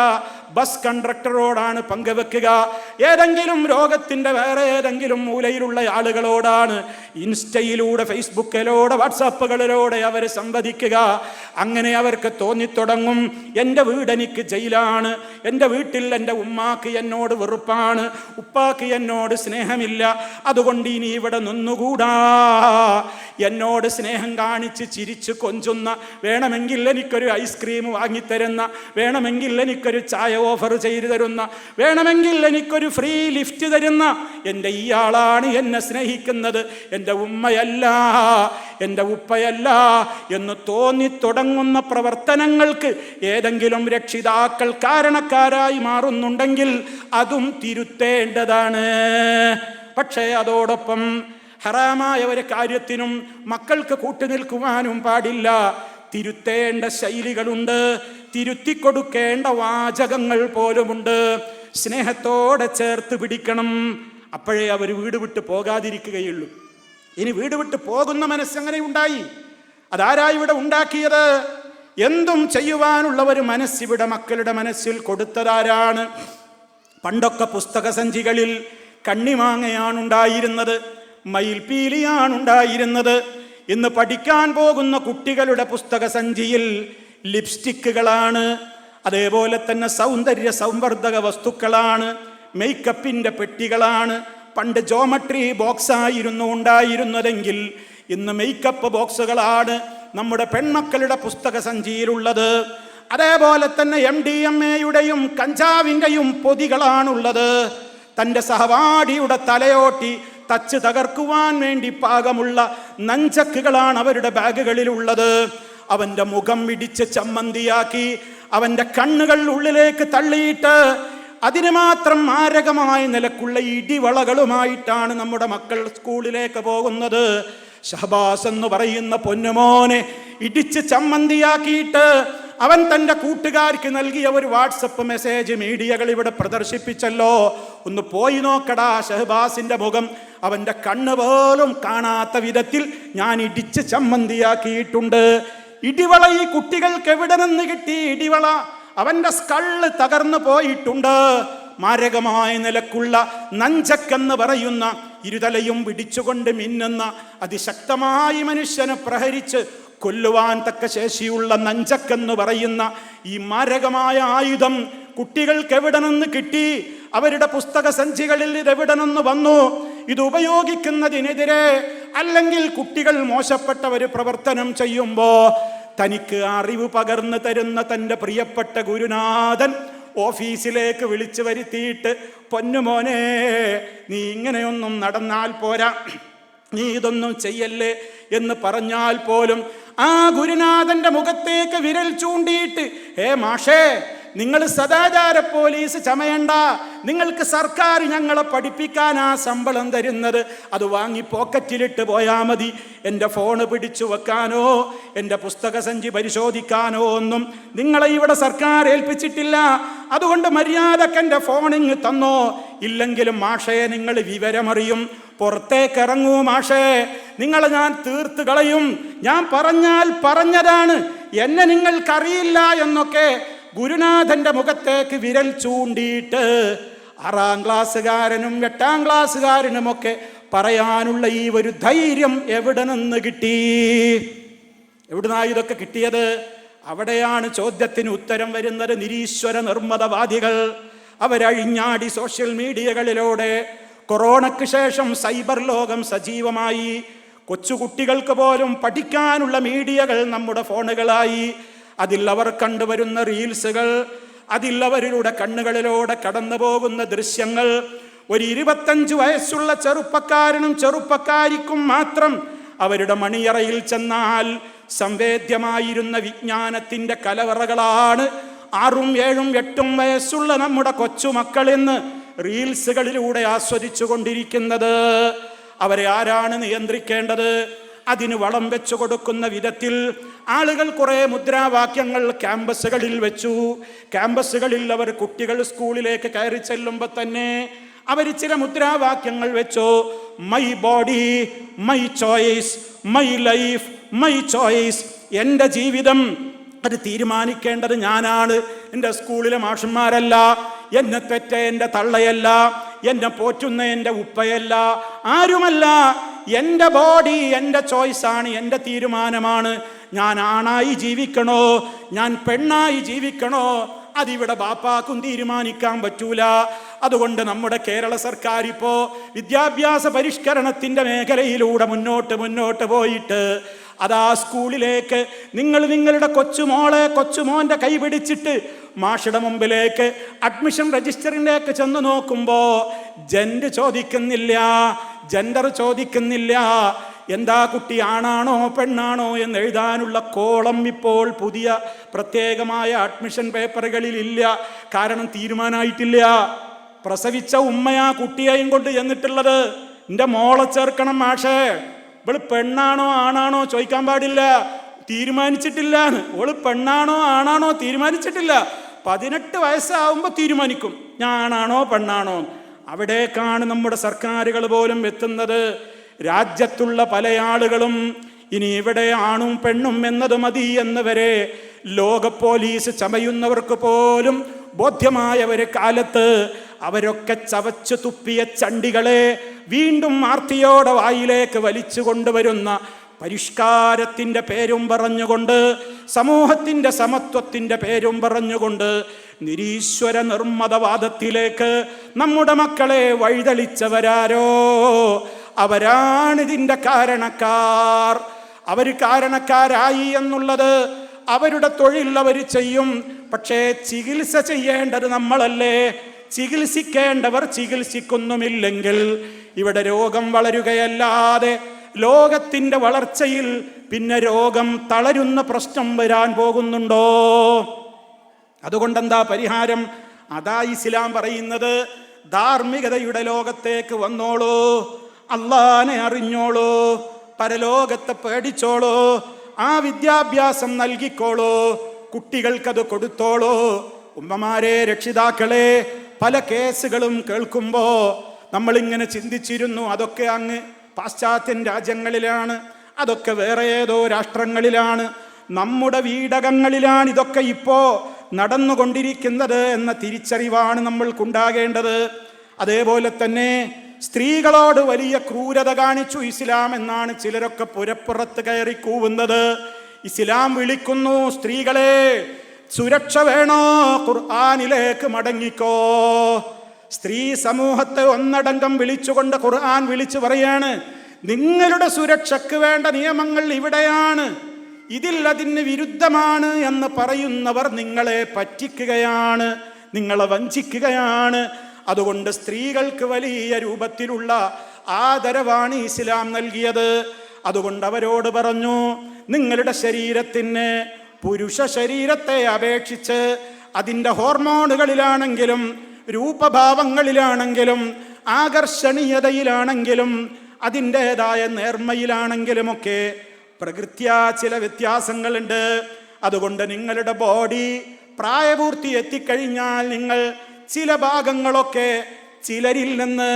ബസ് കണ്ടക്ടറോടാണ് പങ്കുവെക്കുക, ഏതെങ്കിലും രോഗത്തിൻ്റെ വേറെ ഏതെങ്കിലും മൂലയിലുള്ള ആളുകളോടാണ് ഇൻസ്റ്റയിലൂടെ, ഫേസ്ബുക്കിലൂടെ, വാട്സാപ്പുകളിലൂടെ അവർ സംവദിക്കുക. അങ്ങനെ അവർക്ക് തോന്നിത്തുടങ്ങും, എൻ്റെ വീട് എനിക്ക് ജയിലാണ്, എൻ്റെ വീട്ടിൽ എൻ്റെ ഉമ്മാക്ക് എന്നോട് വെറുപ്പാണ്, ഉപ്പാക്ക് എന്നോട് സ്നേഹമില്ല, അതുകൊണ്ട് ഇനി ഇവിടെ നിന്നുകൂടാ. എന്നോട് സ്നേഹം കാണിച്ച് ചിരിച്ച് കൊഞ്ചുന്ന, വേണമെങ്കിൽ എനിക്കൊരു ഐസ്ക്രീം വാങ്ങിത്തരുന്ന, വേണമെങ്കിൽ എനിക്കൊരു ചായ ഓഫർ ചെയ്തു തരുന്ന, വേണമെങ്കിൽ എനിക്കൊരു ഫ്രീ ലിഫ്റ്റ് തരുന്ന എൻ്റെ ഇയാളാണ് എന്നെ സ്നേഹിക്കുന്നത്, എൻ്റെ ഉമ്മയല്ല, എൻ്റെ ഉപ്പയല്ല എന്ന് തോന്നി തുടങ്ങുന്ന പ്രവർത്തനങ്ങൾക്ക് ഏതെങ്കിലും രക്ഷിതാക്കൾ കാരണക്കാരായി മാറുന്നുണ്ടെങ്കിൽ അതും തിരുത്തേണ്ടതാണ്. പക്ഷേ അതോടൊപ്പം ഹറാമായ ഒരു കാര്യത്തിനും മക്കൾക്ക് കൂട്ടുനിൽക്കുവാനും പാടില്ല. തിരുത്തേണ്ട ശൈലികളുണ്ട്, തിരുത്തിക്കൊടുക്കേണ്ട വാചകങ്ങൾ പോലുമുണ്ട്. സ്നേഹത്തോടെ ചേർത്ത് പിടിക്കണം, അപ്പോഴേ അവർ വീട് വിട്ട് പോകാതിരിക്കുകയുള്ളൂ. ഇനി വീട് വിട്ട് പോകുന്ന മനസ്സെങ്ങനെ ഉണ്ടായി? അതാരാ ഇവിടെ ഉണ്ടാക്കിയത്? എന്തും ചെയ്യുവാനുള്ള ഒരു മനസ്സിവിടെ മക്കളുടെ മനസ്സിൽ കൊടുത്തതാരാണ്? പണ്ടൊക്കെ പുസ്തക സഞ്ചികളിൽ കണ്ണിമാങ്ങയാണുണ്ടായിരുന്നത്, മയിൽപീലിയാണുണ്ടായിരുന്നത്. ഇന്ന് പഠിക്കാൻ പോകുന്ന കുട്ടികളുടെ പുസ്തക സഞ്ചിയിൽ ലിപ്സ്റ്റിക്കുകളാണ്, അതേപോലെ തന്നെ സൗന്ദര്യ സംവർദ്ധക വസ്തുക്കളാണ്, മേക്കപ്പിൻ്റെ പെട്ടികളാണ്. പണ്ട് ജോമെട്രി ബോക്സായിരുന്നു ഉണ്ടായിരുന്നതെങ്കിൽ ഇന്ന് മേക്കപ്പ് ബോക്സുകളാണ് നമ്മുടെ പെൺമക്കളുടെ പുസ്തക സഞ്ചിയിലുള്ളത്. അതേപോലെ തന്നെ MDMA-യുടെയും കഞ്ചാവിൻ്റെയും പൊതികളാണുള്ളത്. തൻ്റെ സഹപാഠിയുടെ തലയോട്ടി തച്ച് തകർക്കുവാൻ വേണ്ടി പാകമുള്ള നഞ്ചക്കുകളാണ് അവരുടെ ബാഗുകളിലുള്ളത്. അവൻ്റെ മുഖം ഇടിച്ച് ചമ്മന്തിയാക്കി അവൻ്റെ കണ്ണുകൾ ഉള്ളിലേക്ക് തള്ളിയിട്ട് അതിന് മാത്രം മാരകമായ നിലക്കുള്ള ഇടിവളകളുമായിട്ടാണ് നമ്മുടെ മക്കൾ സ്കൂളിലേക്ക് പോകുന്നത്. ഷഹബാസ് എന്ന് പറയുന്ന പൊന്നുമോനെ ഇടിച്ച് ചമ്മന്തിയാക്കിയിട്ട് അവൻ തൻ്റെ കൂട്ടുകാർക്ക് നൽകിയ ഒരു വാട്സപ്പ് മെസ്സേജ് മീഡിയകൾ ഇവിടെ പ്രദർശിപ്പിച്ചല്ലോ. ഒന്ന് പോയി നോക്കടാ ഷഹബാസിൻ്റെ മുഖം, അവൻ്റെ കണ്ണ് പോലും കാണാത്ത വിധത്തിൽ ഞാൻ ഇടിച്ച് ചമ്മന്തിയാക്കിയിട്ടുണ്ട്. ഇടിവള ഈ കുട്ടികൾക്ക് എവിടെ നിന്ന് കിട്ടി? ഇടിവള അവൻ്റെ സ്കള്ള് തകർന്നു പോയിട്ടുണ്ട്. മാരകമായ നിലക്കുള്ള നഞ്ചക്കെന്ന് പറയുന്ന ഇരുതലയും പിടിച്ചുകൊണ്ട് മിന്നുന്ന അതിശക്തമായി മനുഷ്യനെ പ്രഹരിച്ച് കൊല്ലുവാൻ തക്ക ശേഷിയുള്ള നഞ്ചക്കെന്ന് പറയുന്ന ഈ മാരകമായ ആയുധം കുട്ടികൾക്ക് എവിടെ നിന്ന് കിട്ടി? അവരുടെ പുസ്തക സഞ്ചികളിൽ ഇതെവിടെ നിന്ന് വന്നു? ഇത് ഉപയോഗിക്കുന്നതിനെതിരെ അല്ലെങ്കിൽ കുട്ടികൾ മോശപ്പെട്ട ഒരു പ്രവർത്തനം ചെയ്യുമ്പോൾ തനിക്ക് അറിവ് പകർന്നു തരുന്ന തൻ്റെ പ്രിയപ്പെട്ട ഗുരുനാഥൻ ഓഫീസിലേക്ക് വിളിച്ചു വരുത്തിയിട്ട് പൊന്നുമോനെ നീ ഇങ്ങനെയൊന്നും നടന്നാൽ പോരാ, നീ ഇതൊന്നും ചെയ്യല്ലേ എന്ന് പറഞ്ഞാൽ പോലും ആ ഗുരുനാഥന്റെ മുഖത്തേക്ക് വിരൽ ചൂണ്ടിയിട്ട് മാഷേ നിങ്ങൾ സദാചാര പോലീസ് ചമയണ്ട, നിങ്ങൾക്ക് സർക്കാർ ഞങ്ങളെ പഠിപ്പിക്കാനാ ശമ്പളം തരുന്നത്, അത് വാങ്ങി പോക്കറ്റിലിട്ട് പോയാൽ മതി. എൻ്റെ ഫോണ് പിടിച്ചു വെക്കാനോ എൻ്റെ പുസ്തക സഞ്ചി പരിശോധിക്കാനോ ഒന്നും നിങ്ങളെ ഇവിടെ സർക്കാർ ഏൽപ്പിച്ചിട്ടില്ല. അതുകൊണ്ട് മര്യാദക്ക് എൻ്റെ ഫോണിങ് തന്നോ, ഇല്ലെങ്കിലും മാഷേ നിങ്ങൾ വിവരമറിയും, പുറത്തേക്ക് ഇറങ്ങൂ മാഷേ, നിങ്ങളെ ഞാൻ തീർത്ത് കളയും, ഞാൻ പറഞ്ഞാൽ പറഞ്ഞതാണ്, എന്നെ നിങ്ങൾക്കറിയില്ല എന്നൊക്കെ ഗുരുനാഥന്റെ മുഖത്തേക്ക് വിരൽ ചൂണ്ടിയിട്ട് 6ാം ക്ലാസ്സുകാരനും 8ാം ക്ലാസ്സുകാരനുമൊക്കെ പറയാനുള്ള ഈ ഒരു ധൈര്യം എവിടെ നിന്ന് കിട്ടി? എവിടുന്നാണ് ഇതൊക്കെ കിട്ടിയത്? അവിടെയാണ് ചോദ്യത്തിന് ഉത്തരം വരുന്നത്. നിരീശ്വര നിർമ്മതവാദികൾ അവരഴിഞ്ഞാടി സോഷ്യൽ മീഡിയകളിലൂടെ. കൊറോണയ്ക്ക് ശേഷം സൈബർ ലോകം സജീവമായി. കൊച്ചുകുട്ടികൾക്ക് പോലും പഠിക്കാനുള്ള മീഡിയകൾ നമ്മുടെ ഫോണുകളായി. അതിൽ അവർ കണ്ടുവരുന്ന റീൽസുകൾ, അതിൽ അവരുടെ കണ്ണുകളിലൂടെ കടന്നു പോകുന്ന ദൃശ്യങ്ങൾ ഒരു 25 വയസ്സുള്ള ചെറുപ്പക്കാരനും ചെറുപ്പക്കാരിക്കും മാത്രം അവരുടെ മണിയറയിൽ ചെന്നാൽ സംവേദ്യമായിരുന്ന വിജ്ഞാനത്തിൻ്റെ കലവറകളാണ് 6ഉം 7ഉം 8ഉം വയസ്സുള്ള നമ്മുടെ കൊച്ചുമക്കളെന്ന് റീൽസുകളിലൂടെ ആസ്വദിച്ചു കൊണ്ടിരിക്കുന്നത്. അവരെ ആരാണ് നിയന്ത്രിക്കേണ്ടത്? അതിന് വളം വെച്ചു കൊടുക്കുന്ന വിധത്തിൽ ആളുകൾ കുറേ മുദ്രാവാക്യങ്ങൾ ക്യാമ്പസുകളിൽ വെച്ചു. ക്യാമ്പസുകളിൽ അവർ കുട്ടികൾ സ്കൂളിലേക്ക് കയറി ചെല്ലുമ്പോൾ തന്നെ അവർ ചില മുദ്രാവാക്യങ്ങൾ വെച്ചു. My body my choice, my life my choice. എൻ്റെ ജീവിതം അത് തീരുമാനിക്കേണ്ടത് ഞാനാണ്, എൻ്റെ സ്കൂളിലെ മാഷന്മാരല്ല, എന്നെ പെറ്റ എൻ്റെ തള്ളയല്ല, എന്നെ പോറ്റുന്ന എൻ്റെ ഉപ്പയല്ല, ആരുമല്ല. എൻ്റെ ബോഡി എൻ്റെ ചോയ്സാണ്, എൻ്റെ തീരുമാനമാണ്. ഞാൻ ആണായി ജീവിക്കണോ, ഞാൻ പെണ്ണായി ജീവിക്കണോ, അതിവിടെ ബാപ്പാക്കും തീരുമാനിക്കാൻ പറ്റൂല. അതുകൊണ്ട് നമ്മുടെ കേരള സർക്കാർ ഇപ്പോൾ വിദ്യാഭ്യാസ പരിഷ്കരണത്തിൻ്റെ മേഖലയിലൂടെ മുന്നോട്ട് പോയിട്ട് അതാ സ്കൂളിലേക്ക് നിങ്ങൾ നിങ്ങളുടെ കൊച്ചുമോളെ കൊച്ചുമോൻ്റെ കൈ പിടിച്ചിട്ട് മാഷുടെ മുമ്പിലേക്ക് അഡ്മിഷൻ രജിസ്റ്ററിലേക്ക് ചെന്ന് നോക്കുമ്പോൾ ജെൻഡർ ചോദിക്കുന്നില്ല. എന്താ കുട്ടി ആണാണോ പെണ്ണാണോ എന്ന് എഴുതാനുള്ള കോളം ഇപ്പോൾ പുതിയ പ്രത്യേകമായ അഡ്മിഷൻ പേപ്പറുകളിൽ ഇല്ല. കാരണം തീരുമാനമായിട്ടില്ല. പ്രസവിച്ച ഉമ്മയാ കുട്ടിയെയും കൊണ്ട് ചെന്നിട്ടുള്ളത്. എൻ്റെ മോളെ ചേർക്കണം മാഷേ, ഇവള് പെണ്ണാണോ ആണാണോ ചോദിക്കാൻ പാടില്ല, തീരുമാനിച്ചിട്ടില്ല. ഓള് പെണ്ണാണോ ആണാണോ തീരുമാനിച്ചിട്ടില്ല. 18 വയസ്സാവുമ്പോൾ തീരുമാനിക്കും ഞാൻ ആണാണോ പെണ്ണാണോ. അവിടേക്കാണ് നമ്മുടെ സർക്കാരുകൾ പോലും എത്തുന്നത്. രാജ്യത്തുള്ള പല ആളുകളും ഇനി ഇവിടെ ആണും പെണ്ണും എന്നത് മതി എന്ന് വരെ ലോക പോലീസ് ചമയുന്നവർക്ക് പോലും ബോധ്യമായ ഒരു കാലത്ത് അവരൊക്കെ ചവച്ചു തുപ്പിയ ചണ്ടികളെ വീണ്ടും ആർത്തിയോടെ വായിലേക്ക് വലിച്ചു കൊണ്ടുവരുന്ന പരിഷ്കാരത്തിൻ്റെ പേരും പറഞ്ഞുകൊണ്ട്, സമൂഹത്തിൻ്റെ സമത്വത്തിൻ്റെ പേരും പറഞ്ഞുകൊണ്ട് നിരീശ്വര നിർമ്മതവാദത്തിലേക്ക് നമ്മുടെ മക്കളെ വഴിതെളിച്ചവരാരോ അവരാണിതിൻ്റെ കാരണക്കാർ. അവർ കാരണക്കാരായി എന്നുള്ളത് അവരുടെ തൊഴിൽ അവർ ചെയ്യും. പക്ഷേ ചികിത്സ ചെയ്യേണ്ടത് നമ്മളല്ലേ? ചികിത്സിക്കേണ്ടവർ ചികിത്സിക്കുന്നുമില്ലെങ്കിൽ ഇവിടെ രോഗം വളരുകയല്ലാതെ ലോകത്തിൻ്റെ വളർച്ചയിൽ പിന്നെ രോഗം തളരുന്ന പ്രശ്നം വരാൻ പോകുന്നുണ്ടോ? അതുകൊണ്ടെന്താ പരിഹാരം? അതാ ഇസ്ലാം പറയുന്നത്, ധാർമ്മികതയുടെ ലോകത്തേക്ക് വന്നോളൂ, അള്ളാനെ അറിഞ്ഞോളൂ, പരലോകത്തെ പേടിച്ചോളൂ, ആ വിദ്യാഭ്യാസം നൽകിക്കോളൂ, കുട്ടികൾക്കത് കൊടുത്തോളൂ. ഉമ്മമാരെ, രക്ഷിതാക്കളെ, പല കേസുകളും കേൾക്കുമ്പോൾ നമ്മളിങ്ങനെ ചിന്തിച്ചിരുന്നു, അതൊക്കെ അങ്ങ് പാശ്ചാത്യൻ രാജ്യങ്ങളിലാണ്, അതൊക്കെ വേറെ ഏതോ രാഷ്ട്രങ്ങളിലാണ്, നമ്മുടെ വീടകങ്ങളിലാണ് ഇതൊക്കെ ഇപ്പോൾ നടന്നുകൊണ്ടിരിക്കുന്നത് എന്ന തിരിച്ചറിവാണ് നമ്മൾക്കുണ്ടാകേണ്ടത്. അതേപോലെ തന്നെ സ്ത്രീകളോട് വലിയ ക്രൂരത കാണിച്ചു ഇസ്ലാം എന്നാണ് ചിലരൊക്കെ പുരപ്പുറത്ത് കയറി കൂവുന്നത്. ഇസ്ലാം വിളിക്കുന്നു, സ്ത്രീകളെ സുരക്ഷ വേണോ? ഖുർആനിലേക്ക് മടങ്ങിക്കോ. സ്ത്രീ സമൂഹത്തെ ഒന്നടങ്കം വിളിച്ചുകൊണ്ട് ഖുർആൻ വിളിച്ചു പറയാണ്, നിങ്ങളുടെ സുരക്ഷയ്ക്ക് വേണ്ട നിയമങ്ങൾ ഇവിടെയാണ്, ഇതിൽ അതിന് വിരുദ്ധമാണ് എന്ന് പറയുന്നവർ നിങ്ങളെ പറ്റിക്കുകയാണ്, നിങ്ങളെ വഞ്ചിക്കുകയാണ്. അതുകൊണ്ട് സ്ത്രീകൾക്ക് വലിയ രൂപത്തിലുള്ള ആദരവാണ് ഇസ്ലാം നൽകിയത്. അതുകൊണ്ട് അവരോട് പറഞ്ഞു, നിങ്ങളുടെ ശരീരത്തിന് പുരുഷ ശരീരത്തെ അപേക്ഷിച്ച് അതിൻ്റെ ഹോർമോണുകളിലാണെങ്കിലും രൂപഭാവങ്ങളിലാണെങ്കിലും ആകർഷണീയതയിലാണെങ്കിലും അതിൻ്റെതായ നേർമ്മയിലാണെങ്കിലുമൊക്കെ പ്രകൃത്യാ ചില വ്യത്യാസങ്ങളുണ്ട്. അതുകൊണ്ട് നിങ്ങളുടെ ബോഡി പ്രായപൂർത്തി എത്തിക്കഴിഞ്ഞാൽ നിങ്ങൾ ചില ഭാഗങ്ങളൊക്കെ ചിലരിൽ നിന്ന്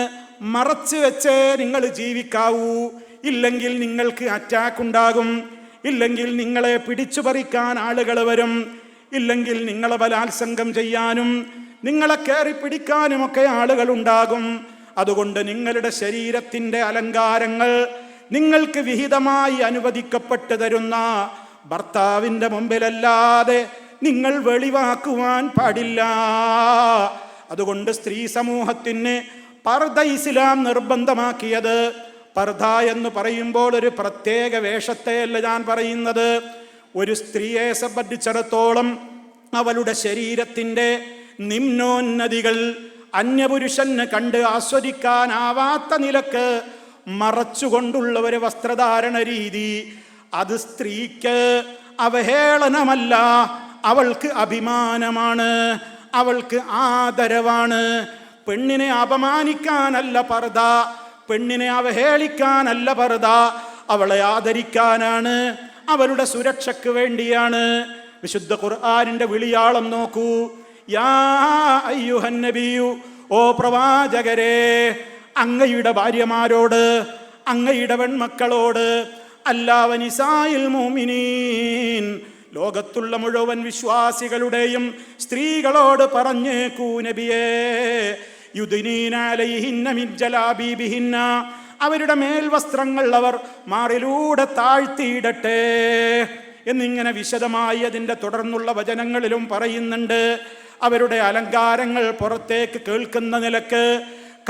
മറച്ചു വെച്ച് നിങ്ങൾ ജീവിക്കാവൂ. ഇല്ലെങ്കിൽ നിങ്ങൾക്ക് അറ്റാക്ക് ഉണ്ടാകും, ഇല്ലെങ്കിൽ നിങ്ങളെ പിടിച്ചു പറിക്കാൻ ആളുകൾ വരും, ഇല്ലെങ്കിൽ നിങ്ങളെ ബലാത്സംഗം ചെയ്യാനും നിങ്ങളെ കയറി പിടിക്കാനുമൊക്കെ ആളുകൾ ഉണ്ടാകും. അതുകൊണ്ട് നിങ്ങളുടെ ശരീരത്തിൻ്റെ അലങ്കാരങ്ങൾ നിങ്ങൾക്ക് വിഹിതമായി അനുവദിക്കപ്പെട്ടു തരുന്ന ഭർത്താവിൻ്റെ മുമ്പിലല്ലാതെ നിങ്ങൾ വെളിവാക്കുവാൻ പാടില്ല. അതുകൊണ്ട് സ്ത്രീ സമൂഹത്തിന് പർദ ഇസ്ലാം നിർബന്ധമാക്കിയത്. പർദ എന്ന് പറയുമ്പോൾ ഒരു പ്രത്യേക വേഷത്തെയല്ല ഞാൻ പറയുന്നത്. ഒരു സ്ത്രീയെ സംബന്ധിച്ചിടത്തോളം അവളുടെ ശരീരത്തിൻ്റെ നിമ്നോന്നതികൾ അന്യപുരുഷന് കണ്ട് ആസ്വദിക്കാനാവാത്ത നിലക്ക് മറച്ചുകൊണ്ടുള്ള ഒരു വസ്ത്രധാരണ രീതി, അത് സ്ത്രീക്ക് അവഹേളനമല്ല, അവൾക്ക് അഭിമാനമാണ്, അവൾക്ക് ആദരവാണ്. പെണ്ണിനെ അപമാനിക്കാനല്ല പർദ, പെണ്ണിനെ അവഹേളിക്കാനല്ല പർദ, അവളെ ആദരിക്കാനാണ്, അവളുടെ സുരക്ഷയ്ക്ക് വേണ്ടിയാണ്. വിശുദ്ധ ഖുർആനിന്റെ വിളിയാളം നോക്കൂ, യാ അയ്യുഹൻ നബിയു, ഓ പ്രവാചകരെ, അങ്ങയുടെ ഭാര്യമാരോട്, അങ്ങയുടെ പെൺമക്കളോട്, അല്ലാവനിസായിൽ മുഅ്മിനീൻ, ലോകത്തുള്ള മുഴുവൻ വിശ്വാസികളുടെയും സ്ത്രീകളോട് പറഞ്ഞേക്കൂ നബിയേ, യുദ്നീന അലൈഹിന്ന മിൻ ജലാബീബിഹിന്ന, അവരുടെ മേൽവസ്ത്രങ്ങൾ അവർ മാറിലൂടെ താഴ്ത്തിയിടട്ടെ എന്നിങ്ങനെ വിശദമായി അതിൻ്റെ തുടർന്നുള്ള വചനങ്ങളിലും പറയുന്നുണ്ട്. അവരുടെ അലങ്കാരങ്ങൾ പുറത്തേക്ക് കേൾക്കുന്ന നിലക്ക്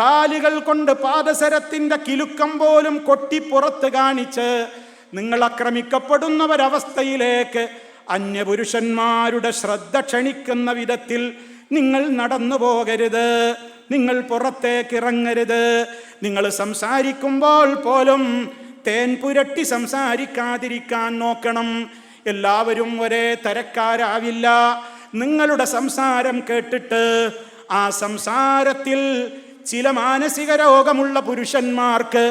കാലുകൾ കൊണ്ട് പാദസരത്തിൻ്റെ കിലുക്കം പോലും കൊട്ടി പുറത്ത് കാണിച്ച് നിങ്ങൾ ആക്രമിക്കപ്പെടുന്ന ഒരവസ്ഥയിലേക്ക് അന്യപുരുഷന്മാരുടെ ശ്രദ്ധ ക്ഷണിക്കുന്ന വിധത്തിൽ നിങ്ങൾ നടന്നു പോകരുത്, നിങ്ങൾ പുറത്തേക്ക് ഇറങ്ങരുത്. നിങ്ങൾ സംസാരിക്കുമ്പോൾ പോലും തേൻ പുരട്ടി സംസാരിക്കാതിരിക്കാൻ നോക്കണം. എല്ലാവരും ഒരേ തരക്കാരാവില്ല. നിങ്ങളുടെ സംസാരം കേട്ടിട്ട് ആ സംസാരത്തിൽ ചില മാനസിക രോഗമുള്ള പുരുഷന്മാർക്ക്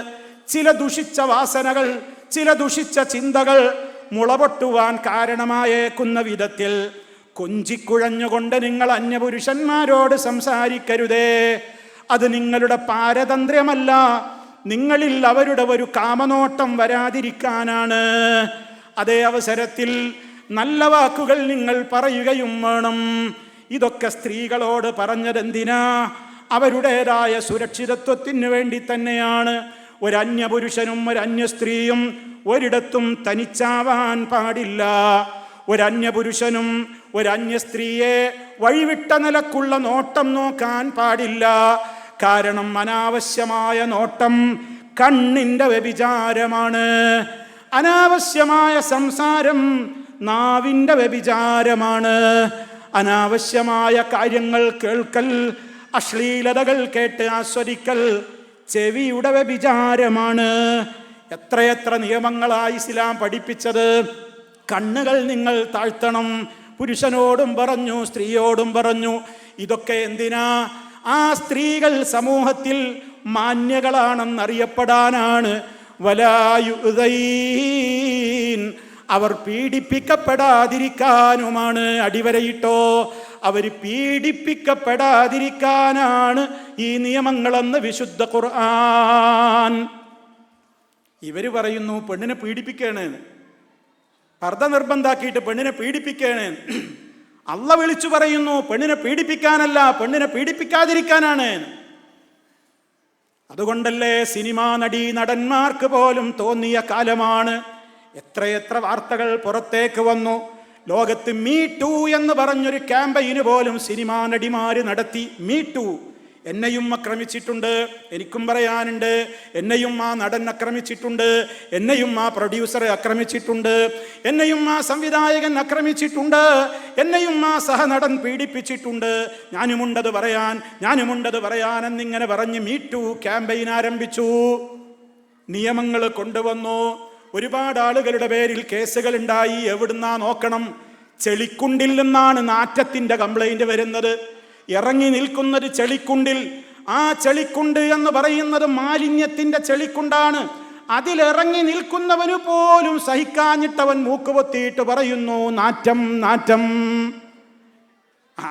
ചില ദുഷിച്ച വാസനകൾ, ചില ദുഷിച്ച ചിന്തകൾ മുളപൊട്ടുവാൻ കാരണമായേക്കുന്ന വിധത്തിൽ കൊഞ്ചിക്കുഴഞ്ഞുകൊണ്ട് നിങ്ങൾ അന്യപുരുഷന്മാരോട് സംസാരിക്കരുതേ. അത് നിങ്ങളുടെ പാരതന്ത്ര്യമല്ല, നിങ്ങളിൽ അവരുടെ ഒരു കാമനോട്ടം വരാതിരിക്കാനാണ്. അതേ അവസരത്തിൽ നല്ല വാക്കുകൾ നിങ്ങൾ പറയുകയും വേണം. ഇതൊക്കെ സ്ത്രീകളോട് പറഞ്ഞതെന്തിനാ? അവരുടേതായ സുരക്ഷിതത്വത്തിന് വേണ്ടി തന്നെയാണ്. ഒരന്യപുരുഷനും ഒരന്യ സ്ത്രീയും ഒരിടത്തും തനിച്ചാവാൻ പാടില്ല. ഒരന്യപുരുഷനും ഒരന്യ സ്ത്രീയെ വഴിവിട്ട നിലക്കുള്ള നോട്ടം നോക്കാൻ പാടില്ല. കാരണം അനാവശ്യമായ നോട്ടം കണ്ണിൻ്റെ വ്യഭിചാരമാണ്. അനാവശ്യമായ സംസാരം നാവിൻ്റെ വ്യഭിചാരമാണ്. അനാവശ്യമായ കാര്യങ്ങൾ കേൾക്കൽ, അശ്ലീലതകൾ കേട്ട് ആസ്വദിക്കൽ ചെവിയുടെ വ്യഭിചാരമാണ്. എത്രയെത്ര നിയമങ്ങളായി ഇസ്ലാം പഠിപ്പിച്ചത്. കണ്ണുകൾ നിങ്ങൾ താഴ്ത്തണം. പുരുഷനോടും പറഞ്ഞു, സ്ത്രീയോടും പറഞ്ഞു. ഇതൊക്കെ എന്തിനാ? ആ സ്ത്രീകൾ സമൂഹത്തിൽ മാന്യകളാണെന്നറിയപ്പെടാനാണ്. വലായുദൈൻ, അവർ പീഡിപ്പിക്കപ്പെടാതിരിക്കാനുമാണ്. അടിവരയിട്ടോ, അവർ പീഡിപ്പിക്കപ്പെടാതിരിക്കാനാണ് ഈ നിയമങ്ങളെന്ന് വിശുദ്ധ ഖുർആൻ. ഇവർ പറയുന്നു പെണ്ണിനെ പീഡിപ്പിക്കണേ, പർദ്ദ നിർബന്ധാക്കിയിട്ട് പെണ്ണിനെ പീഡിപ്പിക്കണേ. അള്ളാഹ് വിളിച്ചു പറയുന്നു പെണ്ണിനെ പീഡിപ്പിക്കാനല്ല, പെണ്ണിനെ പീഡിപ്പിക്കാതിരിക്കാനാണ്. അതുകൊണ്ടല്ലേ സിനിമാ നടീ നടന്മാർക്ക് പോലും തോന്നിയ കാലമാണ്. എത്രയെത്ര വാർത്തകൾ പുറത്തേക്ക് വന്നു. ലോകത്ത് മീ ടു എന്ന് പറഞ്ഞൊരു ക്യാമ്പയിന് പോലും സിനിമാ നടിമാര് നടത്തി. മീ ടു, എന്നെയും ആക്രമിച്ചിട്ടുണ്ട്, എനിക്കും പറയാനുണ്ട്. എന്നെയും ആ നടൻ ആക്രമിച്ചിട്ടുണ്ട്, എന്നെയും ആ പ്രൊഡ്യൂസറെ ആക്രമിച്ചിട്ടുണ്ട്, എന്നെയും ആ സംവിധായകൻ ആക്രമിച്ചിട്ടുണ്ട്, എന്നെയും ആ സഹനടൻ പീഡിപ്പിച്ചിട്ടുണ്ട്. ഞാനുമുണ്ടത് പറയാൻ എന്നിങ്ങനെ പറഞ്ഞ് മീ ടു ക്യാമ്പയിൻ ആരംഭിച്ചു. നിയമങ്ങൾ കൊണ്ടുവന്നു. ഒരുപാട് ആളുകളുടെ പേരിൽ കേസുകൾ ഉണ്ടായി. എവിടുന്നാ നോക്കണം? ചെളിക്കുണ്ടിൽ നിന്നാണ് നാറ്റത്തിൻ്റെ കംപ്ലൈന്റ് വരുന്നത്. ഇറങ്ങി നിൽക്കുന്നത് ചെളിക്കുണ്ടിൽ. ആ ചെളിക്കുണ്ട് എന്ന് പറയുന്നത് മാലിന്യത്തിൻ്റെ ചെളിക്കുണ്ടാണ്. അതിലിറങ്ങി നിൽക്കുന്നവന് പോലും സഹിക്കാഞ്ഞിട്ടവൻ മൂക്കുപൊത്തിയിട്ട് പറയുന്നു നാറ്റം, നാറ്റം.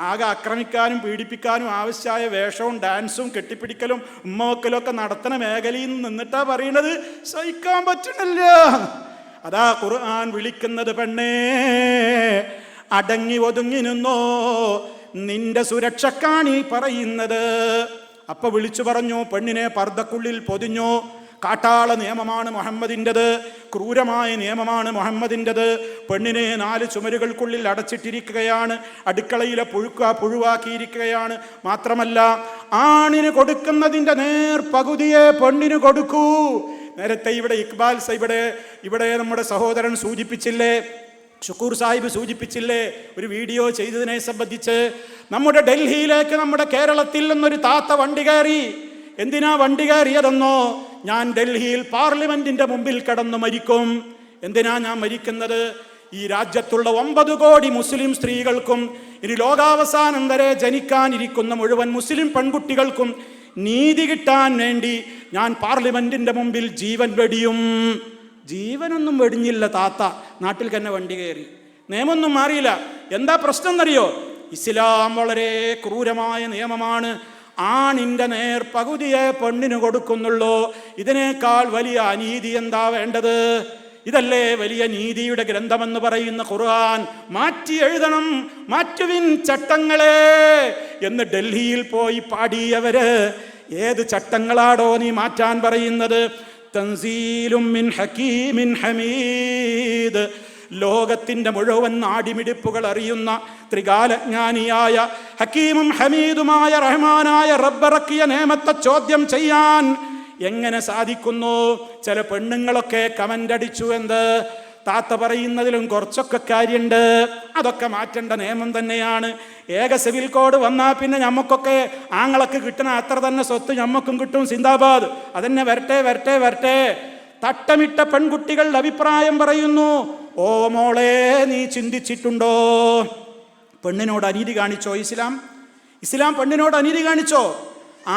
ആകെ ആക്രമിക്കാനും പീഡിപ്പിക്കാനും ആവശ്യമായ വേഷവും ഡാൻസും കെട്ടിപ്പിടിക്കലും ഉമ്മവക്കലും ഒക്കെ നടത്തുന്ന മേഖലയിൽ നിന്നിട്ടാ പറയണത് സഹിക്കാൻ പറ്റണില്ല. അതാ ഖുർആൻ വിളിക്കുന്നത്, പെണ്ണേ അടങ്ങി ഒതുങ്ങി നിന്നോ, നിന്റെ സുരക്ഷക്കാണ് ഈ പറയുന്നത്. അപ്പൊ വിളിച്ചു പറഞ്ഞു, പെണ്ണിനെ പർദ്ദക്കുള്ളിൽ പൊതിഞ്ഞു. കാട്ടാള നിയമമാണ് മുഹമ്മദിൻ്റെത്, ക്രൂരമായ നിയമമാണ് മുഹമ്മദിൻ്റെത്. പെണ്ണിനെ 4 ചുമരുകൾക്കുള്ളിൽ അടച്ചിട്ടിരിക്കുകയാണ്, അടുക്കളയിലെ പുഴുവാക്കിയിരിക്കുകയാണ്. മാത്രമല്ല ആണിന് കൊടുക്കുന്നതിൻ്റെ പകുതിയെ പെണ്ണിന് കൊടുക്കൂ. നേരത്തെ ഇവിടെ ഇക്ബാൽ ഇവിടെ നമ്മുടെ സഹോദരൻ സൂചിപ്പിച്ചില്ലേ, ഷുക്കൂർ സാഹിബ് സൂചിപ്പിച്ചില്ലേ ഒരു വീഡിയോ ചെയ്തതിനെ സംബന്ധിച്ച്. നമ്മുടെ ഡൽഹിയിലേക്ക്, നമ്മുടെ കേരളത്തിൽ നിന്നൊരു താത്ത വണ്ടി കയറി. എന്തിനാ വണ്ടി കയറിയതെന്നോ? ഞാൻ ഡൽഹിയിൽ പാർലമെന്റിന്റെ മുമ്പിൽ കിടന്നു മരിക്കും. എന്തിനാ ഞാൻ മരിക്കുന്നത്? ഈ രാജ്യത്തുള്ള 9 കോടി മുസ്ലിം സ്ത്രീകൾക്കും ഇനി ലോകാവസാനം വരെ ജനിക്കാനിരിക്കുന്ന മുഴുവൻ മുസ്ലിം പെൺകുട്ടികൾക്കും നീതി കിട്ടാൻ വേണ്ടി ഞാൻ പാർലമെന്റിന്റെ മുമ്പിൽ ജീവൻ വെടിയും. ജീവനൊന്നും വെടിഞ്ഞില്ല താത്ത, നാട്ടിൽ തന്നെ വണ്ടി കയറി. നിയമമൊന്നും മാറിയില്ല. എന്താ പ്രശ്നം എന്നറിയോ? ഇസ്ലാം വളരെ ക്രൂരമായ നിയമമാണ്. ആണിൻ്റെ പകുതിയെ പെണ്ണിന് കൊടുക്കുന്നുള്ളൂ. ഇതിനേക്കാൾ വലിയ അനീതി എന്താ വേണ്ടത്? ഇതല്ലേ വലിയ നീതിയുടെ ഗ്രന്ഥമെന്ന് പറയുന്ന ഖുർആൻ. മാറ്റി എഴുതണം, മാറ്റുവിൻ ചട്ടങ്ങളെ എന്ന് ഡൽഹിയിൽ പോയി പാടിയവര് ഏത് ചട്ടങ്ങളാടോ നീ മാറ്റാൻ പറയുന്നത്? തൻസീലും മിൻ ഹകീമിൻ ഹമീദ്. ലോകത്തിൻ്റെ മുഴുവൻ നാടിമിടിപ്പുകൾ അറിയുന്ന ത്രികാലജ്ഞാനിയായ ഹക്കീമും ഹമീദുമായ റഹ്മാനായ റബ്ബിറക്കിയ നിയമത്തെ ചോദ്യം ചെയ്യാൻ എങ്ങനെ സാധിക്കുന്നു? ചില പെണ്ണുങ്ങളൊക്കെ കമന്റ് അടിച്ചു. എന്ത്? താത്ത പറയുന്നതിലും കുറച്ചൊക്കെ കാര്യമുണ്ട്. അതൊക്കെ മാറ്റേണ്ട നിയമം തന്നെയാണ്. ഏക സിവിൽ കോഡ് വന്നാൽ പിന്നെ ഞമ്മക്കൊക്കെ ആങ്ങളൊക്കെ കിട്ടണ അത്ര തന്നെ സ്വത്ത് ഞമ്മക്കും കിട്ടും. സിന്ദാബാദ്. അതന്നെ വരട്ടെ വരട്ടെ വരട്ടെ. തട്ടമിട്ട പെൺകുട്ടികൾ അഭിപ്രായം പറയുന്നു. ഓ മോളെ, നീ ചിന്തിച്ചിട്ടുണ്ടോ? പെണ്ണിനോട് അനീതി കാണിച്ചോ ഇസ്ലാം? ഇസ്ലാം പെണ്ണിനോട് അനീതി കാണിച്ചോ?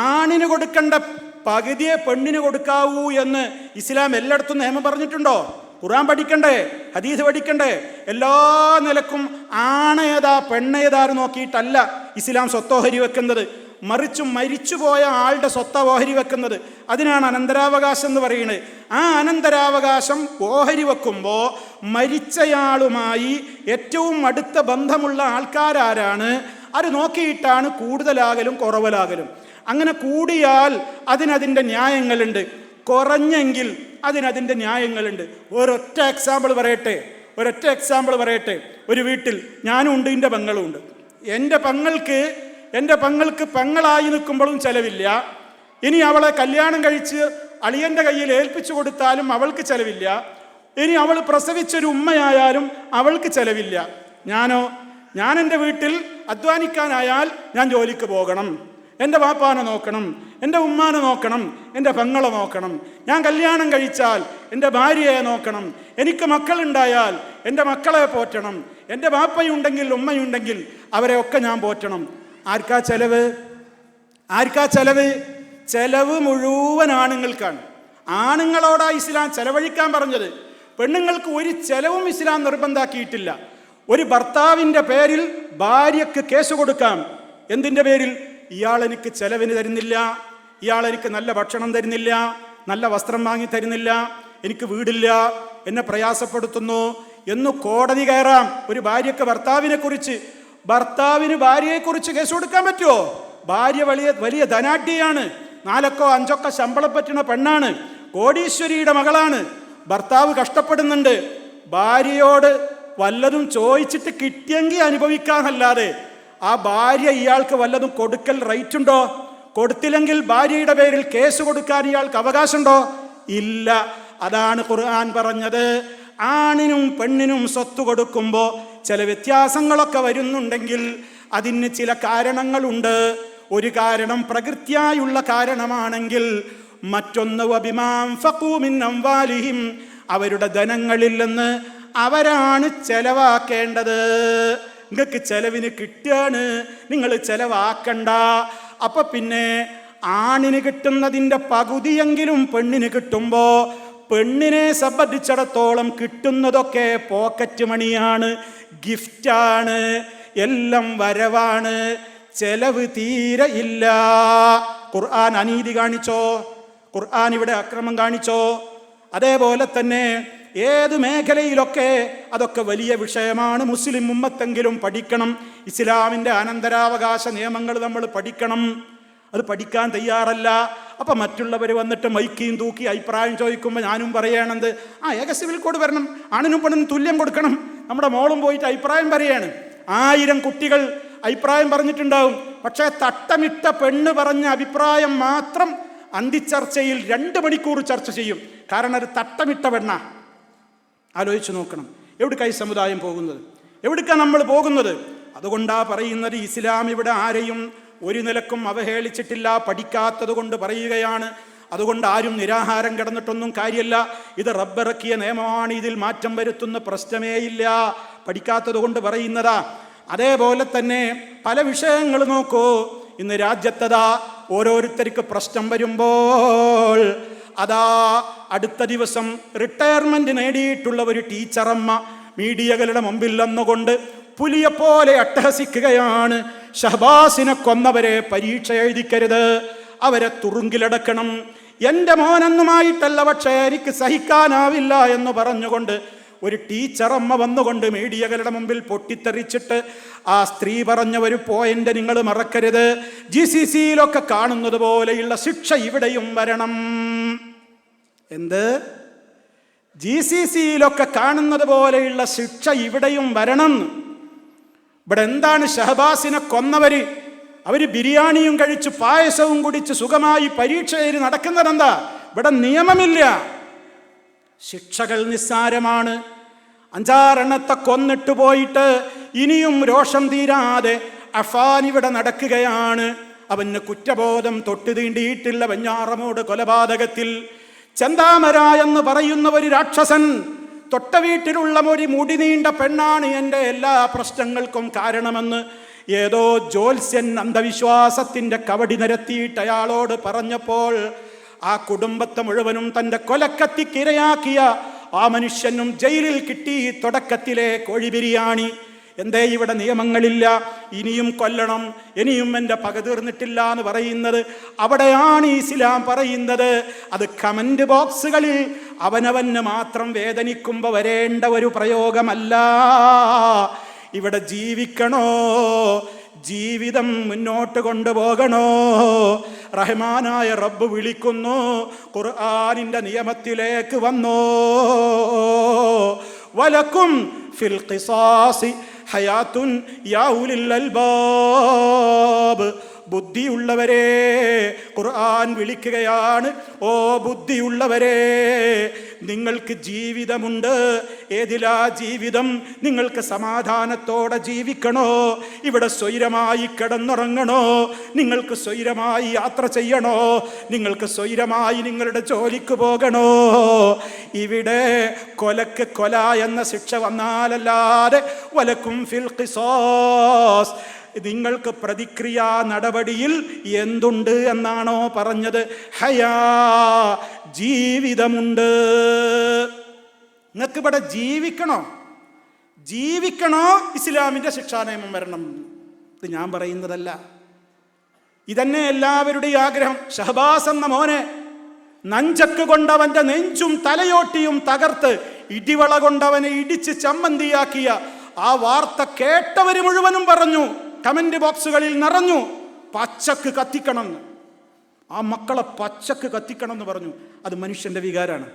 ആണിന് കൊടുക്കേണ്ട പകുതിയെ പെണ്ണിന് കൊടുക്കാവൂ എന്ന് ഇസ്ലാം എല്ലായിടത്തും നിയമം പറഞ്ഞിട്ടുണ്ടോ? ഖുർആൻ പഠിക്കണ്ടേ? ഹദീസ് പഠിക്കണ്ടേ? എല്ലാ നിലക്കും ആണേതാ പെണ്ണേതാന്ന് നോക്കിയിട്ടല്ല ഇസ്ലാം സ്വത്തോഹരി വെക്കുന്നത്. മറിച്ചും മരിച്ചുപോയ ആളുടെ സ്വത്ത ഓഹരി വെക്കുന്നത്. അതിനാണ് അനന്തരാവകാശം എന്ന് പറയുന്നത്. ആ അനന്തരാവകാശം ഓഹരി വെക്കുമ്പോൾ മരിച്ചയാളുമായി ഏറ്റവും അടുത്ത ബന്ധമുള്ള ആൾക്കാരാരാണ് അത് നോക്കിയിട്ടാണ് കൂടുതലാകലും കുറവലാകലും. അങ്ങനെ കൂടിയാൽ അതിനതിൻ്റെ ന്യായങ്ങളുണ്ട്, കുറഞ്ഞെങ്കിൽ അതിനതിൻ്റെ ന്യായങ്ങളുണ്ട്. ഒരൊറ്റ എക്സാമ്പിൾ പറയട്ടെ. ഒരു വീട്ടിൽ ഞാനും ഉണ്ട്, എൻ്റെ പെങ്ങളും ഉണ്ട്. എൻ്റെ പെങ്ങൾക്ക് പെങ്ങളായി നിൽക്കുമ്പോഴും ചെലവില്ല. ഇനി അവളെ കല്യാണം കഴിച്ച് അളിയൻ്റെ കയ്യിൽ ഏൽപ്പിച്ചു കൊടുത്താലും അവൾക്ക് ചെലവില്ല. ഇനി അവൾ പ്രസവിച്ചൊരു ഉമ്മയായാലും അവൾക്ക് ചെലവില്ല. ഞാൻ എൻ്റെ വീട്ടിൽ അധ്വാനിക്കാനായാൽ ഞാൻ ജോലിക്ക് പോകണം. എൻ്റെ വാപ്പാനെ നോക്കണം, എൻ്റെ ഉമ്മാനെ നോക്കണം, എൻ്റെ പെങ്ങളെ നോക്കണം. ഞാൻ കല്യാണം കഴിച്ചാൽ എൻ്റെ ഭാര്യയെ നോക്കണം. എനിക്ക് മക്കളുണ്ടായാൽ എൻ്റെ മക്കളെ പോറ്റണം. എൻ്റെ വാപ്പയുണ്ടെങ്കിൽ ഉമ്മയുണ്ടെങ്കിൽ അവരെ ഒക്കെ ഞാൻ പോറ്റണം. ആർക്കാ ചെലവ്? ചെലവ് മുഴുവൻ ആണുങ്ങൾക്കാണ്. ആണുങ്ങളോടാ ഇസ്ലാം ചെലവഴിക്കാൻ പറഞ്ഞത്. പെണ്ണുങ്ങൾക്ക് ഒരു ചെലവും ഇസ്ലാം നിർബന്ധാക്കിയിട്ടില്ല. ഒരു ഭർത്താവിൻ്റെ പേരിൽ ഭാര്യയ്ക്ക് കേസ് കൊടുക്കാം. എന്തിൻ്റെ പേരിൽ? ഇയാൾ എനിക്ക് ചെലവിന് തരുന്നില്ല, ഇയാൾ എനിക്ക് നല്ല ഭക്ഷണം തരുന്നില്ല, നല്ല വസ്ത്രം വാങ്ങി തരുന്നില്ല, എനിക്ക് വീടില്ല, എന്നെ പ്രയാസപ്പെടുത്തുന്നു എന്ന് കോടതി കയറാം. ഒരു ഭാര്യയ്ക്ക് ഭർത്താവിന് ഭാര്യയെക്കുറിച്ച് കേസ് കൊടുക്കാൻ പറ്റുമോ? ഭാര്യ വലിയ ധനാഢ്യയാണ്, 4 5 ശമ്പളം പറ്റുന്ന പെണ്ണാണ്, കോടീശ്വരിയുടെ മകളാണ്. ഭർത്താവ് കഷ്ടപ്പെടുന്നുണ്ട്. ഭാര്യയോട് വല്ലതും ചോദിച്ചിട്ട് കിട്ടിയെങ്കിൽ അനുഭവിക്കാന്നല്ലാതെ ആ ഭാര്യ ഇയാൾക്ക് വല്ലതും കൊടുക്കൽ റൈറ്റ് ഉണ്ടോ? കൊടുത്തില്ലെങ്കിൽ ഭാര്യയുടെ പേരിൽ കേസ് കൊടുക്കാൻ ഇയാൾക്ക് അവകാശമുണ്ടോ? ഇല്ല. അതാണ് ഖുർആൻ പറഞ്ഞത്. ആണിനും പെണ്ണിനും സ്വത്ത് കൊടുക്കുമ്പോൾ ചില വ്യത്യാസങ്ങളൊക്കെ വരുന്നുണ്ടെങ്കിൽ അതിന് ചില കാരണങ്ങളുണ്ട്. ഒരു കാരണം പ്രകൃത്യായുള്ള കാരണമാണെങ്കിൽ മറ്റൊന്ന് വബിമാം ഫഖൂ മിൻ അംവാലിഹിം, അവരുടെ ധനങ്ങളിൽ നിന്ന് അവരാണ് ചെലവാക്കേണ്ടത്. നിങ്ങൾക്ക് ചെലവിന് കിട്ടുകയാണ്, നിങ്ങൾ ചെലവാക്കണ്ട. അപ്പൊ പിന്നെ ആണിന് കിട്ടുന്നതിൻ്റെ പകുതിയെങ്കിലും പെണ്ണിന് കിട്ടുമ്പോൾ പെണ്ണിനെ സംബന്ധിച്ചിടത്തോളം കിട്ടുന്നതൊക്കെ പോക്കറ്റ് മണിയാണ്, ഗിഫ്റ്റാണ്, എല്ലാം വരവാണ്. ചെലവ് തീരെ ഇല്ല. ഖുർആൻ അനീതി കാണിച്ചോ? ഖുർആൻ ഇവിടെ അക്രമം കാണിച്ചോ? അതേപോലെ തന്നെ ഏത് മേഖലയിലൊക്കെ അതൊക്കെ വലിയ വിഷയമാണ്. മുസ്ലിം ഉമ്മത്തെങ്കിലും പഠിക്കണം. ഇസ്ലാമിൻ്റെ അനന്തരാവകാശ നിയമങ്ങൾ നമ്മൾ പഠിക്കണം. അത് പഠിക്കാൻ തയ്യാറല്ല. അപ്പം മറ്റുള്ളവർ വന്നിട്ട് മൈക്കിയും തൂക്കി അഭിപ്രായം ചോദിക്കുമ്പോൾ ഞാനും പറയണത് ഏക സിവിൽ കോഡ് വരണം, ആണിനും പെണ്ണിനും തുല്യം കൊടുക്കണം. നമ്മുടെ മോളും പോയിട്ട് അഭിപ്രായം പറയാണ്. 1000 കുട്ടികൾ അഭിപ്രായം പറഞ്ഞിട്ടുണ്ടാവും. പക്ഷേ തട്ടമിട്ട പെണ്ണ് പറഞ്ഞ അഭിപ്രായം മാത്രം അന്തിച്ചർച്ചയിൽ 2 മണിക്കൂർ ചർച്ച ചെയ്യും. കാരണം ഒരു തട്ടമിട്ട പെണ്ണ. ആലോചിച്ച് നോക്കണം, എവിടേക്കായി സമുദായം പോകുന്നത്? എവിടേക്കാണ് നമ്മൾ പോകുന്നത്? അതുകൊണ്ടാ പറയുന്നത് ഇസ്ലാം ഇവിടെ ആരെയും ഒരു നിലക്കും അവഹേളിച്ചിട്ടില്ല. പഠിക്കാത്തത് കൊണ്ട് പറയുകയാണ്. അതുകൊണ്ട് ആരും നിരാഹാരം കിടന്നിട്ടൊന്നും കാര്യമില്ല. ഇത് റബ്ബിറക്കിയ നിയമമാണ്, ഇതിൽ മാറ്റം വരുത്തുന്ന പ്രശ്നമേയില്ല. പഠിക്കാത്തത് കൊണ്ട് പറയുന്നതാ. അതേപോലെ തന്നെ പല വിഷയങ്ങൾ നോക്കൂ. ഇന്ന് രാജ്യത്തതാ ഓരോരുത്തർക്ക് പ്രശ്നം വരുമ്പോൾ അടുത്ത ദിവസം റിട്ടയർമെന്റ് നേടിയിട്ടുള്ള ഒരു ടീച്ചറമ്മ മീഡിയകളുടെ മുമ്പിൽ വന്നുകൊണ്ട് പുലിയെപ്പോലെ അട്ടഹസിക്കുകയാണ്. ഷഹബാസിനെ കൊന്നവരെ പരീക്ഷ എഴുതിക്കരുത്, അവരെ തുറുങ്കിലടക്കണം. എൻ്റെ മോനൊന്നുമായിട്ടല്ല, പക്ഷേ എനിക്ക് സഹിക്കാനാവില്ല എന്ന് പറഞ്ഞുകൊണ്ട് ഒരു ടീച്ചറമ്മ വന്നുകൊണ്ട് മീഡിയകളുടെ മുമ്പിൽ പൊട്ടിത്തെറിച്ചിട്ട് ആ സ്ത്രീ പറഞ്ഞ ഒരു പോയിന്റ് നിങ്ങൾ മറക്കരുത്. GCCയിലൊക്കെ കാണുന്നത് പോലെയുള്ള ശിക്ഷ ഇവിടെയും വരണം. എന്ത്? GCCയിലൊക്കെ കാണുന്നത് പോലെയുള്ള ശിക്ഷ ഇവിടെയും വരണം. ഇവിടെ എന്താണ്? ഷഹബാസിനെ കൊന്നവര് അവര് ബിരിയാണിയും കഴിച്ച് പായസവും കുടിച്ച് സുഖമായി പരീക്ഷ എഴുതി നടക്കുന്നതെന്താ? ഇവിടെ നിയമമില്ല, ശിക്ഷകൾ നിസ്സാരമാണ്. 5-6 കൊന്നിട്ട് പോയിട്ട് ഇനിയും രോഷം തീരാതെ അഫാൻ ഇവിടെ നടക്കുകയാണ്. അവന് കുറ്റബോധം തൊട്ട് തീണ്ടിയിട്ടില്ല. വെഞ്ഞാറമൂട് കൊലപാതകത്തിൽ ചെന്താമര എന്ന് പറയുന്ന ഒരു രാക്ഷസൻ, തൊട്ട വീട്ടിലുള്ള ഒരു മുടി നീണ്ട പെണ്ണാണ് എൻ്റെ എല്ലാ പ്രശ്നങ്ങൾക്കും കാരണമെന്ന് ഏതോ ജ്യോത്സ്യൻ അന്ധവിശ്വാസത്തിൻ്റെ കവടി നിരത്തിയിട്ട് അയാളോട് പറഞ്ഞപ്പോൾ ആ കുടുംബത്തെ മുഴുവനും തൻ്റെ കൊലക്കത്തിക്കിരയാക്കിയ ആ മനുഷ്യനും ജയിലിൽ കിട്ടി തുടക്കത്തിലെ കോഴി ബിരിയാണി. എന്തേ ഇവിടെ നിയമങ്ങളില്ല? ഇനിയും കൊല്ലണം, ഇനിയും എൻ്റെ പക തീർന്നിട്ടില്ല എന്ന് പറയുന്നത്. അവിടെയാണ് ഇസ്ലാം പറയുന്നത് അത് കമന്റ് ബോക്സുകളിൽ അവനവന് മാത്രം വേദനിക്കുമ്പോൾ വരേണ്ട ഒരു പ്രയോഗമല്ല. ഇവിടെ ജീവിക്കണോ, ജീവിതം മുന്നോട്ട് കൊണ്ടുപോകണോ? റഹ്മാനായ റബ്ബ് വിളിക്കുന്നു, ഖുർആനിന്റെ നിയമത്തിലേക്ക് വന്നോ. വലക്കും ഫിൽ ഖിസാസി ഹയാത്തുൻ യാ ഉലിൽ അൽബാബ്. ബുദ്ധിയുള്ളവരെ ഖുർആൻ വിളിക്കുകയാണ്. ഓ ബുദ്ധിയുള്ളവരെ, നിങ്ങൾക്ക് ജീവിതമുണ്ട്. ഏതിലാ ജീവിതം? നിങ്ങൾക്ക് സമാധാനത്തോടെ ജീവിക്കണോ? ഇവിടെ സ്വൈരമായി കിടന്നുറങ്ങണോ? നിങ്ങൾക്ക് സ്വൈരമായി യാത്ര ചെയ്യണോ? നിങ്ങൾക്ക് സ്വൈരമായി നിങ്ങളുടെ ജോലിക്ക് പോകണോ? ഇവിടെ കൊലക്ക് കൊല എന്ന ശിക്ഷ വന്നാലല്ലാതെ വലക്കും ഫിൽ ഖിസാസ്, നിങ്ങൾക്ക് പ്രതിക്രിയാ നടപടിയിൽ എന്തുണ്ട് എന്നാണോ പറഞ്ഞത്? ഹയാ, ജീവിതമുണ്ട്. നിങ്ങൾക്ക് ഇവിടെ ജീവിക്കണോ ഇസ്ലാമിൻ്റെ ശിക്ഷാ നിയമം വരണം. ഇത് ഞാൻ പറയുന്നതല്ല, ഇതന്നെ എല്ലാവരുടെയും ആഗ്രഹം. ഷഹബാസ് എന്ന മോനെ നഞ്ചക്ക് കൊണ്ടവന്റെ നെഞ്ചും തലയോട്ടിയും തകർത്ത് ഇടിവള കൊണ്ടവനെ ഇടിച്ച് ചമ്മന്തിയാക്കിയ ആ വാർത്ത കേട്ടവർ മുഴുവനും പറഞ്ഞു, കമന്റ് ബോക്സുകളിൽ നിറഞ്ഞു, പച്ചക്ക് കത്തിക്കണം. ആ മക്കളെ പച്ചക്ക് കത്തിക്കണം എന്ന് പറഞ്ഞു. അത് മനുഷ്യന്റെ വികാരമാണ്.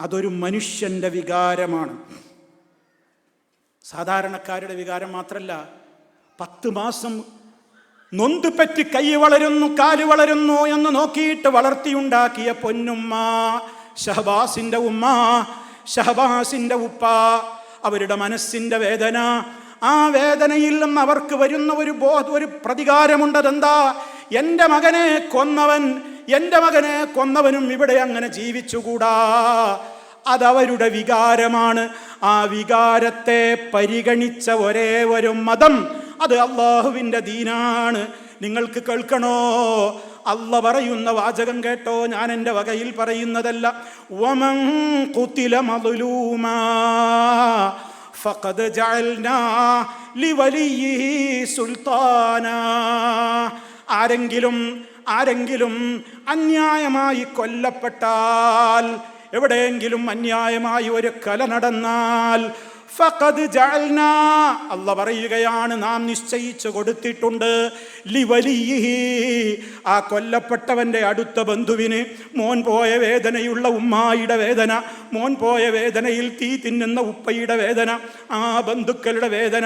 അതൊരു മനുഷ്യന്റെ വികാരമാണ്, സാധാരണക്കാരുടെ വികാരം മാത്രമല്ല. 10 മാസം നൊന്തുപറ്റി കൈ വളരുന്നു കാല് വളരുന്നു എന്ന് നോക്കിയിട്ട് വളർത്തിയുണ്ടാക്കിയ പൊന്നുമ്മ, ഷഹബാസിന്റെ ഉമ്മ, ഷഹബാസിന്റെ ഉപ്പ, അവരുടെ മനസ്സിന്റെ വേദന, ആ വേദനയിൽ നിന്ന് അവർക്ക് വരുന്ന ഒരു പ്രതികാരമുണ്ട്. അതെന്താ? എൻ്റെ മകനെ കൊന്നവനും ഇവിടെ അങ്ങനെ ജീവിച്ചുകൂടാ. അതവരുടെ വികാരമാണ്. ആ വികാരത്തെ പരിഗണിച്ച ഒരേ ഒരു മതം, അത് അള്ളാഹുവിൻ്റെ ദീനാണ്. നിങ്ങൾക്ക് കേൾക്കണോ? അള്ള പറയുന്ന വാചകം കേട്ടോ, ഞാൻ എൻ്റെ വകയിൽ പറയുന്നതല്ല. വമൻ ഖുതില മദ്ലൂമാ ഫഖദ് ജഅൽനാ ലിവലിയിഹി സുൽത്താനാ. ആരെങ്കിലും അന്യായമായി കൊല്ലപ്പെട്ടാൽ, എവിടെയെങ്കിലും അന്യായമായി ഒരു കൊല നടന്നാൽ, ഫഖദ് ജഅൽനാ, അല്ലാഹ് പറയുകയാണ്, നാം നിശ്ചയിച്ചു കൊടുത്തിട്ടുണ്ട്, ലിവലിയിഹി, ആ കൊല്ലപ്പെട്ടവന്റെ അടുത്ത ബന്ധുവിന്, മോൻ പോയ വേദനയുള്ള ഉമ്മായിയുടെ വേദന, മോൻ പോയ വേദനയിൽ തീ തിന്നുന്ന ഉപ്പയുടെ വേദന, ആ ബന്ധുക്കളുടെ വേദന,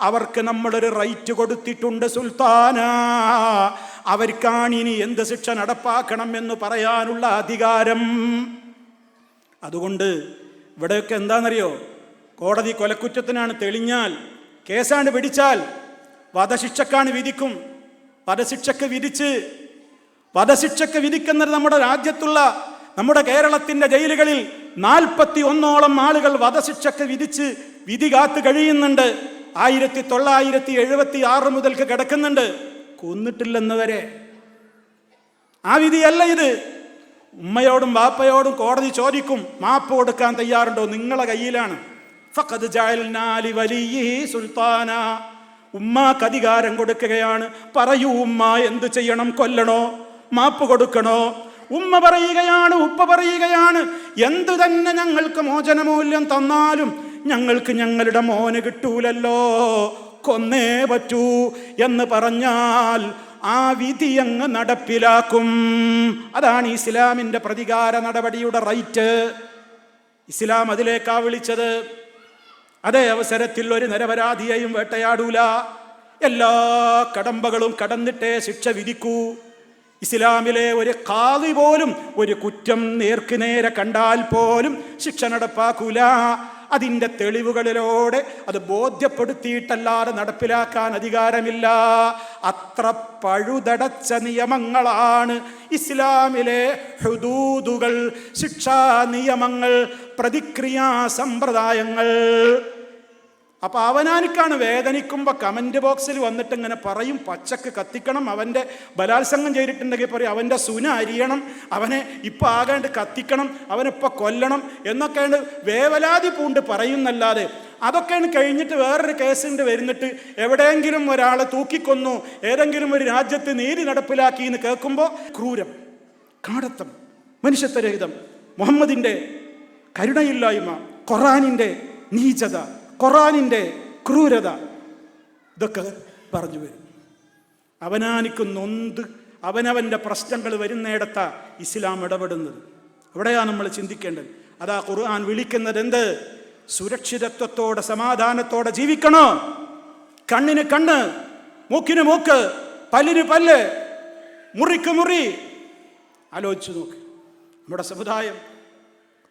അവർക്ക് നമ്മളൊരു റൈറ്റ് കൊടുത്തിട്ടുണ്ട്, സുൽത്താന. അവർക്കാണ് ഇനി എന്ത് ശിക്ഷ നടപ്പാക്കണം എന്ന് പറയാനുള്ള അധികാരം. അതുകൊണ്ട് ഇവിടെയൊക്കെ എന്താണെന്നറിയോ? കോടതി കൊലക്കുറ്റത്തിനാണ് തെളിഞ്ഞാൽ, കേസാണ്ട് പിടിച്ചാൽ വധശിക്ഷക്കാണ് വിധിക്കും. വധശിക്ഷക്ക് വിധിക്കുന്നത് നമ്മുടെ രാജ്യത്തുള്ള, നമ്മുടെ കേരളത്തിൻ്റെ ജയിലുകളിൽ 41ഓളം ആളുകൾ വധശിക്ഷക്ക് വിധിച്ച് വിധി കാത്ത് കഴിയുന്നുണ്ട്. 1976 മുതൽക്ക് കിടക്കുന്നുണ്ട്, കൊന്നിട്ടില്ലെന്നവരെ. ആ വിധിയല്ല ഇത്. ഉമ്മയോടും ബാപ്പയോടും കോടതി ചോദിക്കും, മാപ്പ് കൊടുക്കാൻ തയ്യാറുണ്ടോ? നിങ്ങളെ കയ്യിലാണ്. ഫഖദ് ജഅൽനാ ലിവലിയിഹി സുൽത്താന. ഉമ്മാക്ക് അധികാരം കൊടുക്കുകയാണ്. പറയൂ ഉമ്മ, എന്ത് ചെയ്യണം? കൊല്ലണോ? മാപ്പ് കൊടുക്കണോ? ഉമ്മ പറയുകയാണ്, ഉപ്പ പറയുകയാണ്, എന്തു തന്നെ ഞങ്ങൾക്ക് മോചനമൂല്യം തന്നാലും ഞങ്ങൾക്ക് ഞങ്ങളുടെ മോന് കിട്ടൂലല്ലോ, കൊന്നേ പറ്റൂ എന്ന് പറഞ്ഞാൽ ആ വിധി അങ്ങ് നടപ്പിലാക്കും. അതാണ് ഇസ്ലാമിൻ്റെ പ്രതികാര നടപടിയുടെ റൈറ്റ്. ഇസ്ലാം അതിലേക്കാ വിളിച്ചത്. അതേ അവസരത്തിൽ ഒരു നിരപരാധിയെയും വേട്ടയാടൂല. എല്ലാ കടമ്പകളും കടന്നിട്ടേ ശിക്ഷ വിധിക്കൂ. ഇസ്ലാമിലെ ഒരു ഖാദി പോലും ഒരു കുറ്റം നേർക്കുനേരെ കണ്ടാൽ പോലും ശിക്ഷ നടപ്പാക്കൂല. അതിൻ്റെ തെളിവുകളിലൂടെ അത് ബോധ്യപ്പെടുത്തിയിട്ടല്ലാതെ നടപ്പിലാക്കാൻ അധികാരമില്ല. അത്ര പഴുതടച്ച നിയമങ്ങളാണ് ഇസ്ലാമിലെ ഹുദൂദുകൾ, ശിക്ഷാ നിയമങ്ങൾ, പ്രതിക്രിയാ സമ്പ്രദായങ്ങൾ. അപ്പൊ അവനാനിക്കാണ് വേദനിക്കുമ്പോൾ കമന്റ് ബോക്സിൽ വന്നിട്ട് ഇങ്ങനെ പറയും, പച്ചക്ക് കത്തിക്കണം, അവൻ്റെ ബലാത്സംഗം ചെയ്തിട്ടുണ്ടെങ്കിൽ പറയും അവൻ്റെ സുന അരിയണം, അവനെ ഇപ്പം ആകാണ്ട് കത്തിക്കണം, അവനിപ്പോൾ കൊല്ലണം എന്നൊക്കെയാണ് വേവലാതി പൂണ്ട് പറയുന്നല്ലാതെ, അതൊക്കെയാണ് കഴിഞ്ഞിട്ട് വേറൊരു കേസുണ്ട് വരുന്നിട്ട് എവിടെയെങ്കിലും ഒരാളെ തൂക്കിക്കൊന്നു, ഏതെങ്കിലും ഒരു രാജ്യത്ത് നീതി നടപ്പിലാക്കി എന്ന് കേൾക്കുമ്പോൾ ക്രൂരം, കാടത്തം, മനുഷ്യത്വരഹിതം, മുഹമ്മദിൻ്റെ കരുണയില്ലായ്മ, ഖുർആനിൻ്റെ നീചത, ഖുർആനിൻ്റെ ക്രൂരത, ഇതൊക്കെ പറഞ്ഞു വരും. അവനാനിക്ക് നൊന്ത് അവനവൻ്റെ പ്രശ്നങ്ങൾ വരുന്നിടത്താ ഇസ്ലാം ഇടപെടുന്നത്. അവിടെയാണ് നമ്മൾ ചിന്തിക്കേണ്ടത്. അതാ ഖുർആൻ വിളിക്കുന്നത് എന്ത്? സുരക്ഷിതത്വത്തോടെ സമാധാനത്തോടെ ജീവിക്കണോ? കണ്ണിന് കണ്ണ്, മൂക്കിന് മൂക്ക്, പല്ലിന് പല്ല്, മുറിക്ക് മുറി. ആലോചിച്ചു നോക്ക്. നമ്മുടെ സമുദായം,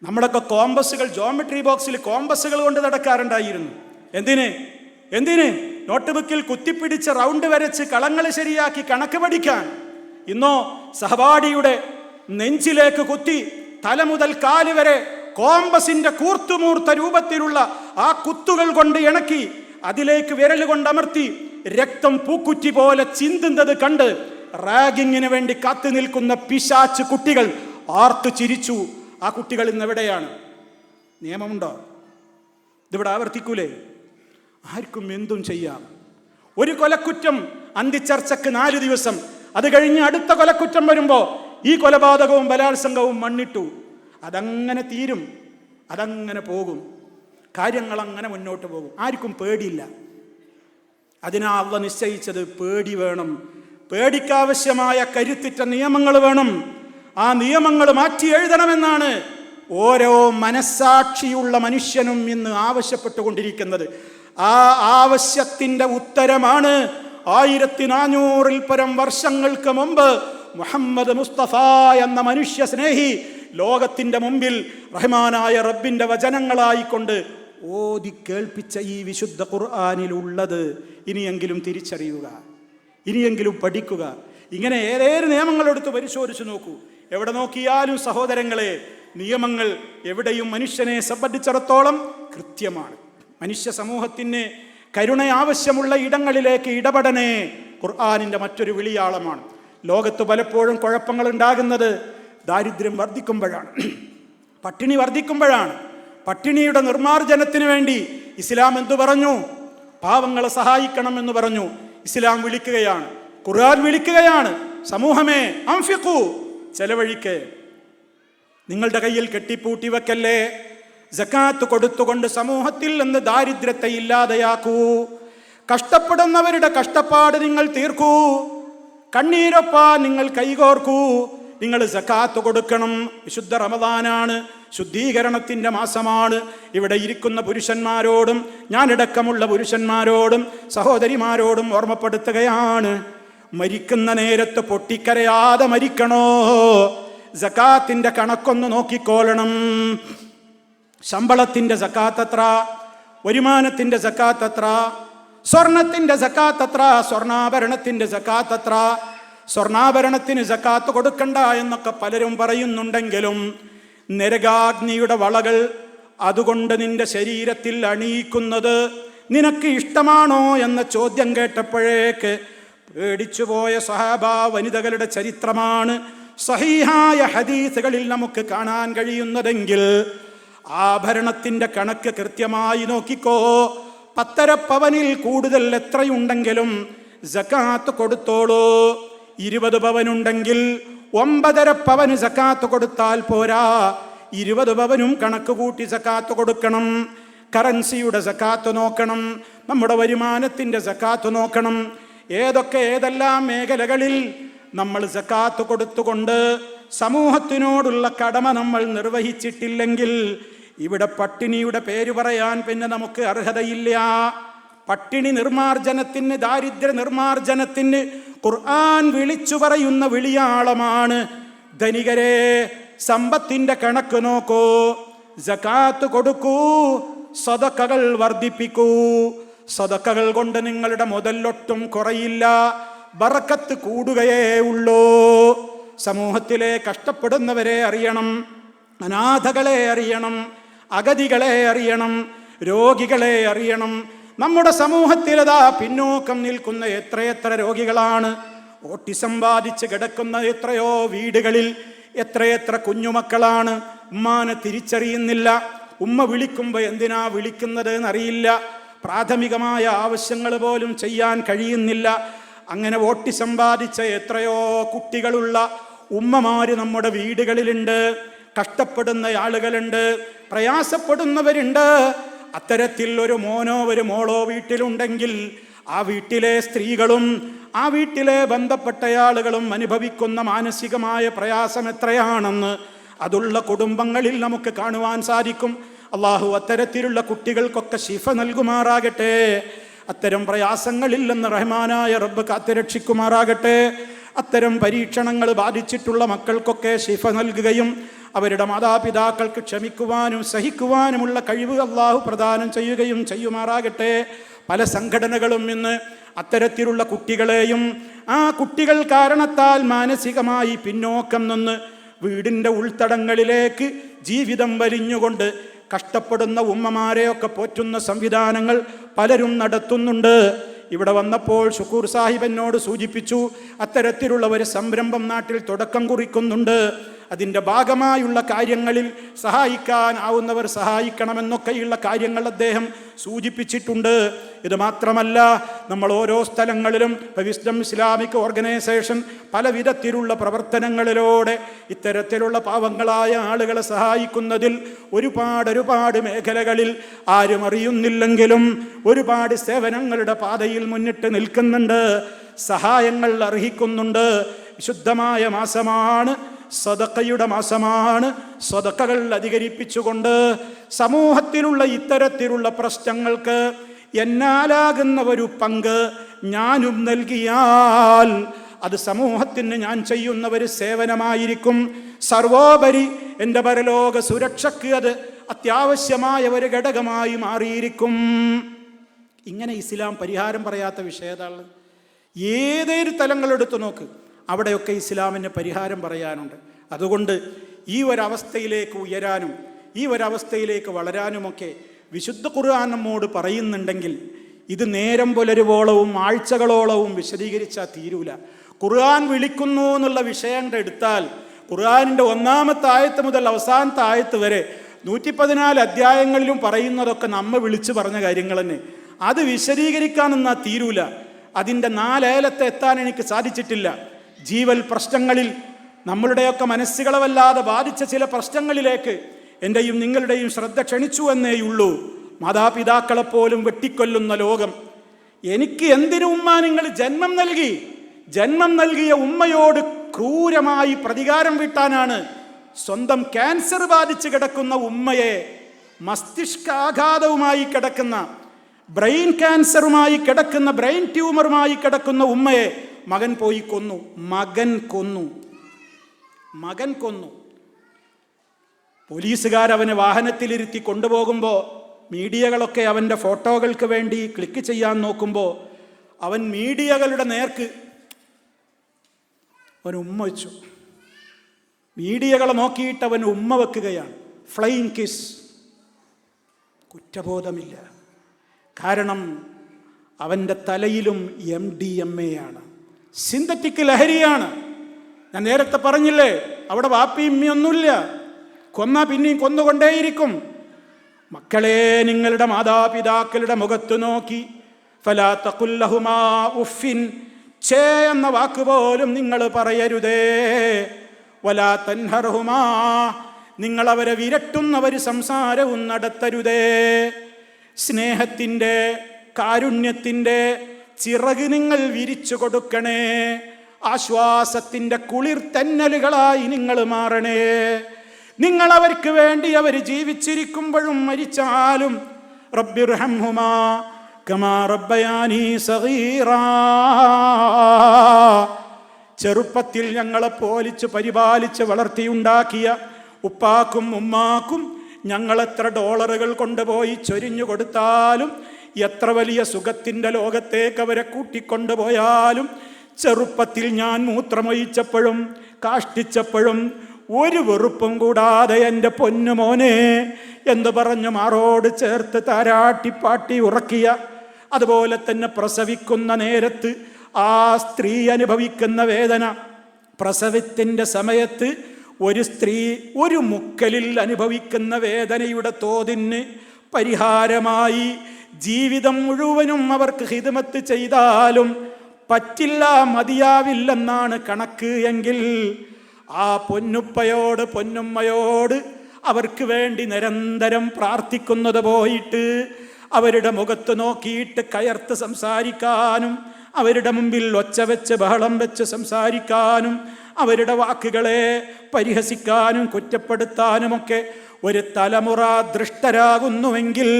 നമ്മളൊക്കെ കോമ്പസുകൾ, ജോമെട്രി ബോക്സിൽ കോമ്പസുകൾ കൊണ്ട് നടക്കാറുണ്ടായിരുന്നു. എന്തിന്? നോട്ട് ബുക്കിൽ കുത്തിപ്പിടിച്ച് റൗണ്ട് വരച്ച് കളങ്ങൾ ശരിയാക്കി കണക്ക് പഠിക്കാൻ. ഇന്നോ സഹപാഠിയുടെ നെഞ്ചിലേക്ക് കുത്തി തല മുതൽ കാല് വരെ കോമ്പസിന്റെ കൂർത്തുമൂർത്ത രൂപത്തിലുള്ള ആ കുത്തുകൾ കൊണ്ട് ഇണക്കി അതിലേക്ക് വിരൽ കൊണ്ടമർത്തി രക്തം പൂക്കുറ്റി പോലെ ചിന്തുന്നത് കണ്ട് റാഗിങ്ങിന് വേണ്ടി കാത്തു നിൽക്കുന്ന പിശാച്ച് കുട്ടികൾ ആർത്തു ചിരിച്ചു. ആ കുട്ടികൾ ഇന്ന് എവിടെയാണ്? നിയമമുണ്ടോ? ഇതിവിടെ ആവർത്തിക്കൂലേ? ആർക്കും എന്തും ചെയ്യാം. ഒരു കൊലക്കുറ്റം അന്തിച്ചർച്ചക്ക് 4 ദിവസം, അത് കഴിഞ്ഞ് അടുത്ത കൊലക്കുറ്റം വരുമ്പോൾ ഈ കൊലപാതകവും ബലാത്സംഗവും മണ്ണിട്ടു. അതങ്ങനെ തീരും, അതങ്ങനെ പോകും, കാര്യങ്ങൾ അങ്ങനെ മുന്നോട്ട് പോകും. ആർക്കും പേടിയില്ല. അതിനാ അള്ളാഹ് നിശ്ചയിച്ചത് പേടി വേണം, പേടിക്കാവശ്യമായ കരുത്തിറ്റ നിയമങ്ങൾ വേണം. ആ നിയമങ്ങൾ മാറ്റി എഴുതണമെന്നാണ് ഓരോ മനസ്സാക്ഷിയുള്ള മനുഷ്യനും ഇന്ന് ആവശ്യപ്പെട്ടുകൊണ്ടിരിക്കുന്നത്. ആ ആവശ്യത്തിൻ്റെ ഉത്തരമാണ് 1400-ൽ പരം വർഷങ്ങൾക്ക് മുമ്പ് മുഹമ്മദ് മുസ്തഫ എന്ന മനുഷ്യ സ്നേഹി ലോകത്തിൻ്റെ മുമ്പിൽ റഹ്മാനായ റബ്ബിൻ്റെ വചനങ്ങളായിക്കൊണ്ട് ഓതി കേൾപ്പിച്ച ഈ വിശുദ്ധ ഖുർആനിലുള്ളത്. ഇനിയെങ്കിലും തിരിച്ചറിയുക, ഇനിയെങ്കിലും പഠിക്കുക. ഇങ്ങനെ ഏതേത് നിയമങ്ങളെടുത്ത് പരിശോധിച്ച് നോക്കൂ. എവിടെ നോക്കിയാലും സഹോദരങ്ങളെ, നിയമങ്ങൾ എവിടെയും മനുഷ്യനെ സംബന്ധിച്ചിടത്തോളം കൃത്യമാണ്. മനുഷ്യ സമൂഹത്തിന് കരുണ ആവശ്യമുള്ള ഇടങ്ങളിലേക്ക് ഇടപെടണേ ഖുർആനിൻ്റെ മറ്റൊരു വിളിയാളമാണ്. ലോകത്ത് പലപ്പോഴും കുഴപ്പങ്ങൾ ഉണ്ടാകുന്നത് ദാരിദ്ര്യം വർദ്ധിക്കുമ്പോഴാണ്, പട്ടിണി വർദ്ധിക്കുമ്പോഴാണ്. പട്ടിണിയുടെ നിർമ്മാർജ്ജനത്തിന് വേണ്ടി ഇസ്ലാം എന്തു പറഞ്ഞു? പാവങ്ങളെ സഹായിക്കണം എന്ന് പറഞ്ഞു. ഇസ്ലാം വിളിക്കുകയാണ്, ഖുർആൻ വിളിക്കുകയാണ്, സമൂഹമേ അൻഫിഖു, ചെലവഴിക്ക്, നിങ്ങളുടെ കയ്യിൽ കെട്ടിപ്പൂട്ടി വെക്കല്ലേ, സക്കാത്ത് കൊടുത്തുകൊണ്ട് സമൂഹത്തിൽ നിന്ന് ദാരിദ്ര്യത്തെ ഇല്ലാതെയാക്കൂ, കഷ്ടപ്പെടുന്നവരുടെ കഷ്ടപ്പാട് നിങ്ങൾ തീർക്കൂ, കണ്ണീരൊപ്പാൻ നിങ്ങൾ കൈകോർക്കൂ, നിങ്ങൾ സക്കാത്ത് കൊടുക്കണം. വിശുദ്ധ റമദാനാണ്, ശുദ്ധീകരണത്തിൻ്റെ മാസമാണ്. ഇവിടെ ഇരിക്കുന്ന പുരുഷന്മാരോടും ഞാനടക്കമുള്ള പുരുഷന്മാരോടും സഹോദരിമാരോടും ഓർമ്മപ്പെടുത്തുകയാണ്, മരിക്കുന്ന നേരത്ത് പൊട്ടിക്കരയാതെ മരിക്കണോ? സക്കാത്തിൻ്റെ കണക്കൊന്ന് നോക്കിക്കോളണം. ശമ്പളത്തിൻ്റെ സക്കാത്ത് എത്ര? വരുമാനത്തിൻ്റെ സക്കാത്ത് എത്ര? സ്വർണത്തിൻ്റെ സക്കാത്ത് എത്ര? സ്വർണ്ണാഭരണത്തിൻ്റെ സക്കാത്ത് എത്ര? സ്വർണ്ണാഭരണത്തിന് സക്കാത്ത് കൊടുക്കണ്ട എന്നൊക്കെ പലരും പറയുന്നുണ്ടെങ്കിലും നരകാഗ്നിയുടെ വളകൾ അതുകൊണ്ട് നിന്റെ ശരീരത്തിൽ അണിയിക്കുന്നത് നിനക്ക് ഇഷ്ടമാണോ എന്ന ചോദ്യം കേട്ടപ്പോഴേക്ക് പേടിച്ചുപോയ സ്വഹാബ വനിതകളുടെ ചരിത്രമാണ് സഹീഹായ ഹദീസുകളിൽ നമുക്ക് കാണാൻ കഴിയുന്നതെങ്കിൽ ആഭരണത്തിൻ്റെ കണക്ക് കൃത്യമായി നോക്കിക്കോ. 10 പവനിൽ കൂടുതൽ എത്രയുണ്ടെങ്കിലും സക്കാത്ത് കൊടുത്തോളൂ. 20 പവനുണ്ടെങ്കിൽ 9.5 പവന് സക്കാത്ത് കൊടുത്താൽ പോരാ, 20 പവനും കണക്ക് കൂട്ടി സക്കാത്ത് കൊടുക്കണം. കറൻസിയുടെ സക്കാത്ത് നോക്കണം, നമ്മുടെ വരുമാനത്തിൻ്റെ സക്കാത്ത് നോക്കണം. ഏതെല്ലാം മേഖലകളിൽ നമ്മൾ സക്കാത്ത് കൊടുത്തുകൊണ്ട് സമൂഹത്തിനോടുള്ള കടമ നമ്മൾ നിർവഹിച്ചിട്ടില്ലെങ്കിൽ ഇവിടെ പട്ടിണിയുടെ പേര് പറയാൻ പിന്നെ നമുക്ക് അർഹതയില്ല. പട്ടിണി നിർമാർജനത്തിന്, ദാരിദ്ര്യ നിർമാർജനത്തിന് ഖുർആൻ വിളിച്ചു പറയുന്ന വിളിയാളമാണ്. ധനികരെ, സമ്പത്തിൻ്റെ കണക്ക് നോക്കൂ, സക്കാത്ത് കൊടുക്കൂ, സദഖകൾ വർദ്ധിപ്പിക്കൂ. സദഖകൾ കൊണ്ട് നിങ്ങളുടെ മുതലൊട്ടും കുറയില്ല, ബറക്കത്ത് കൂടുകയേ ഉള്ളൂ. സമൂഹത്തിലെ കഷ്ടപ്പെടുന്നവരെ അറിയണം, അനാഥകളെ അറിയണം, അഗതികളെ അറിയണം, രോഗികളെ അറിയണം. നമ്മുടെ സമൂഹത്തിലതാ പിന്നോക്കം നിൽക്കുന്ന എത്രയെത്ര രോഗികളാണ്. ഓട്ടിസം ബാധിച്ച് കിടക്കുന്ന എത്രയോ വീടുകളിൽ എത്രയെത്ര കുഞ്ഞുമക്കളാണ്. ഉമ്മാനെ തിരിച്ചറിയുന്നില്ല, ഉമ്മ വിളിക്കുമ്പോൾ എന്തിനാ വിളിക്കുന്നത് എന്നറിയില്ല, പ്രാഥമികമായ ആവശ്യങ്ങൾ പോലും ചെയ്യാൻ കഴിയുന്നില്ല. അങ്ങനെ ഓട്ടിസം ബാധിച്ച എത്രയോ കുട്ടികളുള്ള ഉമ്മമാര് നമ്മുടെ വീടുകളിലുണ്ട്. കഷ്ടപ്പെടുന്ന ആളുകളുണ്ട്, പ്രയാസപ്പെടുന്നവരുണ്ട്. അത്തരത്തിൽ ഒരു മോനോ ഒരു മോളോ വീട്ടിലുണ്ടെങ്കിൽ ആ വീട്ടിലെ സ്ത്രീകളും ആ വീട്ടിലെ ബന്ധപ്പെട്ട ആളുകളും അനുഭവിക്കുന്ന മാനസികമായ പ്രയാസം എത്രയാണെന്ന് അതുള്ള കുടുംബങ്ങളിൽ നമുക്ക് കാണുവാൻ സാധിക്കും. അള്ളാഹു അത്തരത്തിലുള്ള കുട്ടികൾക്കൊക്കെ ശിഫ നൽകുമാറാകട്ടെ. അത്തരം പ്രയാസങ്ങളില്ലെന്ന് റഹ്മാനായ റബ്ബ് കാത്തുരക്ഷിക്കുമാറാകട്ടെ. അത്തരം പരീക്ഷണങ്ങൾ ബാധിച്ചിട്ടുള്ള മക്കൾക്കൊക്കെ ശിഫ നൽകുകയും അവരുടെ മാതാപിതാക്കൾക്ക് ക്ഷമിക്കുവാനും സഹിക്കുവാനുമുള്ള കഴിവ് അള്ളാഹു പ്രദാനം ചെയ്യുകയും ചെയ്യുമാറാകട്ടെ. പല സംഘടനകളും ഇന്ന് അത്തരത്തിലുള്ള കുട്ടികളെയും ആ കുട്ടികൾ കാരണത്താൽ മാനസികമായി പിന്നോക്കം നിന്ന് വീടിൻ്റെ ഉൾത്തടങ്ങളിലേക്ക് ജീവിതം വലിഞ്ഞുകൊണ്ട് കഷ്ടപ്പെടുന്ന ഉമ്മമാരെയൊക്കെ പോറ്റുന്ന സംവിധാനങ്ങൾ പലരും നടത്തുന്നുണ്ട്. ഇവിടെ വന്നപ്പോൾ ഷുക്കൂർ സാഹിബ് എന്നോട് സൂചിപ്പിച്ചു, അത്തരത്തിലുള്ള ഒരു സംരംഭം നാട്ടിൽ തുടക്കം കുറിക്കുന്നുണ്ട്. അതിൻ്റെ ഭാഗമായുള്ള കാര്യങ്ങളിൽ സഹായിക്കാൻ ആവുന്നവർ സഹായിക്കണമെന്നൊക്കെയുള്ള കാര്യങ്ങൾ അദ്ദേഹം സൂചിപ്പിച്ചിട്ടുണ്ട്. ഇത് മാത്രമല്ല, നമ്മൾ ഓരോ സ്ഥലങ്ങളിലും വിസ്ഡം ഇസ്ലാമിക് ഓർഗനൈസേഷൻ പല വിധത്തിലുള്ള പ്രവർത്തനങ്ങളിലൂടെ ഇത്തരത്തിലുള്ള പാവങ്ങളായ ആളുകളെ സഹായിക്കുന്നതിൽ ഒരുപാട് മേഖലകളിൽ ആരും അറിയുന്നില്ലെങ്കിലും ഒരുപാട് സേവനങ്ങളുടെ പാതയിൽ മുന്നിട്ട് നിൽക്കുന്നുണ്ട്, സഹായങ്ങൾ അർഹിക്കുന്നുണ്ട്. വിശുദ്ധമായ മാസമാണ്, സദഖയുടെ മാസമാണ്. സദഖകൾ അധികരിപ്പിച്ചുകൊണ്ട് സമൂഹത്തിലുള്ള ഇത്തരത്തിലുള്ള പ്രശ്നങ്ങൾക്ക് എന്നാലാകുന്ന ഒരു പങ്ക് ഞാനും നൽകിയാൽ അത് സമൂഹത്തിന് ഞാൻ ചെയ്യുന്ന ഒരു സേവനമായിരിക്കും. സർവോപരി എൻ്റെ പരലോക സുരക്ഷയ്ക്ക് അത് അത്യാവശ്യമായ ഒരു ഘടകമായി മാറിയിരിക്കും. ഇങ്ങനെ ഇസ്ലാം പരിഹാരം പറയാത്ത വിഷയതാണ്. ഏതൊരു തലങ്ങളെടുത്ത് നോക്ക്, അവിടെയൊക്കെ ഇസ്ലാമിന് പരിഹാരം പറയാനുണ്ട്. അതുകൊണ്ട് ഈ ഒരവസ്ഥയിലേക്ക് ഉയരാനും ഈ ഒരവസ്ഥയിലേക്ക് വളരാനുമൊക്കെ വിശുദ്ധ ഖുർആൻ നമ്മോട് പറയുന്നുണ്ടെങ്കിൽ ഇത് നേരം പുലരുവോളവും ആഴ്ചകളോളവും വിശദീകരിച്ചാൽ തീരൂല. ഖുർആൻ വിളിക്കുന്നു എന്നുള്ള വിഷയം എടുത്താൽ ഖുർആനിൻ്റെ 1-ാമത്തെ ആയത്ത് മുതൽ അവസാനത്തെ ആയത്ത് വരെ 114 അധ്യായങ്ങളിലും പറയുന്നതൊക്കെ നമ്മ വിളിച്ചു പറഞ്ഞ കാര്യങ്ങൾ തന്നെ. അത് വിശദീകരിക്കാനെന്നാൽ തീരൂല. അതിൻ്റെ 4 ഏലത്തെ എത്താൻ എനിക്ക് സാധിച്ചിട്ടില്ല. ജീവൽ പ്രശ്നങ്ങളിൽ നമ്മളുടെയൊക്കെ മനസ്സുകളെ വല്ലാതെ ബാധിച്ച ചില പ്രശ്നങ്ങളിലേക്ക് എൻ്റെയും നിങ്ങളുടെയും ശ്രദ്ധ ക്ഷണിച്ചു എന്നേയുള്ളൂ. മാതാപിതാക്കളെപ്പോലും വെട്ടിക്കൊല്ലുന്ന ലോകം. എനിക്ക് എന്തിനു ഉമ്മ നിങ്ങൾ ജന്മം നൽകി? ജന്മം നൽകിയ ഉമ്മയോട് ക്രൂരമായി പ്രതികാരം വീട്ടാനാണ് സ്വന്തം ക്യാൻസർ ബാധിച്ച് കിടക്കുന്ന ഉമ്മയെ, മസ്തിഷ്കാഘാതവുമായി കിടക്കുന്ന, ബ്രെയിൻ ക്യാൻസറുമായി കിടക്കുന്ന, ബ്രെയിൻ ട്യൂമറുമായി കിടക്കുന്ന ഉമ്മയെ മകൻ പോയി കൊന്നു. മകൻ കൊന്നു. പോലീസുകാരവനെ വാഹനത്തിലിരുത്തി കൊണ്ടുപോകുമ്പോൾ മീഡിയകളൊക്കെ അവൻ്റെ ഫോട്ടോകൾക്ക് വേണ്ടി ക്ലിക്ക് ചെയ്യാൻ നോക്കുമ്പോൾ അവൻ മീഡിയകളുടെ നേർക്ക് അവൻ ഉമ്മ വെച്ചു. മീഡിയകളെ നോക്കിയിട്ട് അവൻ ഉമ്മ വെക്കുകയാണ്. Flying kiss. കുറ്റബോധമില്ല. കാരണം അവൻ്റെ തലയിലും MDMA ആണ്, സിന്തറ്റിക് ലഹരിയാണ്. ഞാൻ നേരത്തെ പറഞ്ഞില്ലേ, അവിടെ വാപ്പിയും ഉമ്മയൊന്നുമില്ല. കൊന്നാ പിന്നെയും കൊന്നുകൊണ്ടേയിരിക്കും. മക്കളെ, നിങ്ങളുടെ മാതാപിതാക്കളുടെ മുഖത്ത് നോക്കി ഫലാ തഖുൽ ലഹുമാ ഉഫിൻ, ഛേ എന്ന വാക്ക് പോലും നിങ്ങൾ പറയരുതേ. വലാ തൻഹർഹുമാ, നിങ്ങൾ അവരെ വിരട്ടുന്ന ഒരു സംസാരവും നടത്തരുതേ. സ്നേഹത്തിൻ്റെ, കാരുണ്യത്തിൻ്റെ ചിറക് നിങ്ങൾ വിരിച്ചു കൊടുക്കണേ. ആശ്വാസത്തിൻ്റെ കുളിർ തെന്നലുകളായി നിങ്ങൾ മാറണേ. നിങ്ങൾ അവർക്ക് വേണ്ടി അവർ ജീവിച്ചിരിക്കുമ്പോഴും മരിച്ചാലും റബ്ബിർഹംഹുമാ കമാ റബ്ബയാനി സഗീറാ, ചെറുപ്പത്തിൽ ഞങ്ങളെ പോലിച്ച് പരിപാലിച്ച് വളർത്തിയുണ്ടാക്കിയ ഉപ്പാക്കും ഉമ്മാക്കും ഞങ്ങളെത്ര ഡോളറുകൾ കൊണ്ടുപോയി ചൊരിഞ്ഞു കൊടുത്താലും, എത്ര വലിയ സുഖത്തിൻ്റെ ലോകത്തേക്ക് അവരെ കൂട്ടിക്കൊണ്ടുപോയാലും, ചെറുപ്പത്തിൽ ഞാൻ മൂത്രമൊഴിച്ചപ്പോഴും കാഷ്ടിച്ചപ്പോഴും ഒരു വെറുപ്പും കൂടാതെ എൻ്റെ പൊന്നുമോനെ എന്ന് പറഞ്ഞു മാറോട് ചേർത്ത് താരാട്ടിപ്പാട്ടി ഉറക്കിയ, അതുപോലെ തന്നെ പ്രസവിക്കുന്ന നേരത്ത് ആ സ്ത്രീ അനുഭവിക്കുന്ന വേദന, പ്രസവത്തിൻ്റെ സമയത്ത് ഒരു സ്ത്രീ ഒരു മുക്കലിൽ അനുഭവിക്കുന്ന വേദനയുടെ തോതിന് പരിഹാരമായി ജീവിതം മുഴുവനും അവർക്ക് ഖിദ്മത്ത് ചെയ്താലും പറ്റില്ല, മതിയാവില്ലെന്നാണ് കണക്ക് എങ്കിൽ, ആ പൊന്നുപ്പയോട് പൊന്നുമ്മയോട് അവർക്ക് വേണ്ടി നിരന്തരം പ്രാർത്ഥിക്കുന്നത് പോയിട്ട് അവരുടെ മുഖത്ത് നോക്കിയിട്ട് കയർത്ത് സംസാരിക്കാനും, അവരുടെ മുമ്പിൽ ഒച്ച വെച്ച് ബഹളം വെച്ച് സംസാരിക്കാനും, അവരുടെ വാക്കുകളെ പരിഹസിക്കാനും കുറ്റപ്പെടുത്താനുമൊക്കെ ഒരു തലമുറ ദൃഷ്ടരാകുന്നുവെങ്കിൽ,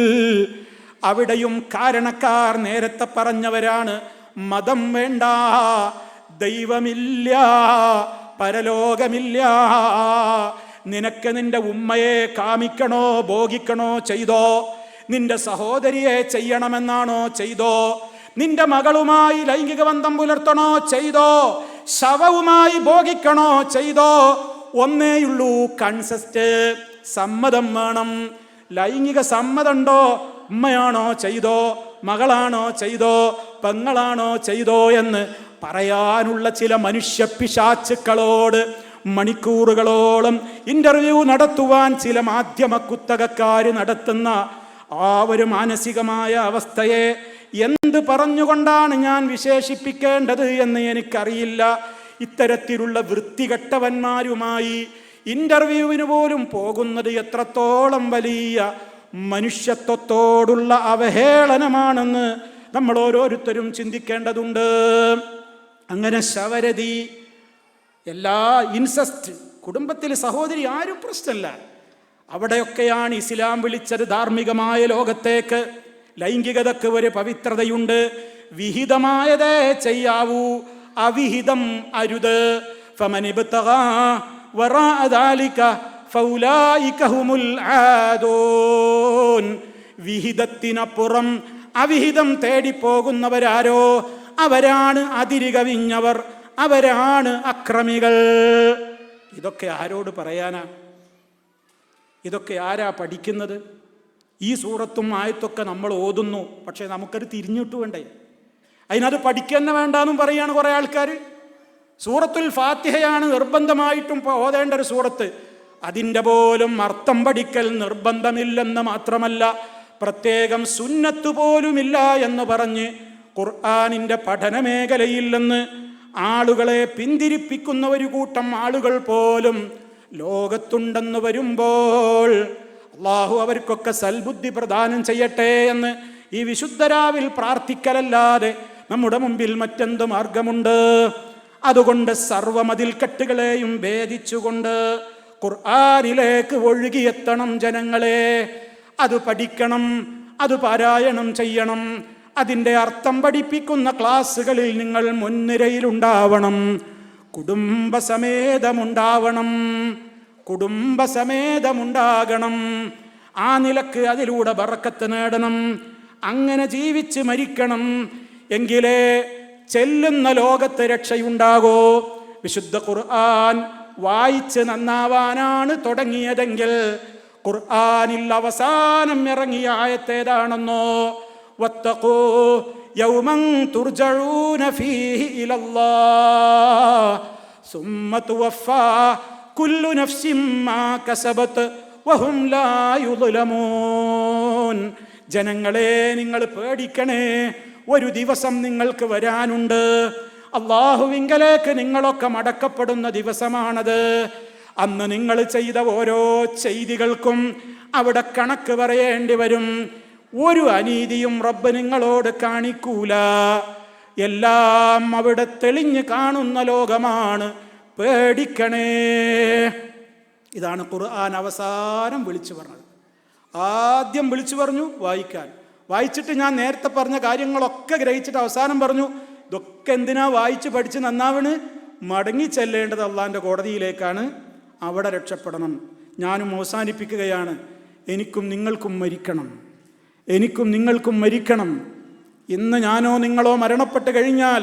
അവിടെയും കാരണക്കാർ നേരത്തെ പറഞ്ഞവരാണ്. മതം വേണ്ട, ദൈവമില്ല, പരലോകമില്ല. നിനക്ക് നിന്റെ ഉമ്മയെ കാമിക്കണോ ഭോഗിക്കണോ ചെയ്തോ, നിന്റെ സഹോദരിയെ ചെയ്യണമെന്നാണോ ചെയ്തോ, നിന്റെ മകളുമായി ലൈംഗിക ബന്ധം പുലർത്തണോ ചെയ്തോ, ശവവുമായി ഭോഗിക്കണോ ചെയ്തോ. ഒന്നേയുള്ളൂ കൺസെസ്റ്റ്, സമ്മതം വേണം. ലൈംഗിക സമ്മതമുണ്ടോ? ഉമ്മയാണോ ചെയ്തോ, മകളാണോ ചെയ്തോ, പെങ്ങളാണോ ചെയ്തോ എന്ന് പറയാനുള്ള ചില മനുഷ്യ പിശാചുക്കളോട് മണിക്കൂറുകളോളം ഇന്റർവ്യൂ നടത്തുവാൻ ചില മാധ്യമ കുത്തകക്കാർ നടത്തുന്ന ആ ഒരു മാനസികമായ അവസ്ഥയെ എന്ത് പറഞ്ഞുകൊണ്ടാണ് ഞാൻ വിശേഷിപ്പിക്കേണ്ടത് എന്ന് എനിക്കറിയില്ല. ഇത്തരത്തിലുള്ള വൃത്തികെട്ടവന്മാരുമായി ഇന്റർവ്യൂവിന് പോലും പോകുന്നത് എത്രത്തോളം വലിയ മനുഷ്യത്വത്തോടുള്ള അവഹേളനമാണെന്ന് നമ്മൾ ഓരോരുത്തരും ചിന്തിക്കേണ്ടതുണ്ട്. അങ്ങനെ ശവരതി, എല്ലാ ഇൻസെസ്റ്റ്, കുടുംബത്തിൽ സഹോദരി ആരും പ്രശ്നമല്ല. അവിടെയൊക്കെയാണ് ഇസ്ലാം വിളിച്ചത് ധാർമ്മികമായ ലോകത്തേക്ക്. ലൈംഗികതക്ക് ഒരു പവിത്രതയുണ്ട്. വിഹിതമായതേ ചെയ്യാവൂ, അവിഹിതം അരുത്. ഫമനിബ്തഗാ വറാഅ ദാലിക ഫൗലായിക ഹുമുൽ ആദൂൻ. വിഹിതത്തിനപ്പുറം അവിഹിതം തേടിപ്പോകുന്നവരാരോ അവരാണ് അതിരുകവിഞ്ഞവർ, അവരാണ് അക്രമികൾ. ഇതൊക്കെ ആരോട് പറയാനാ? ഇതൊക്കെ ആരാ പഠിക്കുന്നത്? ഈ സൂറത്തും ആയത്തൊക്കെ നമ്മൾ ഓതുന്നു, പക്ഷെ നമുക്കത് തിരിഞ്ഞിട്ട് വേണ്ടേ? അതിനത് പഠിക്കുക വേണ്ടാന്നും പറയാണ് കുറേ ആൾക്കാർ. സൂറത്തുൽ ഫാത്തിഹയാണ് നിർബന്ധമായിട്ടും ഓതേണ്ട ഒരു സൂറത്ത്. അതിൻ്റെ പോലും അർത്ഥം പഠിക്കൽ നിർബന്ധമില്ലെന്ന് മാത്രമല്ല, പ്രത്യേകം സുന്നത്ത് പോലുമില്ല എന്ന് പറഞ്ഞ് ഖുർആനിൻ്റെ പഠന മേഖലയിൽ നിന്ന് ആളുകളെ പിന്തിരിപ്പിക്കുന്ന ഒരു കൂട്ടം ആളുകൾ പോലും ലോകത്തുണ്ടെന്ന് വരുമ്പോൾ അള്ളാഹു അവർക്കൊക്കെ സൽബുദ്ധി പ്രദാനം ചെയ്യട്ടെ എന്ന് ഈ വിശുദ്ധരാവിൽ പ്രാർത്ഥിക്കലല്ലാതെ നമ്മുടെ മുമ്പിൽ മറ്റെന്ത് മാർഗമുണ്ട്? അതുകൊണ്ട് സർവമതിൽക്കെട്ടുകളെയും ഭേദിച്ചുകൊണ്ട് ഖുർആനിലേക്ക് ഒഴുകിയെത്തണം ജനങ്ങളെ. അത് പഠിക്കണം, അത് പാരായണം ചെയ്യണം, അതിൻ്റെ അർത്ഥം പഠിപ്പിക്കുന്ന ക്ലാസ്സുകളിൽ നിങ്ങൾ മുൻനിരയിലുണ്ടാവണം, കുടുംബസമേതമുണ്ടാവണം, കുടുംബസമേതമുണ്ടാകണം. ആ നിലക്ക് അതിലൂടെ ബറക്കത്ത് നേടണം. അങ്ങനെ ജീവിച്ച് മരിക്കണം. എങ്കിലേ ചെല്ലുന്ന ലോകത്ത് രക്ഷയുണ്ടാകോ. വിശുദ്ധ ഖുർആൻ വായിച്ച് നന്നാവാനാണ് തുടങ്ങിയതെങ്കിൽ ഖുർആനിൽ അവസാനം ഇറങ്ങിയ ആയത്തേതാണെന്നോ? വത്തഖൂ യൗമൻ തുർജഊന ഫീഹി ഇലല്ലാഹ് സുമ്മ തുവഫാ കുല്ലു നഫ്സിൻ മാ കസബത് വഹും ലാ യുദ്ലമൂൻ. ജനങ്ങളെ, നിങ്ങൾ പേടിക്കണേ, ഒരു ദിവസം നിങ്ങൾക്ക് വരാനുണ്ട്. അല്ലാഹുവിങ്കലേക്ക് നിങ്ങളൊക്കെ മടക്കപ്പെടുന്ന ദിവസമാണത്. അന്ന് നിങ്ങൾ ചെയ്ത ഓരോ ചെയ്തികൾക്കും അവിടെ കണക്ക് പറയേണ്ടി വരും. ഒരു അനീതിയും റബ്ബ് നിങ്ങളോട് കാണിക്കൂല. എല്ലാം അവിടെ തെളിഞ്ഞ് കാണുന്ന ലോകമാണ്. പേടിക്കണേ. ഇതാണ് ഖുർആൻ അവസാനം വിളിച്ചു പറഞ്ഞത്. ആദ്യം വിളിച്ചു പറഞ്ഞു വായിക്കാൻ. വായിച്ചിട്ട് ഞാൻ നേരത്തെ പറഞ്ഞ കാര്യങ്ങളൊക്കെ ഗ്രഹിച്ചിട്ട് അവസാനം പറഞ്ഞു, ഇതൊക്കെ എന്തിനാ വായിച്ച് പഠിച്ച് നന്നാവണ്? മടങ്ങി ചെല്ലേണ്ടത് അള്ളാൻ്റെ കോടതിയിലേക്കാണ്. അവിടെ രക്ഷപ്പെടണം. ഞാനും അവസാനിപ്പിക്കുകയാണ്. എനിക്കും നിങ്ങൾക്കും മരിക്കണം, എനിക്കും നിങ്ങൾക്കും മരിക്കണം. ഇന്ന് ഞാനോ നിങ്ങളോ മരണപ്പെട്ട് കഴിഞ്ഞാൽ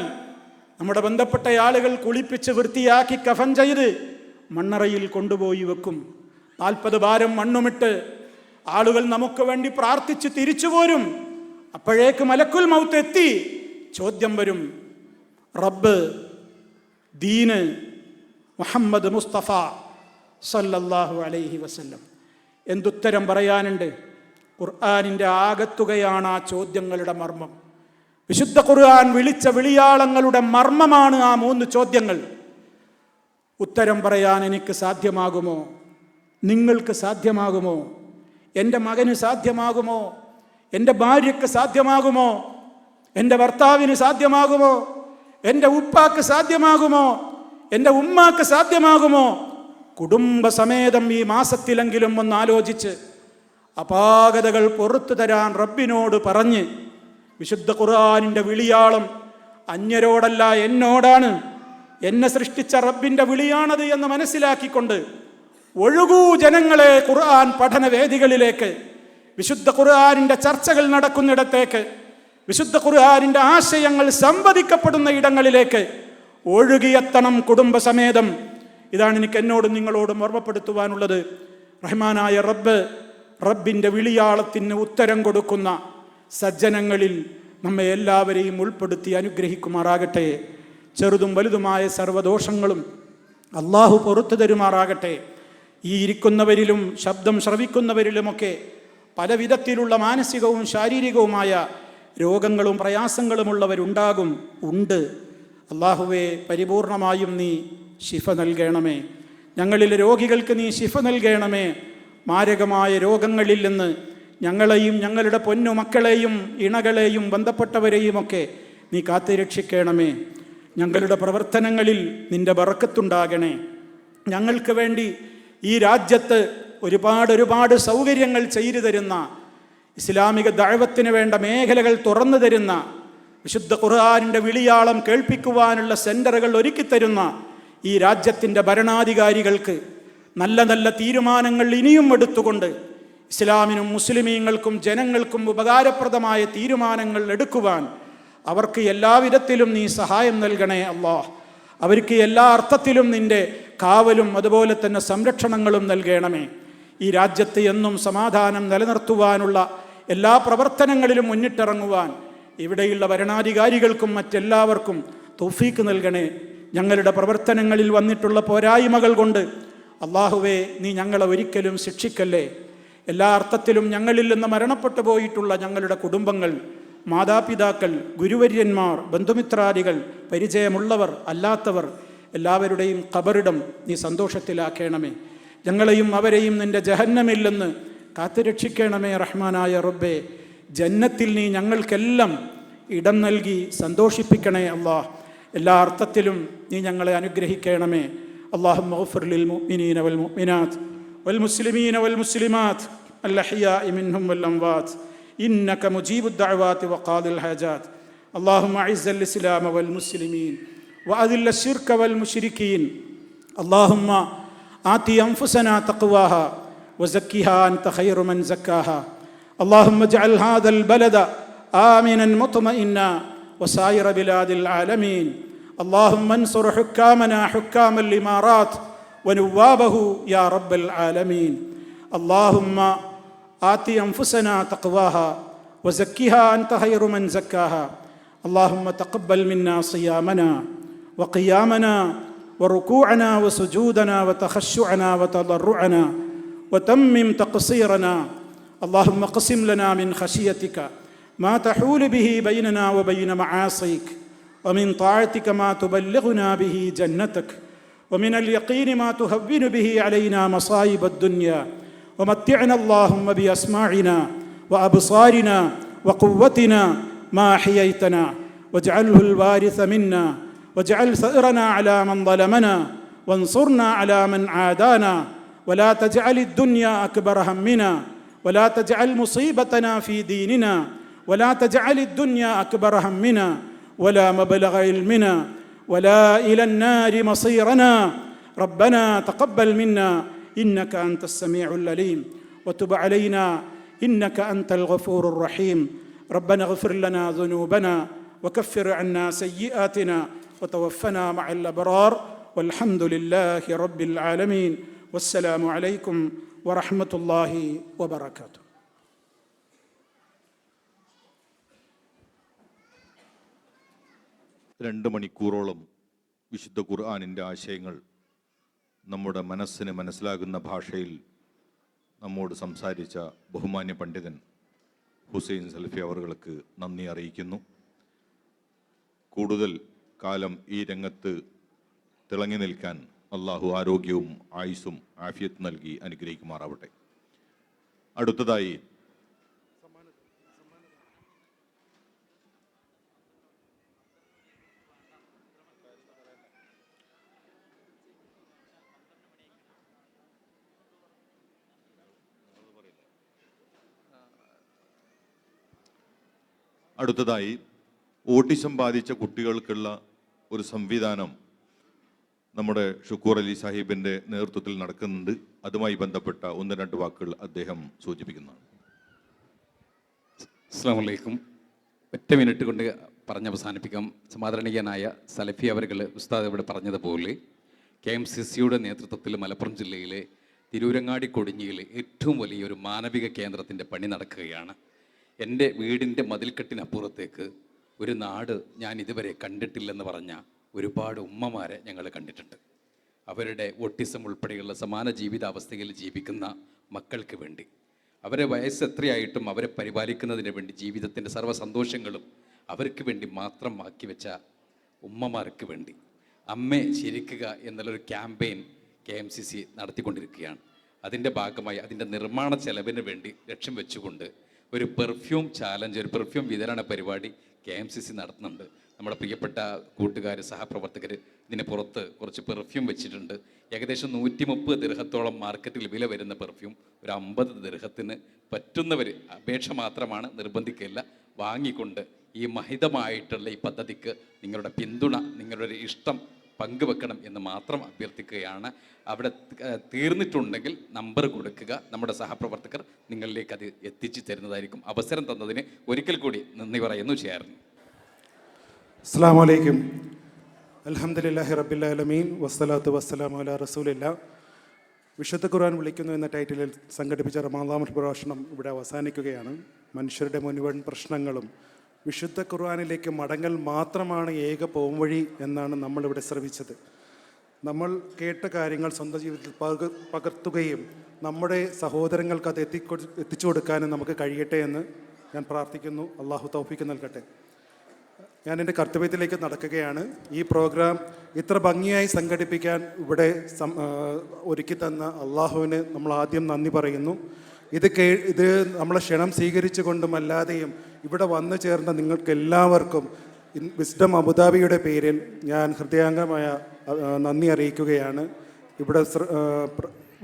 നമ്മുടെ ബന്ധപ്പെട്ട ആളുകൾ കുളിപ്പിച്ച് വൃത്തിയാക്കി കഫൻ ചെയ്ത് മണ്ണറയിൽ കൊണ്ടുപോയി വെക്കും. 40 ഭാരം മണ്ണുമിട്ട് ആളുകൾ നമുക്ക് വേണ്ടി പ്രാർത്ഥിച്ച് തിരിച്ചു പോരും. അപ്പോഴേക്ക് മലക്കുൽ മൗത്ത് എത്തി. ചോദ്യം വരും, റബ്ബ്, ദീന്, മുഹമ്മദ് മുസ്തഫ സല്ലല്ലാഹു അലൈഹി വസല്ലം. എന്തുത്തരം പറയാനുണ്ട്? ഖുർആനിൻ്റെ ആകത്തുകയാണ് ആ ചോദ്യങ്ങളുടെ മർമ്മം. വിശുദ്ധ ഖുർആൻ വിളിച്ച വിളിയാളങ്ങളുടെ മർമ്മമാണ് ആ 3 ചോദ്യങ്ങൾ. ഉത്തരം പറയാൻ എനിക്ക് സാധ്യമാകുമോ? നിങ്ങൾക്ക് സാധ്യമാകുമോ? എൻ്റെ മകന് സാധ്യമാകുമോ? എൻ്റെ ഭാര്യയ്ക്ക് സാധ്യമാകുമോ? എൻ്റെ ഭർത്താവിന് സാധ്യമാകുമോ? എൻ്റെ ഉപ്പാക്ക് സാധ്യമാകുമോ? എൻ്റെ ഉമ്മാക്ക് സാധ്യമാകുമോ? കുടുംബസമേതം ഈ മാസത്തിലെങ്കിലും ഒന്ന് ആലോചിച്ച് അപാകതകൾ പുറത്തു തരാൻ റബ്ബിനോട് പറഞ്ഞ്, വിശുദ്ധ ഖുർആനിൻ്റെ വിളിയാളം അന്യരോടല്ല, എന്നോടാണ്, എന്നെ സൃഷ്ടിച്ച റബ്ബിൻ്റെ വിളിയാണത് എന്ന് മനസ്സിലാക്കിക്കൊണ്ട് ഒഴുകൂ ജനങ്ങളെ ഖുർആൻ പഠനവേദികളിലേക്ക്, വിശുദ്ധ ഖുർആനിൻ്റെ ചർച്ചകൾ നടക്കുന്നിടത്തേക്ക്, വിശുദ്ധ ഖുർആനിൻ്റെ ആശയങ്ങൾ സംവദിക്കപ്പെടുന്ന ഇടങ്ങളിലേക്ക് ഒഴുകിയെത്തണം കുടുംബസമേതം. ഇതാണ് എനിക്ക് എന്നോടും നിങ്ങളോടും ഓർമ്മപ്പെടുത്തുവാനുള്ളത്. റഹ്മാനായ റബ്ബിൻ്റെ വിളിയാളത്തിന് ഉത്തരം കൊടുക്കുന്ന സജ്ജനങ്ങളിൽ നമ്മെ എല്ലാവരെയും ഉൾപ്പെടുത്തി അനുഗ്രഹിക്കുമാറാകട്ടെ. ചെറുതും വലുതുമായ സർവ്വദോഷങ്ങളും അള്ളാഹു പുറത്തു തരുമാറാകട്ടെ. ഈ ഇരിക്കുന്നവരിലും ശബ്ദം ശ്രവിക്കുന്നവരിലുമൊക്കെ പല വിധത്തിലുള്ള മാനസികവും ശാരീരികവുമായ രോഗങ്ങളും പ്രയാസങ്ങളുമുള്ളവരുണ്ടാകും, ഉണ്ട്. അള്ളാഹുവേ, പരിപൂർണമായും നീ ശിഫ നൽകണമേ. ഞങ്ങളിലെ രോഗികൾക്ക് നീ ശിഫ നൽകണമേ. മാരകമായ രോഗങ്ങളിൽ നിന്ന് ഞങ്ങളെയും ഞങ്ങളുടെ പൊന്നു മക്കളെയും ഇണകളെയും ബന്ധപ്പെട്ടവരെയുമൊക്കെ നീ കാത്തുരക്ഷിക്കണമേ. ഞങ്ങളുടെ പ്രവർത്തനങ്ങളിൽ നിൻ്റെ ബറക്കത്തുണ്ടാകണേ. ഞങ്ങൾക്ക് വേണ്ടി ഈ രാജ്യത്ത് ഒരുപാട് സൗകര്യങ്ങൾ ചെയ്തു തരുന്ന, ഇസ്ലാമിക ദഅവത്തിന് വേണ്ട മേഖലകൾ തുറന്നു തരുന്ന, വിശുദ്ധ ഖുർആനിൻ്റെ വിളിയാളം കേൾപ്പിക്കുവാനുള്ള സെൻ്ററുകൾ ഒരുക്കിത്തരുന്ന ഈ രാജ്യത്തിൻ്റെ ഭരണാധികാരികൾക്ക് നല്ല നല്ല തീരുമാനങ്ങൾ ഇനിയും എടുത്തുകൊണ്ട് ഇസ്ലാമിനും മുസ്ലിമീങ്ങൾക്കും ജനങ്ങൾക്കും ഉപകാരപ്രദമായ തീരുമാനങ്ങൾ എടുക്കുവാൻ അവർക്ക് എല്ലാവിധത്തിലും നീ സഹായം നൽകണേ അല്ലാഹ്. അവർക്ക് എല്ലാ അർത്ഥത്തിലും നിൻ്റെ കാവലും അതുപോലെ തന്നെ സംരക്ഷണങ്ങളും നൽകണമേ. ഈ രാജ്യത്ത് എന്നും സമാധാനം നിലനിർത്തുവാനുള്ള എല്ലാ പ്രവർത്തനങ്ങളിലും മുന്നിട്ടിറങ്ങുവാൻ ഇവിടെയുള്ള ഭരണാധികാരികൾക്കും മറ്റെല്ലാവർക്കും തൗഫീക്ക് നൽകണേ. ഞങ്ങളുടെ പ്രവർത്തനങ്ങളിൽ വന്നിട്ടുള്ള പോരായ്മകൾ കൊണ്ട് അള്ളാഹുവേ, നീ ഞങ്ങളെ ഒരിക്കലും ശിക്ഷിക്കല്ലേ. എല്ലാ അർത്ഥത്തിലും ഞങ്ങളിൽ നിന്ന് മരണപ്പെട്ടു പോയിട്ടുള്ള ഞങ്ങളുടെ കുടുംബങ്ങൾ, മാതാപിതാക്കൾ, ഗുരുവര്യന്മാർ, ബന്ധുമിത്രാദികൾ, പരിചയമുള്ളവർ അല്ലാത്തവർ എല്ലാവരുടെയും ഖബറിടം നീ സന്തോഷത്തിലാക്കണമേ. ഞങ്ങളെയും അവരെയും നിൻ്റെ ജഹന്നമിൽ നിന്ന് കാത്തുരക്ഷിക്കണമേ. റഹ്മാനായ റബ്ബേ, ജന്നത്തിൽ നീ ഞങ്ങൾക്കെല്ലാം ഇടം നൽകി സന്തോഷിപ്പിക്കണേ അല്ലാഹ്. എല്ലാ അർത്ഥത്തിലും നീ ഞങ്ങളെ അനുഗ്രഹിക്കണമേ. اللهم اغفر للمؤمنين والمؤمنات والمسلمين والمسلمات الأحياء منهم والأموات إنك مجيب الدعوات وقاضي الحاجات. اللهم أعز الإسلام والمسلمين وأذل الشرك والمشركين. اللهم آت أنفسنا تقواها وزكها أنت خير من زكاها. اللهم اجعل هذا البلد آمنا مطمئنا وسائر بلاد العالمين. اللهم انصر حكامنا حكام الإمارات ونوابه يا رب العالمين. اللهم آت أنفسنا تقواها وزكها أنت خير من زكاها. اللهم تقبل منا صيامنا وقيامنا وركوعنا وسجودنا وتخشعنا وتضرعنا وتمم تقصيرنا. اللهم اقسم لنا من خشيتك ما تحول به بيننا وبين معاصيك، ومن طاعتك ما تبلغنا به جنتك، ومن اليقين ما تهون به علينا مصائب الدنيا. ومتعنا اللهم بأسماعنا وأبصارنا وقوتنا ما أحييتنا، واجعله الوارث منا، واجعل ثأرنا على من ظلمنا، وانصرنا على من عادانا، ولا تجعل الدنيا أكبر همنا، ولا تجعل مصيبتنا في ديننا، ولا تجعل الدنيا أكبر همنا ولا مبلغ علمنا ولا إلى النار مصيرنا. ربنا تقبل منا إنك أنت السميع العليم، وتب علينا إنك أنت الغفور الرحيم. ربنا اغفر لنا ذنوبنا وكفر عنا سيئاتنا وتوفنا مع الأبرار والحمد لله رب العالمين. والسلام عليكم ورحمة الله وبركاته. രണ്ട് മണിക്കൂറോളം വിശുദ്ധ ഖുർആനിൻ്റെ ആശയങ്ങൾ നമ്മുടെ മനസ്സിന് മനസ്സിലാകുന്ന ഭാഷയിൽ നമ്മോട് സംസാരിച്ച ബഹുമാന്യ പണ്ഡിതൻ ഹുസൈൻ സലഫി അവർക്ക് നന്ദി അറിയിക്കുന്നു. കൂടുതൽ കാലം ഈ രംഗത്ത് തിളങ്ങി നിൽക്കാൻ അള്ളാഹു ആരോഗ്യവും ആയുസ്സും ആഫിയത്ത് നൽകി അനുഗ്രഹിക്കുമാറാവട്ടെ. അടുത്തതായി ഓട്ടിസം ബാധിച്ച കുട്ടികൾക്കുള്ള ഒരു സംവിധാനം നമ്മുടെ ഷുക്കൂർ അലി സാഹിബിൻ്റെ നേതൃത്വത്തിൽ നടക്കുന്നുണ്ട്. അതുമായി ബന്ധപ്പെട്ട 1-2 വാക്കുകൾ അദ്ദേഹം സൂചിപ്പിക്കുന്നതാണ്. അസ്സലാമു അലൈക്കും. ഒറ്റ മിനിറ്റ് കൊണ്ട് പറഞ്ഞ് അവസാനിപ്പിക്കാം. സമാദരണീയനായ സലഫി അവர்கள் ഉസ്താദ് ഇവിടെ പറഞ്ഞതുപോലെ KMCCയുടെ നേതൃത്വത്തിൽ മലപ്പുറം ജില്ലയിലെ തിരൂരങ്ങാടി കൊടിഞ്ഞിയിൽ ഏറ്റവും വലിയൊരു മാനവിക കേന്ദ്രത്തിൻ്റെ പണി നടക്കുകയാണ്. എൻ്റെ വീടിൻ്റെ മതിൽക്കെട്ടിനപ്പുറത്തേക്ക് ഒരു നാട് ഞാൻ ഇതുവരെ കണ്ടിട്ടില്ലെന്ന് പറഞ്ഞ ഒരുപാട് ഉമ്മമാരെ ഞങ്ങൾ കണ്ടിട്ടുണ്ട്. അവരുടെ ഓട്ടിസം ഉൾപ്പെടെയുള്ള സമാന ജീവിതാവസ്ഥയിൽ ജീവിക്കുന്ന മക്കൾക്ക് വേണ്ടി, അവരെ വയസ്സ് എത്രയായിട്ടും അവരെ പരിപാലിക്കുന്നതിന് വേണ്ടി ജീവിതത്തിൻ്റെ സർവ്വ സന്തോഷങ്ങളും അവർക്ക് വേണ്ടി മാത്രം മാറ്റിവെച്ച ഉമ്മമാർക്ക് വേണ്ടി അമ്മയെ ചിരിക്കുക എന്നുള്ളൊരു ക്യാമ്പയിൻ KMCC നടത്തിക്കൊണ്ടിരിക്കുകയാണ്. അതിൻ്റെ ഭാഗമായി അതിൻ്റെ നിർമ്മാണ ചെലവിന് വേണ്ടി ലക്ഷ്യം വെച്ചുകൊണ്ട് ഒരു പെർഫ്യൂം ചാലഞ്ച്, ഒരു പെർഫ്യൂം വിതരണ പരിപാടി KMCC നടത്തുന്നുണ്ട്. നമ്മുടെ പ്രിയപ്പെട്ട കൂട്ടുകാർ, സഹപ്രവർത്തകർ ഇതിന് പുറത്ത് കുറച്ച് പെർഫ്യൂം വെച്ചിട്ടുണ്ട്. ഏകദേശം 130 ദിർഹത്തോളം മാർക്കറ്റിൽ വില വരുന്ന പെർഫ്യൂം ഒരു 50 ദിർഹത്തിന് പറ്റുന്നവർ, അപേക്ഷ മാത്രമാണ്, നിർബന്ധിക്കില്ല, വാങ്ങിക്കൊണ്ട് ഈ മഹിതമായിട്ടുള്ള ഈ പദ്ധതിക്ക് നിങ്ങളുടെ പിന്തുണ, നിങ്ങളുടെ ഇഷ്ടം പങ്കുവെക്കണം എന്ന് മാത്രം അഭ്യർത്ഥിക്കുകയാണ്. അവിടെ തീർന്നിട്ടുണ്ടെങ്കിൽ നമ്പർ കൊടുക്കുക, നമ്മുടെ സഹപ്രവർത്തകർ നിങ്ങളിലേക്ക് അത് എത്തിച്ചു തരുന്നതായിരിക്കും. അവസരം തന്നതിന് ഒരിക്കൽ കൂടി നന്ദി പറയുന്നു. ചേർന്നു. അസ്സലാമു അലൈക്കും. അൽഹംദുലില്ലാഹി റബ്ബിൽ ആലമീൻ വസ്സലാത്തു വസ്സലാമു അലാ റസൂലില്ലാ. വിശുദ്ധ ഖുർആൻ വിളിക്കുന്നു എന്ന ടൈറ്റിലിൽ സംഘടിപ്പിച്ച റമദാൻ പ്രഭാഷണം ഇവിടെ അവസാനിക്കുകയാണ്. മനുഷ്യരുടെ മുഴുവൻ പ്രശ്നങ്ങളും വിശുദ്ധ ഖുർആനിലേക്ക് മടങ്ങൽ മാത്രമാണ് ഏക പോംവഴി എന്നാണ് നമ്മളിവിടെ ശ്രമിച്ചത്. നമ്മൾ കേട്ട കാര്യങ്ങൾ സ്വന്തം ജീവിതത്തിൽ പകർത്തുകയും നമ്മുടെ സഹോദരങ്ങൾക്ക് അത് എത്തിച്ചു കൊടുക്കാനും നമുക്ക് കഴിയട്ടെ എന്ന് ഞാൻ പ്രാർത്ഥിക്കുന്നു. അള്ളാഹു തൗഫീഖ് നൽകട്ടെ. ഞാൻ എൻ്റെ കർത്തവ്യത്തിലേക്ക് നടക്കുകയാണ്. ഈ പ്രോഗ്രാം ഇത്ര ഭംഗിയായി സംഘടിപ്പിക്കാൻ ഇവിടെ ഒരുക്കി തന്ന അള്ളാഹുവിന് നമ്മൾ ആദ്യം നന്ദി പറയുന്നു. ഇത് നമ്മളെ ക്ഷണം സ്വീകരിച്ചു കൊണ്ടുമല്ലാതെയും ഇവിടെ വന്നു ചേർന്ന നിങ്ങൾക്ക് എല്ലാവർക്കും വിസ്ഡം അബുദാബിയുടെ പേരിൽ ഞാൻ ഹൃദയാംഗമായ നന്ദി അറിയിക്കുകയാണ്. ഇവിടെ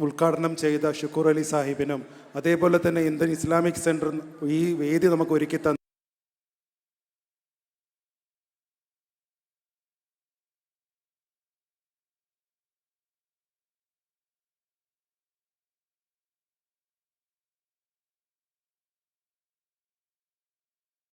ഉദ്ഘാടനം ചെയ്ത ഷുക്കൂർ അലി സാഹിബിനും അതേപോലെ തന്നെ ഇന്ത്യൻ ഇസ്ലാമിക് സെൻറ്റർ ഈ വേദി നമുക്ക് ഒരുക്കി തന്ന